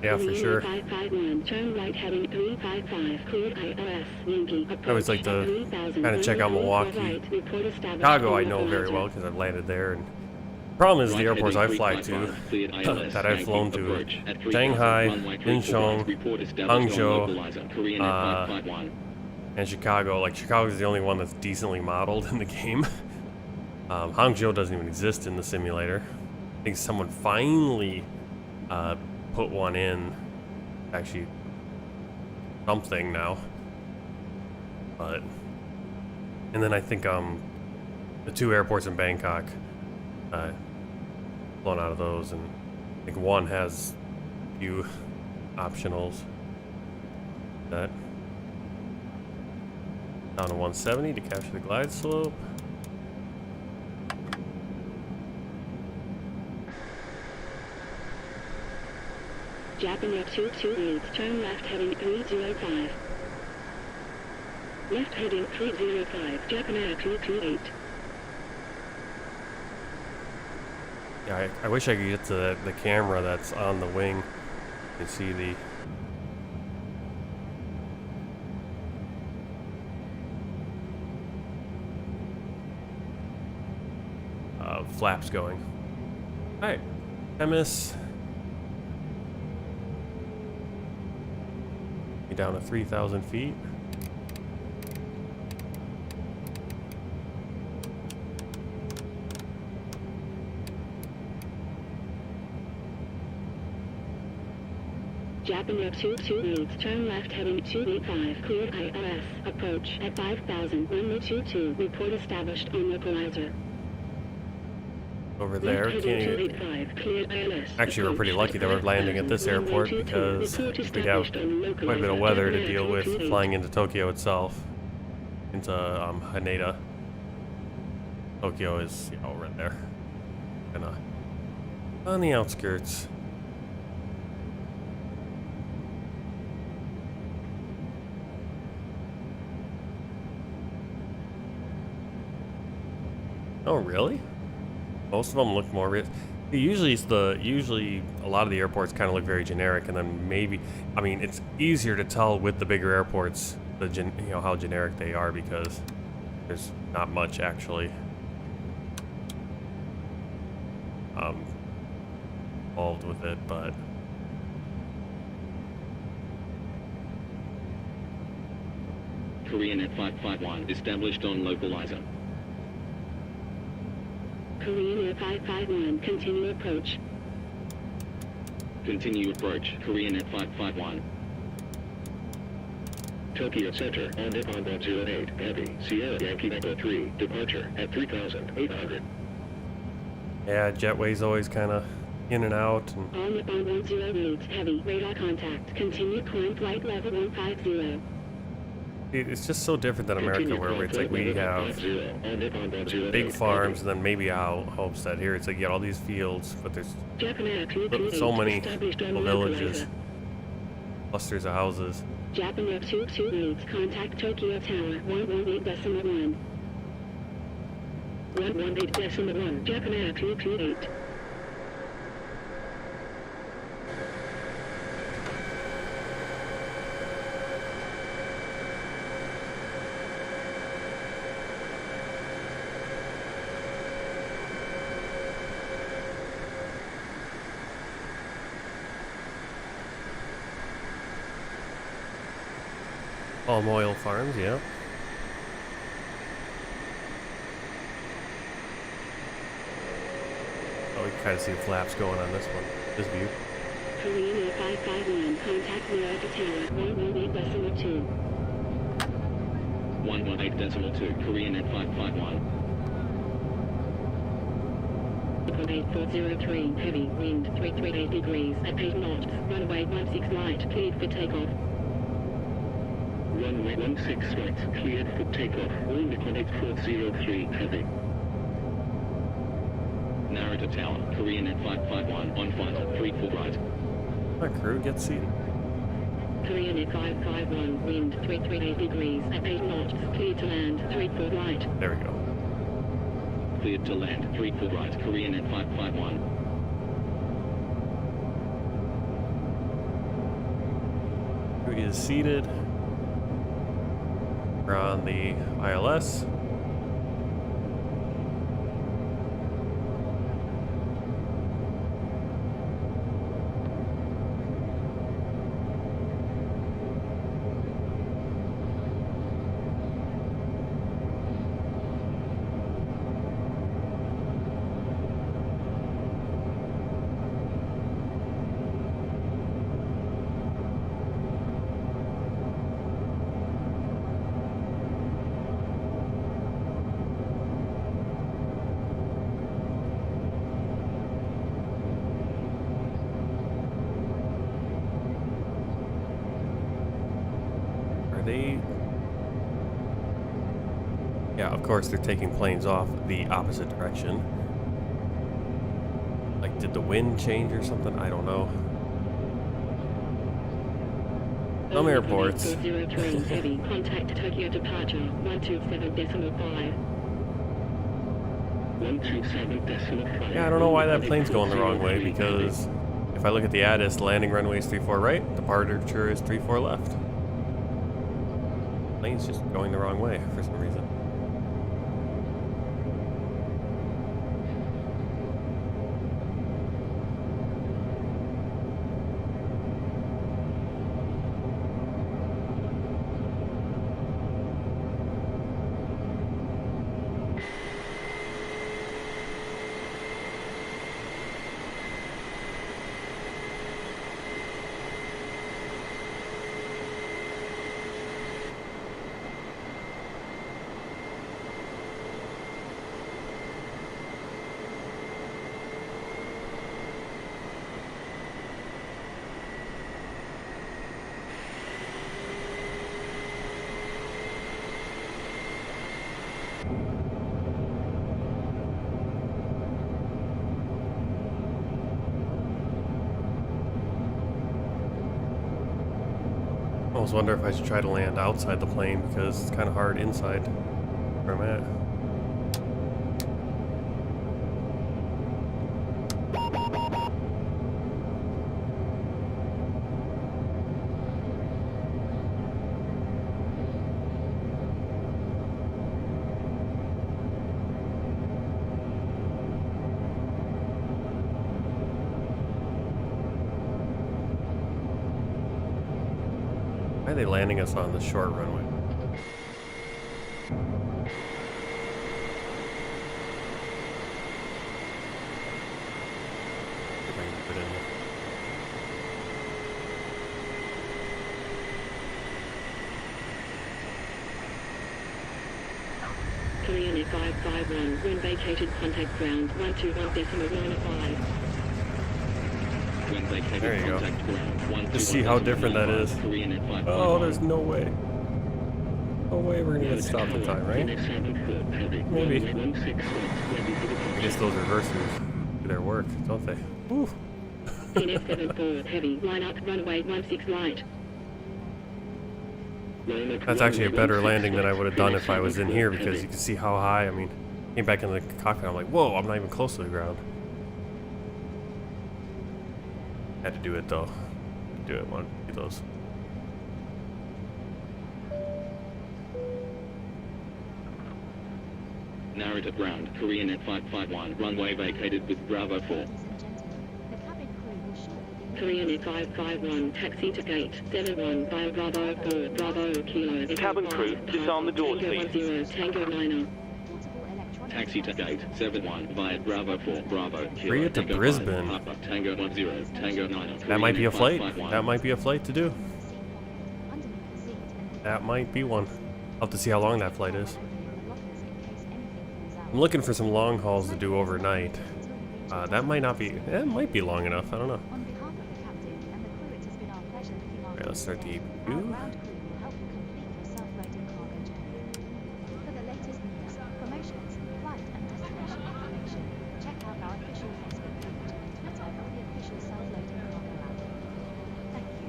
Yeah, for sure. 551, turn right heading 355, cleared ILS, Yankee. I always like to kind of check out Milwaukee. Chicago I know very well because I've landed there. And the problem is the airports I fly to, that I've flown to, Shanghai, Incheon, Hangzhou, and Chicago. Like, Chicago is the only one that's decently modeled in the game. Hangzhou doesn't even exist in the simulator. I think someone finally put one in, actually something now, but, and then I think the two airports in Bangkok, flown out of those, and I think one has a few optionals. That down to 170 to capture the glide slope. Japan Air 228, turn left heading 305. Left heading 305, Japan Air 228. Yeah, I wish I could get to the camera that's on the wing. You can see the flaps going. Alright, MS. Down to 3,000 feet. Japan Air 228, turn left heading 285, cleared ILS, approach at 5,000, runway 22, report established on localizer. Over there, actually we're pretty lucky that we're landing at this airport because we have quite a bit of weather to deal with flying into Tokyo itself, into Haneda. Tokyo is, you know, right there, kind of on the outskirts. Oh really? Most of them look more real. Usually a lot of the airports kind of look very generic, and then maybe, I mean, it's easier to tell with the bigger airports, you know, how generic they are because there's not much actually involved with it, but Korean at 551, established on localizer. KOREANAIR 551, continue approach. Continue approach, Korean at 551. Tokyo Center, on Nippon 108, Heavy, Sierra Yankee Echo 3, departure at 3,800. yeah, jetway's always kind of in and out. And On Nippon 108, Heavy, radar contact, continue climb flight level 150. it's just so different than America, where it's like we have big farms and then maybe out Homestead. Here it's like you got all these fields, but there's so many little villages, clusters of houses. Japan Air 228, contact Tokyo Tower 118.1. 118.1, Japan Air 228. Palm oil farms, yeah. Oh, we can kind of see the flaps going on this one, this view. Korean 551, contact Narita Tower, 118.2. 118.2, Korean at 551. 8403, heavy, wind 338 degrees, at 8 knots, runway 16 right, cleared for takeoff. Runway 16 right, cleared for takeoff. Wind connect 403, heavy. Narita Tower, Korean at 551, on final, 34 right. My crew gets seated. Korean at 551, wind 338 degrees, at 8 knots, cleared to land, 34 right. There we go. Cleared to land, 34 right, Korean at 551. Crew is seated. We're on the ILS. Yeah, of course they're taking planes off the opposite direction. Like, did the wind change or something? I don't know. Some airports. 403, heavy, contact Tokyo departure, 127.5. 127.5. Yeah, I don't know why that plane's going the wrong way, because if I look at the ATIS, landing runway is 34 right, departure is 34 left. Plane's just going the wrong way for some reason. I almost wonder if I should try to land outside the plane because it's kind of hard inside where I'm at. Why are they landing us on the short runway? If I can put in there. Korean at 551, when vacated contact ground, 121.95. There you go. Just see how different that is. Oh, there's no way. No way we're gonna get stopped in time, right? Maybe. I guess those reversers do their work, don't they? Woo. NF74, heavy, line up, runway 16 right. That's actually a better landing than I would have done if I was in here, because you can see how high. I mean, came back in the cockpit, I'm like, whoa, I'm not even close to the ground. Had to do it though. Do it, wanted to do those. Narita ground, Korean at 551, runway vacated with Bravo 4. Korean at 551, taxi to gate 71 by Bravo 4, Bravo Kilo. cabin crew, disarm the doors, Tango please. 10 Tango 9. Portable electronic Taxi to gate 71 via Bravo 4 Bravo. Bring it to Tango Brisbane. 5, Papa, Tango 10 Tango 9. That might be a flight. 551. That might be a flight to do. underneath the seat and That might be one. I'll have to see how long that flight is. lockers in case anything falls out. I'm looking for some long hauls to do overnight. That might not be. It might be long enough. I don't know. On behalf of the captain and the crew, it has been our pleasure looking after Alright, let's start the you. Our APU. ground crew will help you complete your self-loading cargo journey. For the latest news, promotions, flight and destination information, check out our official Facebook page and Twitter for the official self-loading cargo app. Thank you.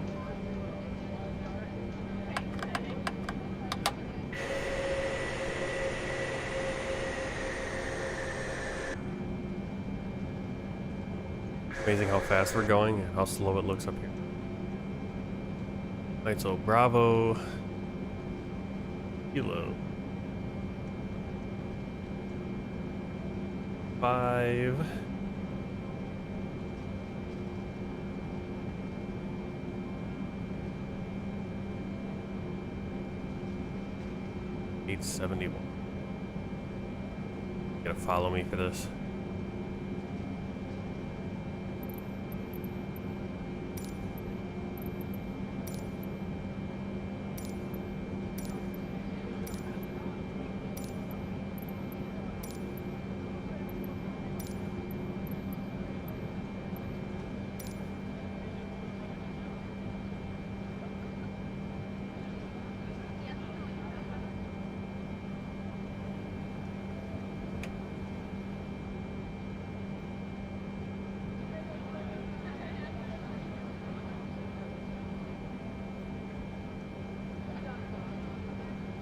Amazing how fast we're going and how slow it looks up here. Alright, so Bravo Kilo 5 871. You gotta follow me for this.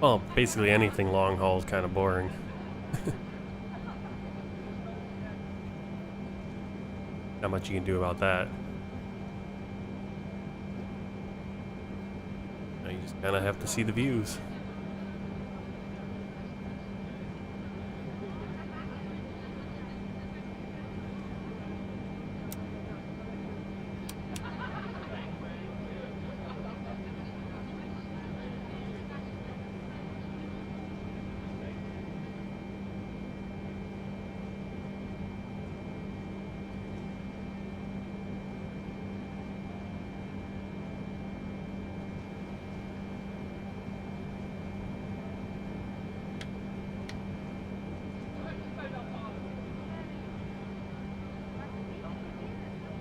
Well, basically anything long haul is kind of boring. Not much you can do about that. Now you just kind of have to see the views.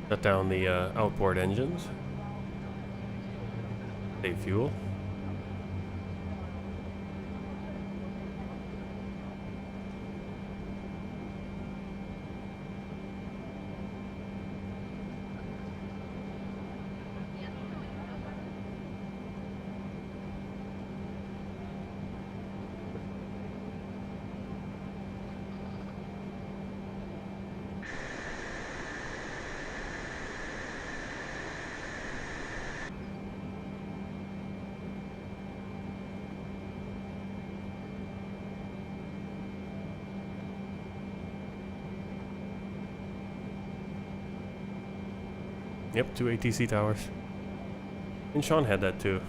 Shut down the outboard engines. Save fuel. Yep, 2 ATC towers. Incheon had that too.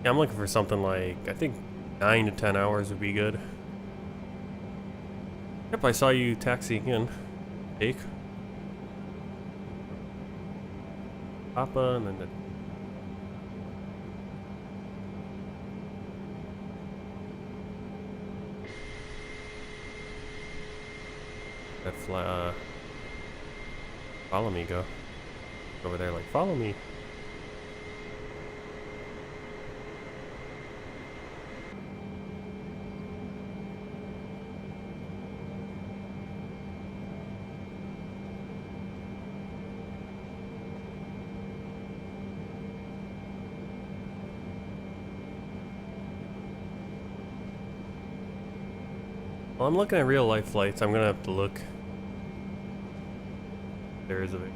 Yeah, I'm looking for something like, I think 9 to 10 hours would be good. Yep, I saw you taxiing in. Jake. Papa, and then the that follow me go over there, like follow me. Well, I'm looking at real life flights. I'm gonna have to look. There is a bit.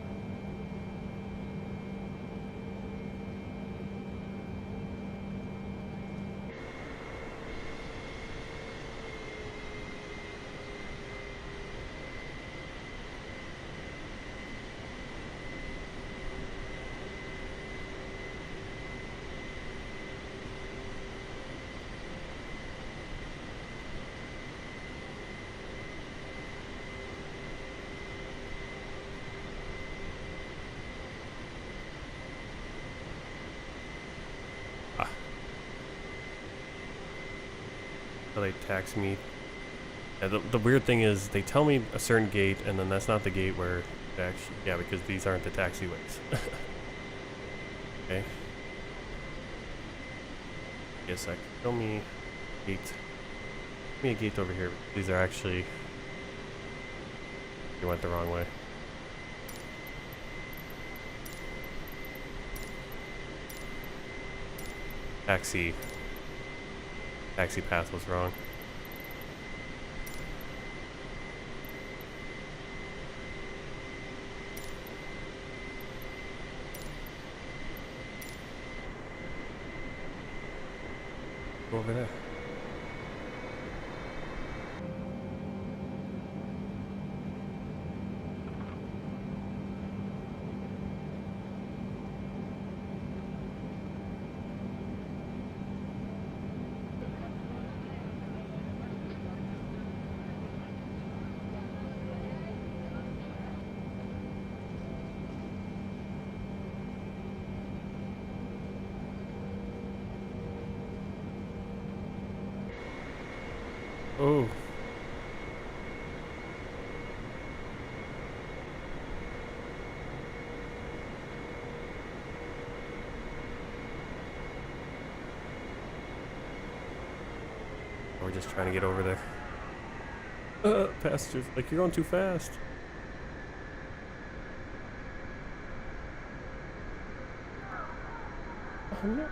They tax me. Yeah, the weird thing is they tell me a certain gate and then that's not the gate where it actually, yeah, because these aren't the taxiways. Okay. Yes, I can show me gate. Give me a gate over here. These are actually, you went the wrong way. Taxi path was wrong. Go over there. Oh. We're just trying to get over there. Passengers, like, you're going too fast. Oh no.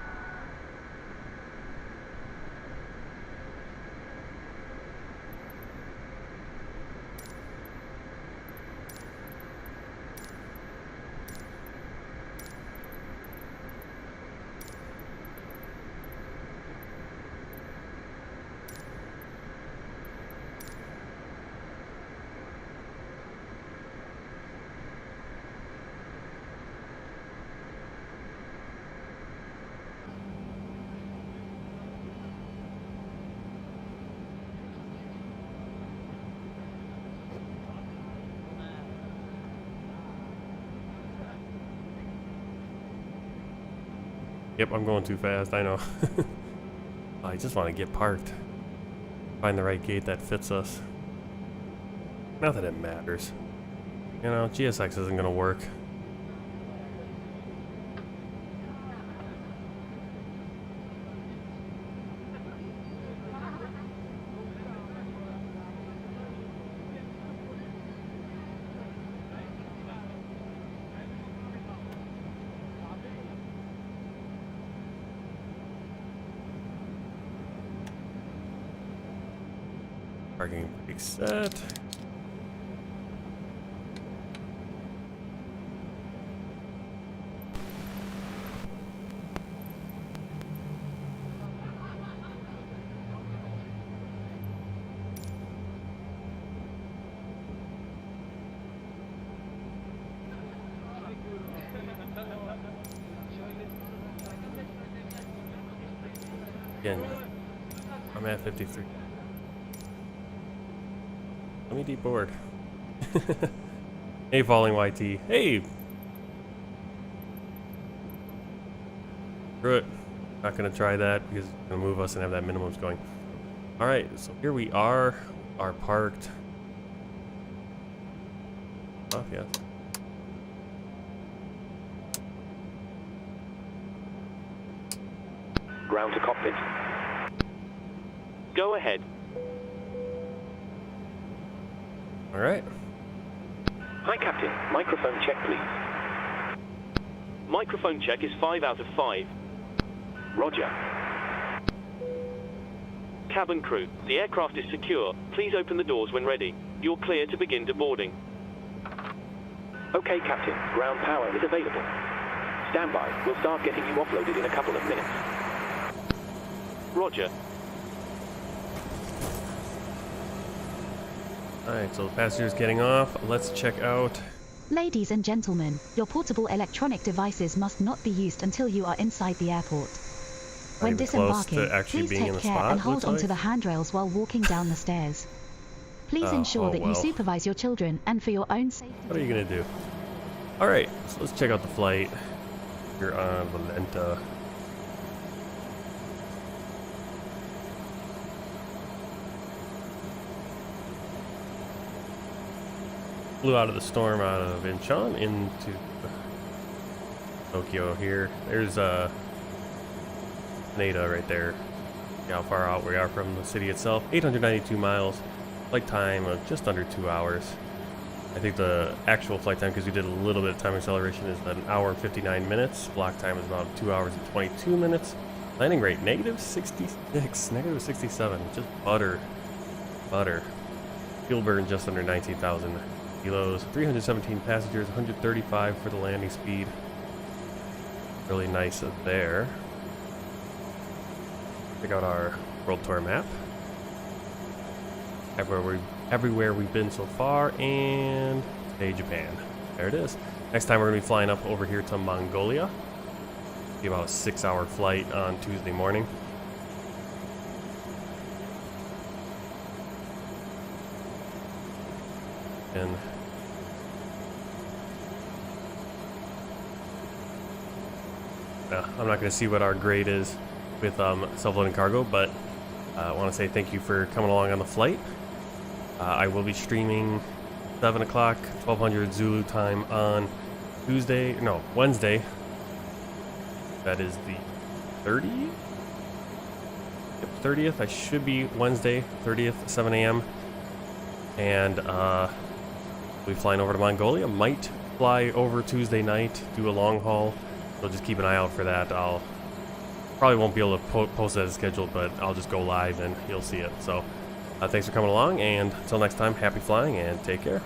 Yep, I'm going too fast, I know. I just want to get parked. Find the right gate that fits us. Not that it matters. You know, GSX isn't going to work. Parking brake set. Again, I'm at 53. Let me deboard. Hey, falling YT. Hey! Screw it. Not gonna try that because it's gonna move us and have that minimums going. Alright, so here we are parked. Oh, yeah. Ground to cockpit. Go ahead. Alright. Hi, Captain. Microphone check, please. Microphone check is 5 out of 5. Roger. Cabin crew, the aircraft is secure. Please open the doors when ready. You're clear to begin deboarding. Okay, Captain. Ground power is available. Stand by. We'll start getting you offloaded in a couple of minutes. Roger. Alright, so the passenger's getting off. Let's check out. Ladies and gentlemen, your portable electronic devices must not be used until you are inside the airport. When Even close to disembarking, actually please being in take the care spot, and hold looks onto like. the handrails while walking down the stairs. Please ensure Oh, that well. you supervise your children and for your own safety. What are you gonna do? Alright, so let's check out the flight. You're on Valenta. Flew out of the storm out of Incheon into Tokyo here. There's Narita right there. See how far out we are from the city itself. 892 miles. Flight time of just under 2 hours. I think the actual flight time, because we did a little bit of time acceleration, is about 1 hour and 59 minutes. Block time is about 2 hours and 22 minutes. Landing rate, negative 66, negative 67. Just butter. Fuel burn just under 19,000 kilos. 317 passengers, 135 for the landing speed. Really nice there. Check out our world tour map. Everywhere we've been so far, and today Japan. There it is. Next time we're gonna be flying up over here to Mongolia. Be about a 6-hour flight on Tuesday morning. And I'm not gonna see what our grade is with self-loading cargo, but I want to say thank you for coming along on the flight. I will be streaming 7 o'clock, 1200 Zulu time on Wednesday. That is the 30th? Yep, 30th. I should be Wednesday, 30th, 7 a.m. And we'll be flying over to Mongolia. Might fly over Tuesday night, do a long haul. So just keep an eye out for that. I'll probably won't be able to post that as scheduled, but I'll just go live and you'll see it. So thanks for coming along, and until next time, happy flying and take care.